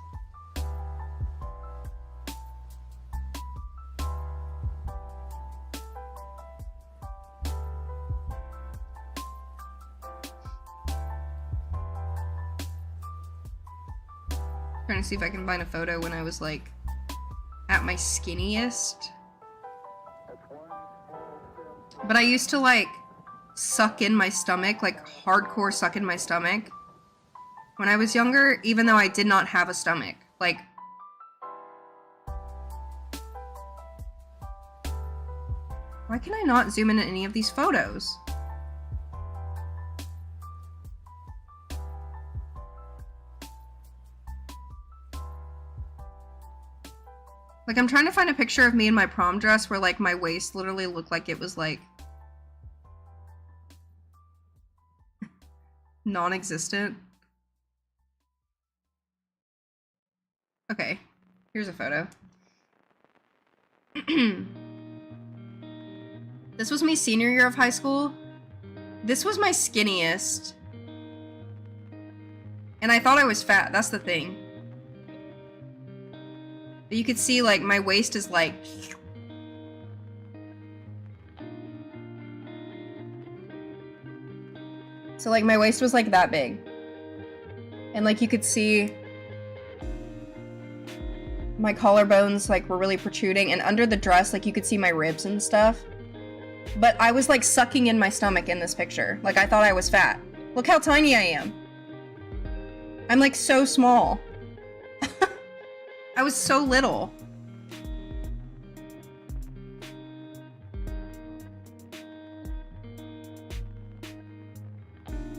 Trying to see if I can find a photo when I was like at my skinniest. But I used to like suck in my stomach, like hardcore suck in my stomach when I was younger, even though I did not have a stomach. Like, why can I not zoom into any of these photos? Like, I'm trying to find a picture of me in my prom dress where, like, my waist literally looked like it was, like, non-existent. Okay, here's a photo. This was me senior year of high school. This was my skinniest. And I thought I was fat, that's the thing. But you could see, like, my waist is like... So, like, my waist was, like, that big. And, like, you could see... my collarbones, like, were really protruding. And under the dress, like, you could see my ribs and stuff. But I was, like, sucking in my stomach in this picture. Like, I thought I was fat. Look how tiny I am. I'm, like, so small. I was so little.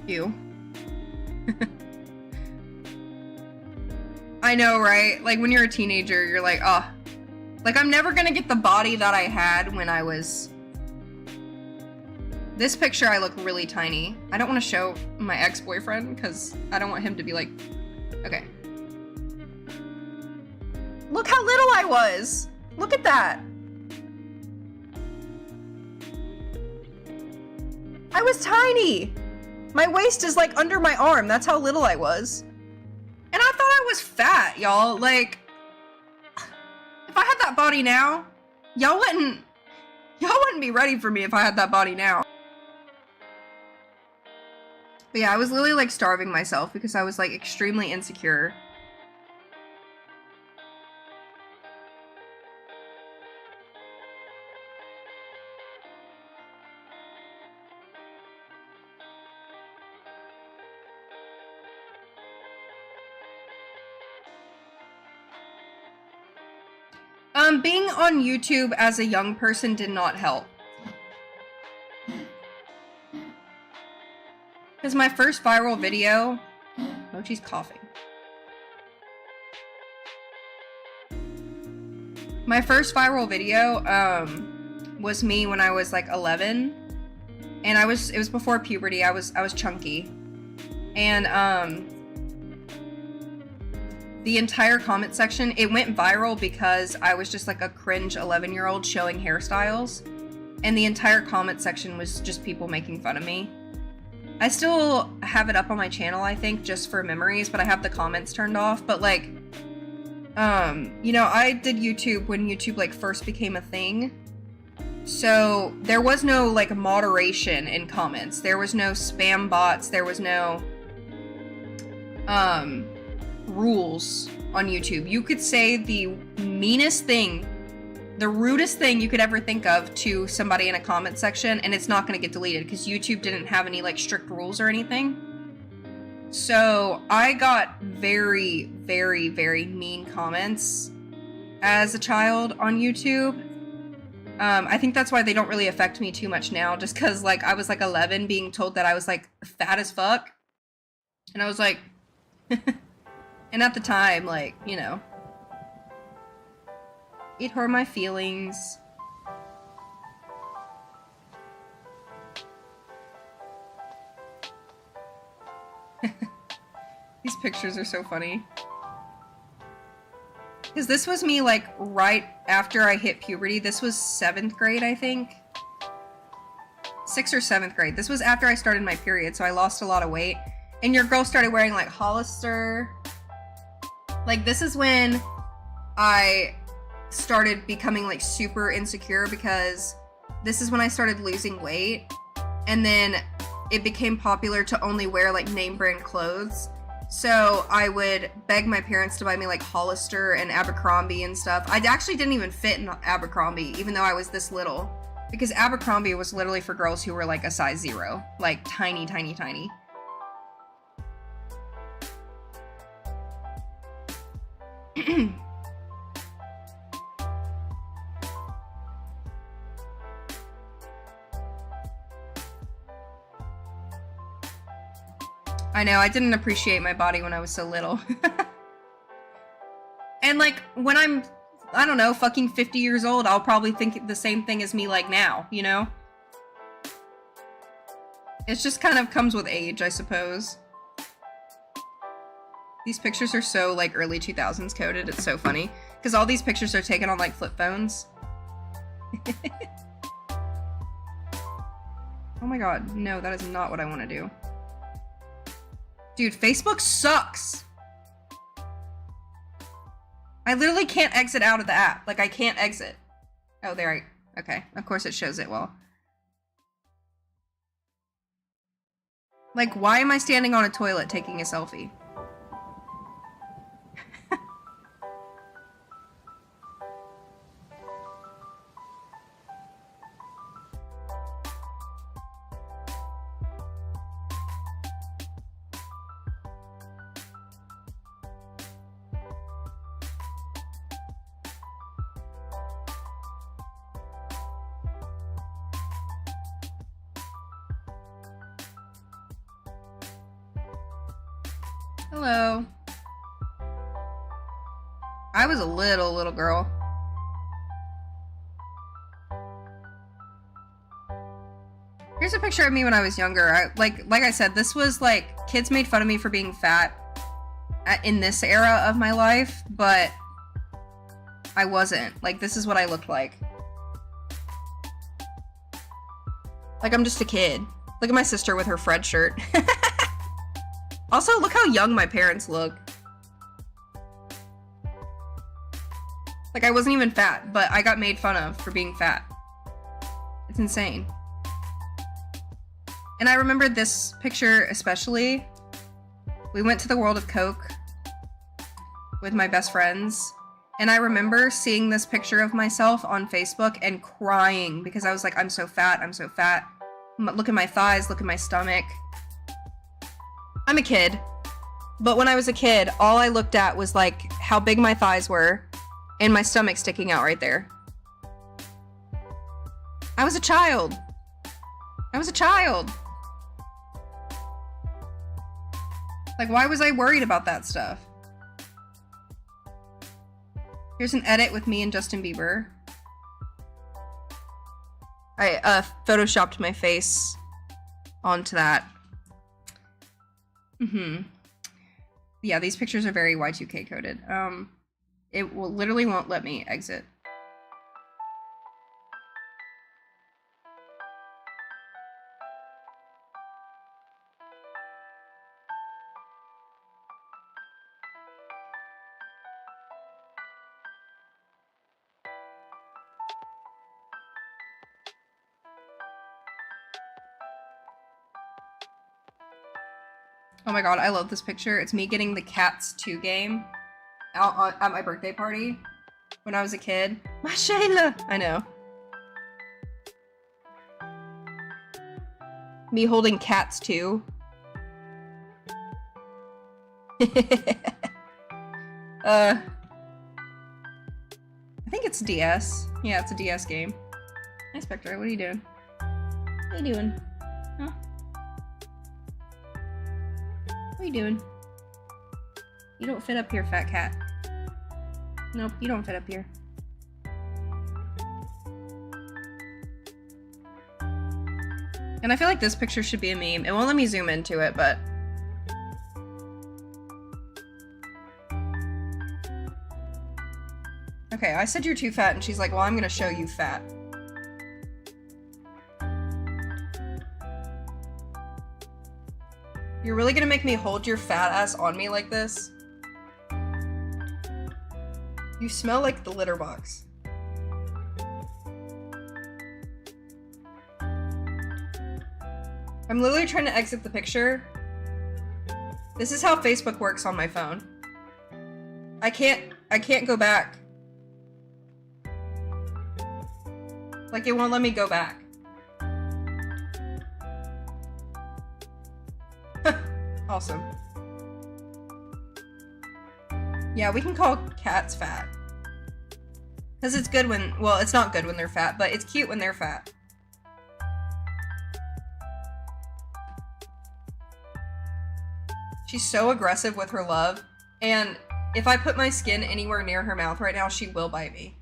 Ew. I know, right? Like, when you're a teenager, you're like, oh. Like, I'm never gonna get the body that I had when I was... This picture, I look really tiny. I don't want to show my ex-boyfriend, because I don't want him to be like... Okay. Look how little I was! Look at that! I was tiny! My waist is like under my arm, that's how little I was. And I thought I was fat, y'all. Like, if I had that body now, y'all wouldn't be ready for me if I had that body now. But yeah, I was literally like starving myself because I was like extremely insecure. Being on YouTube as a young person did not help. Because my first viral video... Oh, she's coughing. My first viral video, was me when I was like 11. And it was before puberty, I was chunky. And, the entire comment section, it went viral because I was just like a cringe 11-year-old showing hairstyles. And the entire comment section was just people making fun of me. I still have it up on my channel, I think, just for memories, but I have the comments turned off. But like, you know, I did YouTube when YouTube like first became a thing. So there was no like moderation in comments. There was no spam bots. There was no, rules on YouTube. You could say the meanest thing, the rudest thing you could ever think of to somebody in a comment section, and it's not going to get deleted because YouTube didn't have any like strict rules or anything. So I got very, very, very mean comments as a child on YouTube. I think that's why they don't really affect me too much now, just because like I was like 11 being told that I was like fat as fuck, and I was like and at the time, like, you know, it hurt my feelings. These pictures are so funny. Because this was me, like, right after I hit puberty. This was 7th grade, I think. 6th or 7th grade. This was after I started my period, so I lost a lot of weight. And your girl started wearing, like, Hollister. Like, this is when I started becoming, like, super insecure, because this is when I started losing weight. And then it became popular to only wear, like, name brand clothes. So I would beg my parents to buy me like Hollister and Abercrombie and stuff. I actually didn't even fit in Abercrombie, even though I was this little, because Abercrombie was literally for girls who were like a size 0, like tiny, tiny, tiny. I know, I didn't appreciate my body when I was so little. And like, when I'm I don't know, fucking 50 years old, I'll probably think the same thing as me like now, you know? It just kind of comes with age, I suppose. These pictures are so, like, early 2000s coded. It's so funny. Because all these pictures are taken on, like, flip phones. Oh my god. No, that is not what I want to do. Dude, Facebook sucks! I literally can't exit out of the app. Like, I can't exit. Oh, there I... Okay. Of course it shows it well. Like, why am I standing on a toilet taking a selfie? Hello. I was a little girl. Here's a picture of me when I was younger. Like I said, this was like, kids made fun of me for being fat in this era of my life, but I wasn't. Like, this is what I looked like. Like, I'm just a kid. Look at my sister with her Fred shirt. Also, look how young my parents look. Like, I wasn't even fat, but I got made fun of for being fat. It's insane. And I remember this picture especially. We went to the World of Coke with my best friends, and I remember seeing this picture of myself on Facebook and crying because I was like, I'm so fat, I'm so fat. Look at my thighs, look at my stomach. I'm a kid, but when I was a kid, all I looked at was like how big my thighs were and my stomach sticking out right there. I was a child. I was a child. Like, why was I worried about that stuff? Here's an edit with me and Justin Bieber. I photoshopped my face onto that. Yeah, these pictures are very Y2K coded. It literally won't let me exit. Oh my god, I love this picture. It's me getting the Cats 2 game out at my birthday party when I was a kid. My Shayla! I know. Me holding Cats 2. I think it's DS. Yeah, it's a DS game. Hi, Spectre. What are you doing? What are you doing? Huh? What are you doing? You don't fit up here, fat cat. Nope, you don't fit up here. And I feel like this picture should be a meme. It won't let me zoom into it, but... Okay, I said you're too fat, and she's like, well, I'm gonna show you fat. You're really gonna make me hold your fat ass on me like this? You smell like the litter box. I'm literally trying to exit the picture. This is how Facebook works on my phone. I can't go back. Like, it won't let me go back. Awesome. Yeah, we can call cats fat. Because it's good when, well, it's not good when they're fat, but it's cute when they're fat. She's so aggressive with her love, and If I put my skin anywhere near her mouth right now, she will bite me.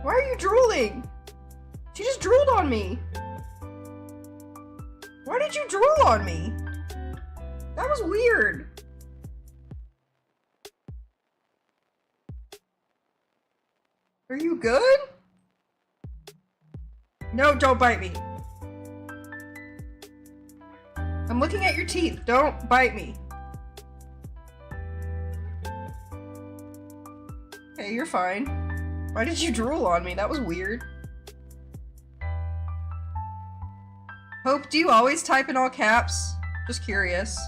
Why are you drooling? She just drooled on me. Why did you drool on me? That was weird. Are you good? No, don't bite me. I'm looking at your teeth. Don't bite me. Okay, you're fine. Why did you drool on me? That was weird. Hope, do you always type in all caps? Just curious.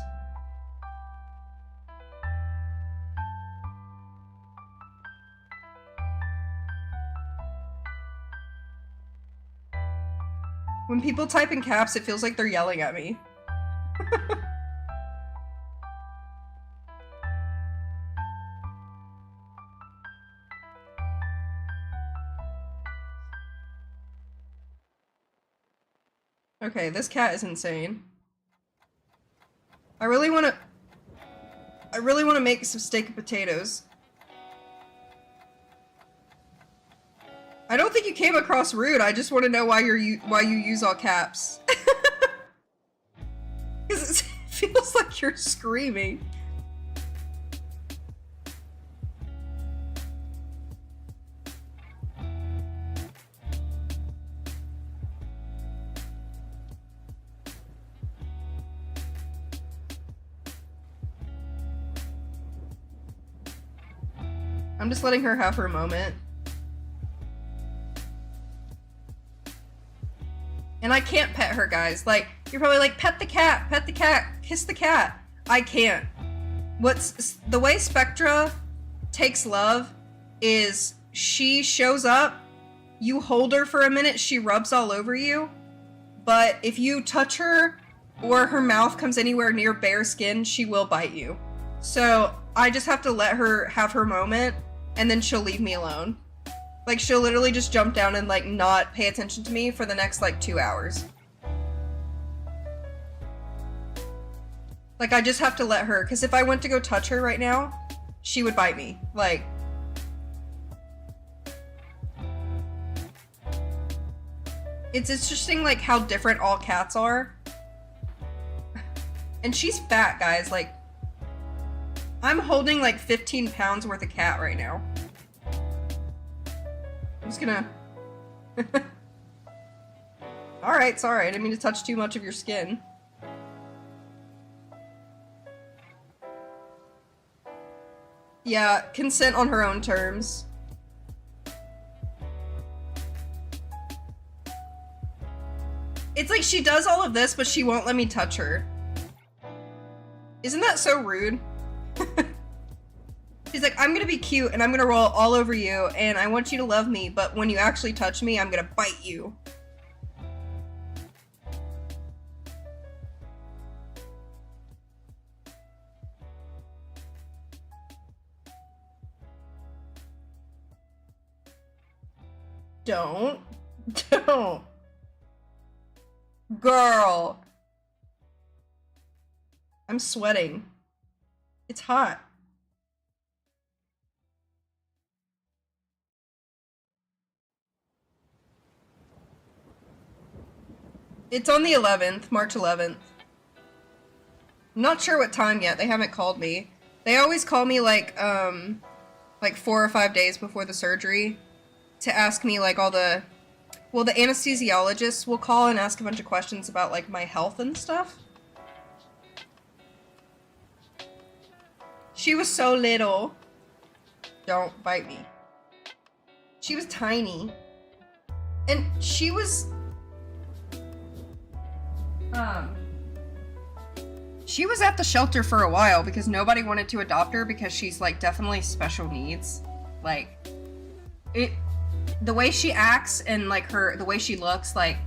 When people type in caps, it feels like they're yelling at me. Okay, this cat is insane. I really want to make some steak and potatoes. I don't think you came across rude. I just want to know why you use all caps. Because it feels like you're screaming. I'm just letting her have her moment. And I can't pet her, guys. Like, you're probably like, pet the cat, kiss the cat. I can't. The way Spectra takes love is she shows up, you hold her for a minute, she rubs all over you, but if you touch her or her mouth comes anywhere near bare skin, she will bite you. So I just have to let her have her moment, and then she'll leave me alone. Like, she'll literally just jump down and, like, not pay attention to me for the next, like, 2 hours. Like, I just have to let her, because if I went to go touch her right now, she would bite me. Like... It's interesting, like, how different all cats are. And she's fat, guys. Like, I'm holding, like, 15 pounds worth of cat right now. I'm just gonna... Alright, sorry. I didn't mean to touch too much of your skin. Yeah, consent on her own terms. It's like she does all of this, but she won't let me touch her. Isn't that so rude? She's like, I'm gonna be cute and I'm gonna roll all over you and I want you to love me, but when you actually touch me, I'm gonna bite you. Don't. Girl. I'm sweating. It's hot. It's on the 11th, March 11th. I'm not sure what time yet. They haven't called me. They always call me like 4 or 5 days before the surgery to ask me like all the... Well, the anesthesiologist will call and ask a bunch of questions about like my health and stuff. She was so little. Don't bite me. She was tiny. And she was... She was at the shelter for a while because nobody wanted to adopt her because she's like definitely special needs. Like, the way she acts and like the way she looks, like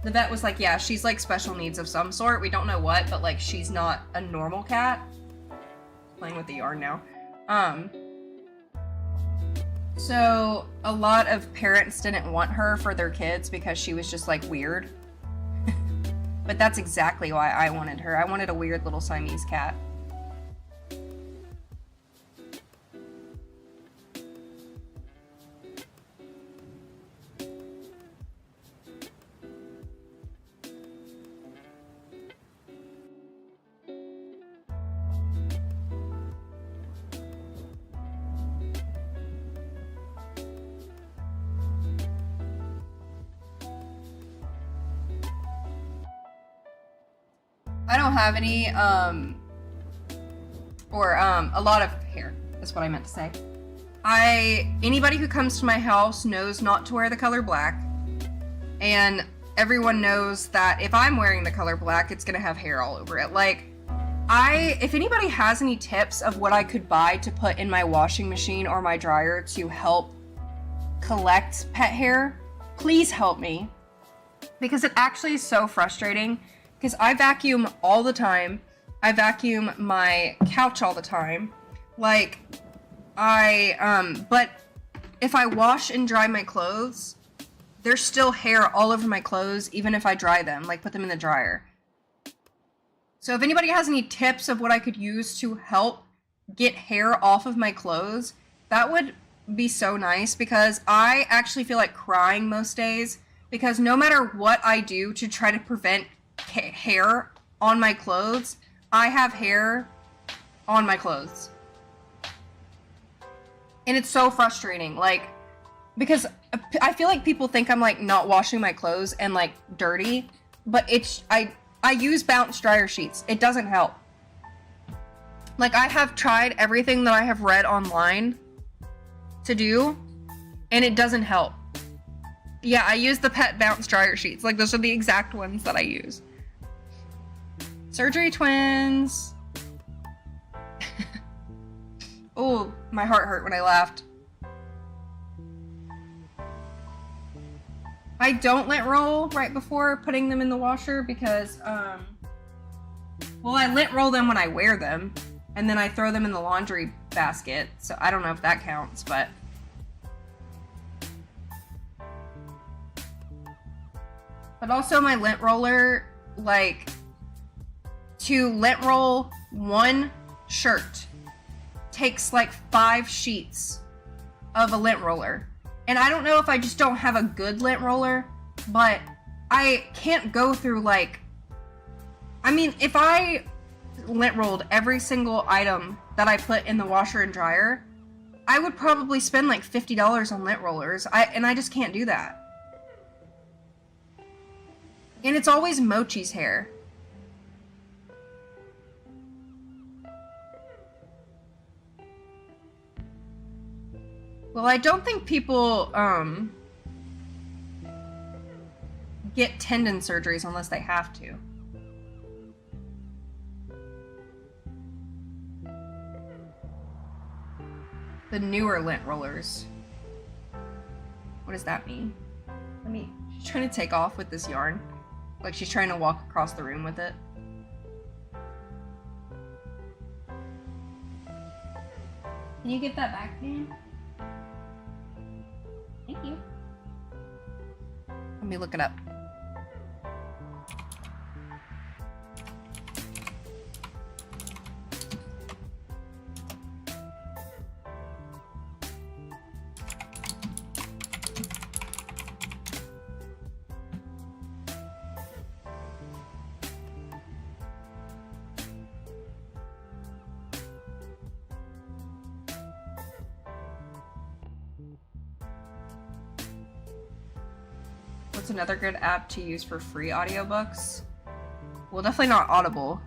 the vet was like, yeah, she's like special needs of some sort. We don't know what, but like she's not a normal cat. Playing with the yarn now. So a lot of parents didn't want her for their kids because she was just like weird. But that's exactly why I wanted her. I wanted a weird little Siamese cat. I don't have any, a lot of hair, is what I meant to say. Anybody who comes to my house knows not to wear the color black, and everyone knows that if I'm wearing the color black, it's gonna have hair all over it. Like, if anybody has any tips of what I could buy to put in my washing machine or my dryer to help collect pet hair, please help me. Because it actually is so frustrating. Because I vacuum all the time. I vacuum my couch all the time. Like, but if I wash and dry my clothes, there's still hair all over my clothes, even if I dry them, like put them in the dryer. So if anybody has any tips of what I could use to help get hair off of my clothes, that would be so nice, because I actually feel like crying most days, because no matter what I do to try to prevent hair on my clothes, I have hair on my clothes. And it's so frustrating, like, because I feel like people think I'm like not washing my clothes and like dirty, but I use bounce dryer sheets. It doesn't help. Like, I have tried everything that I have read online to do, and it doesn't help. Yeah, I use the pet bounce dryer sheets. Like, those are the exact ones that I use. Surgery twins. Oh, my heart hurt when I laughed. I don't lint roll right before putting them in the washer because, well, I lint roll them when I wear them, and then I throw them in the laundry basket, so I don't know if that counts, but... But also my lint roller, like, to lint roll one shirt takes like 5 sheets of a lint roller. And I don't know if I just don't have a good lint roller, but I can't go through like... I mean, if I lint rolled every single item that I put in the washer and dryer, I would probably spend like $50 on lint rollers, and I just can't do that. And it's always Mochi's hair. Well, I don't think people, get tendon surgeries unless they have to. The newer lint rollers. What does that mean? She's trying to take off with this yarn. Like she's trying to walk across the room with it. Can you give that back to me? Thank you. Let me look it up. What's another good app to use for free audiobooks? Well, definitely not Audible.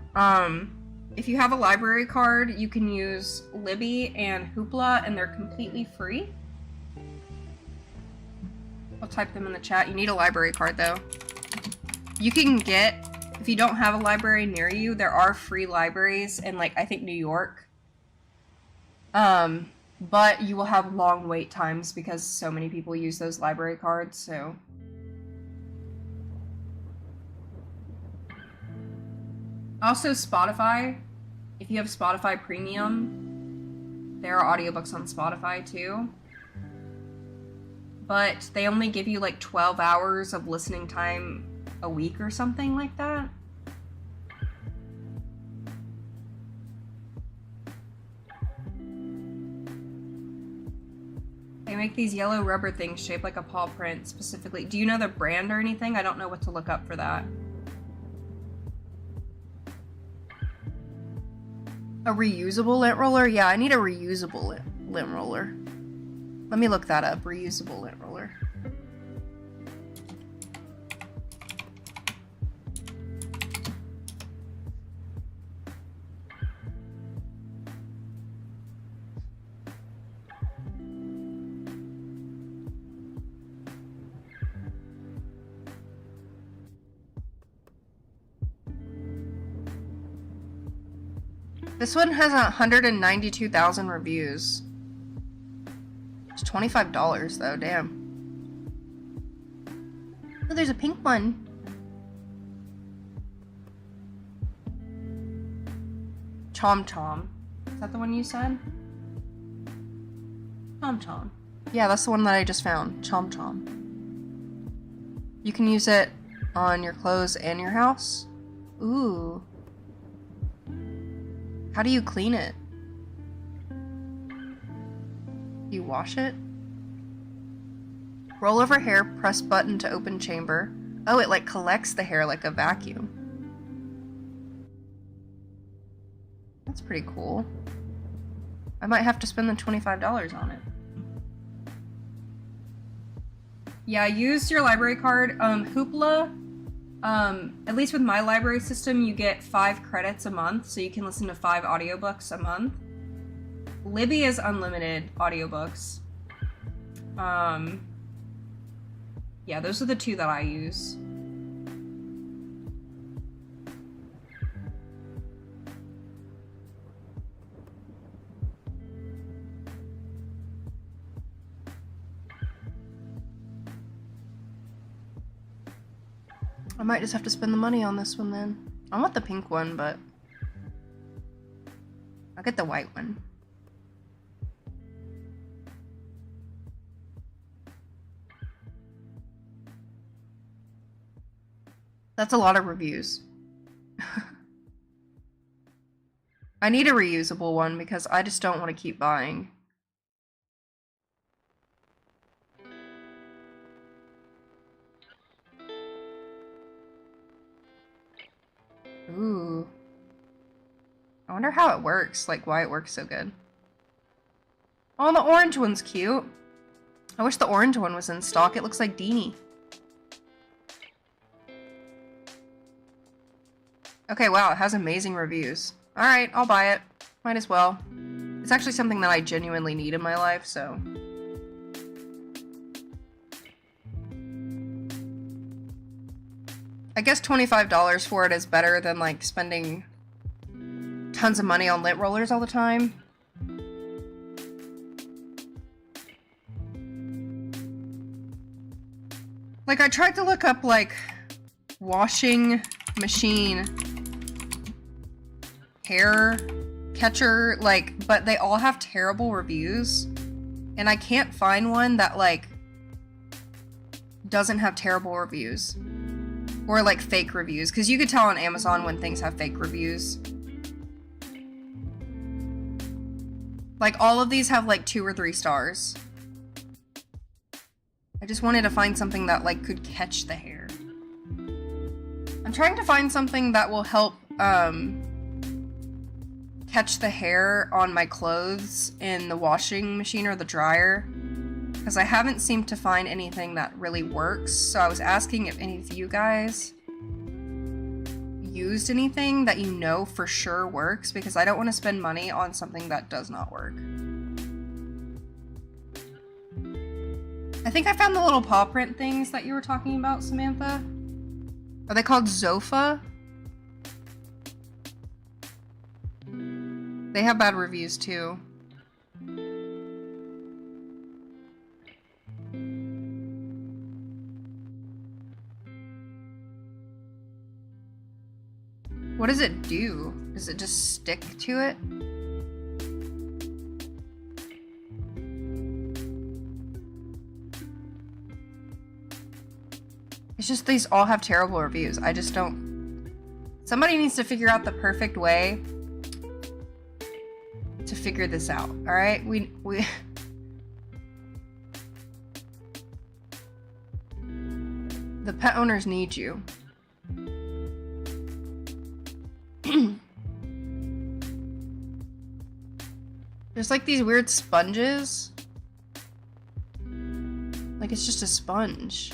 If you have a library card, you can use Libby and Hoopla, and they're completely free. I'll type them in the chat. You need a library card, though. You can get, if you don't have a library near you, there are free libraries in, like, I think New York. But you will have long wait times because so many people use those library cards, so... Also, Spotify. If you have Spotify Premium, there are audiobooks on Spotify too. But they only give you like 12 hours of listening time a week or something like that. They make these yellow rubber things shaped like a paw print specifically. Do you know the brand or anything? I don't know what to look up for that. A reusable lint roller? Yeah, I need a reusable lint roller. Let me look that up. Reusable lint roller. This one has 192,000 reviews. It's $25 though, damn. Oh, there's a pink one. Chom Chom. Is that the one you said? Chom Chom. Yeah, that's the one that I just found. Chom Chom. You can use it on your clothes and your house. Ooh. How do you clean it? Do you wash it? Roll over hair, press button to open chamber. Oh, it like collects the hair like a vacuum. That's pretty cool. I might have to spend the $25 on it. Yeah, use your library card. Hoopla. At least with my library system, you get 5 credits a month, so you can listen to 5 audiobooks a month. Libby is unlimited audiobooks. Yeah, those are the 2 that I use. I might just have to spend the money on this one then. I want the pink one, but I'll get the white one. That's a lot of reviews. I need a reusable one because I just don't want to keep buying. Ooh. I wonder how it works, like why it works so good. Oh, the orange one's cute. I wish the orange one was in stock. It looks like Deanie. Okay, wow, it has amazing reviews. Alright, I'll buy it. Might as well. It's actually something that I genuinely need in my life, so... I guess $25 for it is better than, like, spending tons of money on lint rollers all the time. Like, I tried to look up, like, washing machine hair catcher, like, but they all have terrible reviews. And I can't find one that, like, doesn't have terrible reviews. Or, like, fake reviews. Because you could tell on Amazon when things have fake reviews. Like, all of these have, like, 2 or 3 stars. I just wanted to find something that, like, could catch the hair. I'm trying to find something that will help, catch the hair on my clothes in the washing machine or the dryer. Because I haven't seemed to find anything that really works, so I was asking if any of you guys used anything that you know for sure works, because I don't want to spend money on something that does not work. I think I found the little paw print things that you were talking about, Samantha. Are they called Zofa? They have bad reviews too. What does it do? Does it just stick to it? It's just these all have terrible reviews. I just don't... Somebody needs to figure out the perfect way to figure this out, alright? We... The pet owners need you. There's like these weird sponges. Like it's just a sponge.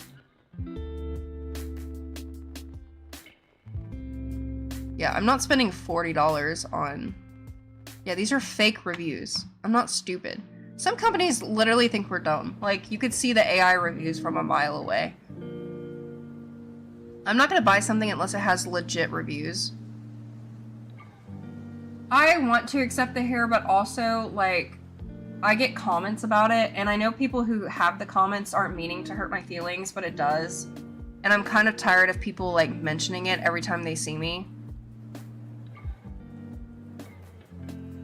Yeah, I'm not spending $40 on... Yeah, these are fake reviews. I'm not stupid. Some companies literally think we're dumb. Like, you could see the AI reviews from a mile away. I'm not gonna buy something unless it has legit reviews. I want to accept the hair, but also, like, I get comments about it, and I know people who have the comments aren't meaning to hurt my feelings, but it does. And I'm kind of tired of people, like, mentioning it every time they see me.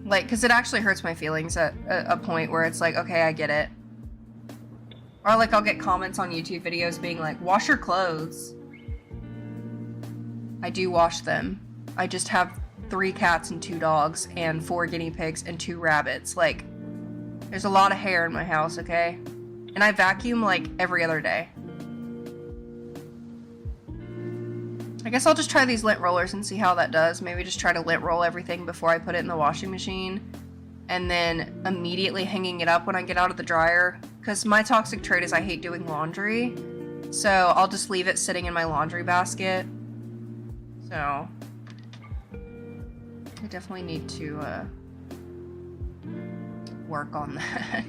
Like, because it actually hurts my feelings at a point where it's like, okay, I get it. Or, like, I'll get comments on YouTube videos being like, wash your clothes. I do wash them. I just have 3 cats and 2 dogs and 4 guinea pigs and 2 rabbits. Like, there's a lot of hair in my house, okay? And I vacuum, like, every other day. I guess I'll just try these lint rollers and see how that does. Maybe just try to lint roll everything before I put it in the washing machine. And then immediately hanging it up when I get out of the dryer. Because my toxic trait is I hate doing laundry. So I'll just leave it sitting in my laundry basket. So I definitely need to work on that.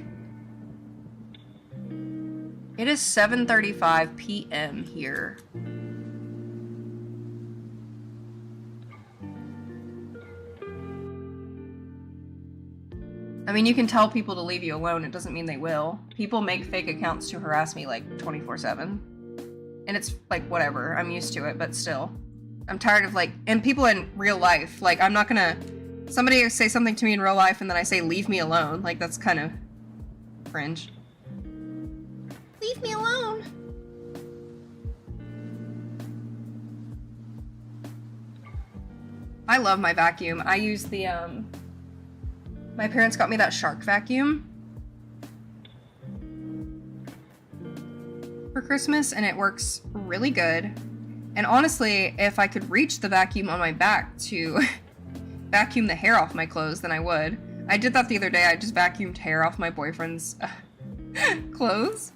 It is 7:35 p.m. here. I mean, you can tell people to leave you alone. It doesn't mean they will. People make fake accounts to harass me like 24/7. And it's like, whatever. I'm used to it, but still. I'm tired of like, and people in real life, like I'm not gonna, somebody say something to me in real life and then I say, leave me alone. Like that's kind of cringe. Leave me alone. I love my vacuum. I use the, my parents got me that shark vacuum for Christmas and it works really good. And honestly, if I could reach the vacuum on my back to vacuum the hair off my clothes, then I would. I did that the other day. I just vacuumed hair off my boyfriend's clothes.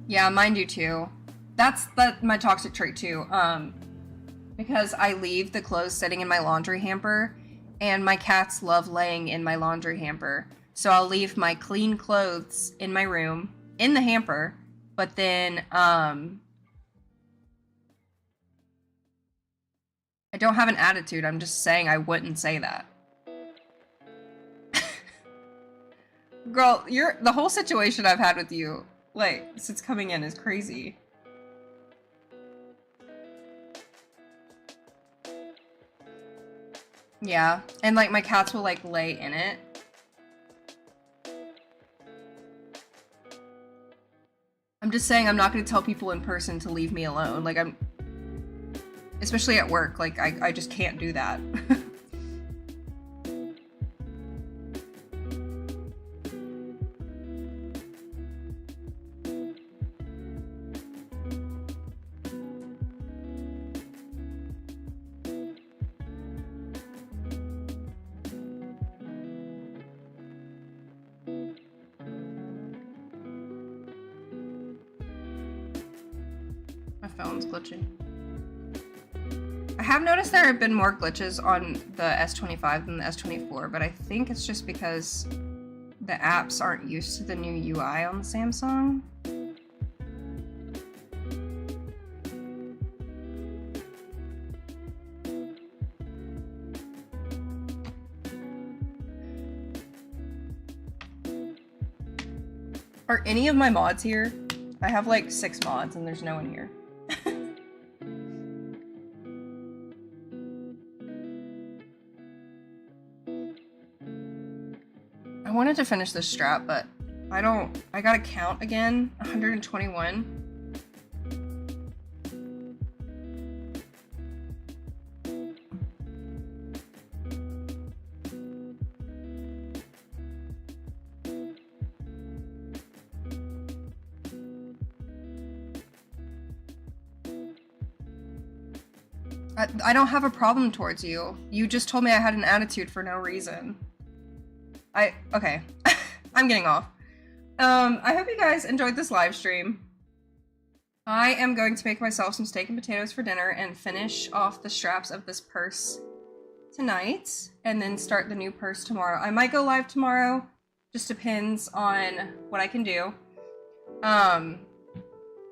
Yeah, mine do too. That's my toxic trait too. Because I leave the clothes sitting in my laundry hamper, and my cats love laying in my laundry hamper. So I'll leave my clean clothes in my room, in the hamper, but then, I don't have an attitude, I'm just saying I wouldn't say that. Girl, the whole situation I've had with you, like, since coming in is crazy. Yeah, and like my cats will like lay in it. I'm just saying I'm not gonna tell people in person to leave me alone. Like especially at work, like I just can't do that. My phone's glitching. I have noticed there have been more glitches on the S25 than the S24, but I think it's just because the apps aren't used to the new UI on the Samsung. Are any of my mods here? I have like 6 mods and there's no one here. I wanted to finish this strap, but I gotta count again. 121. I don't have a problem towards you. You just told me I had an attitude for no reason. Okay. I'm getting off. I hope you guys enjoyed this live stream. I am going to make myself some steak and potatoes for dinner and finish off the straps of this purse tonight, and then start the new purse tomorrow. I might go live tomorrow. Just depends on what I can do.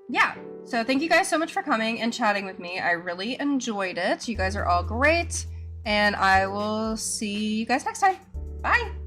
Yeah. So thank you guys so much for coming and chatting with me. I really enjoyed it. You guys are all great, and I will see you guys next time. Bye!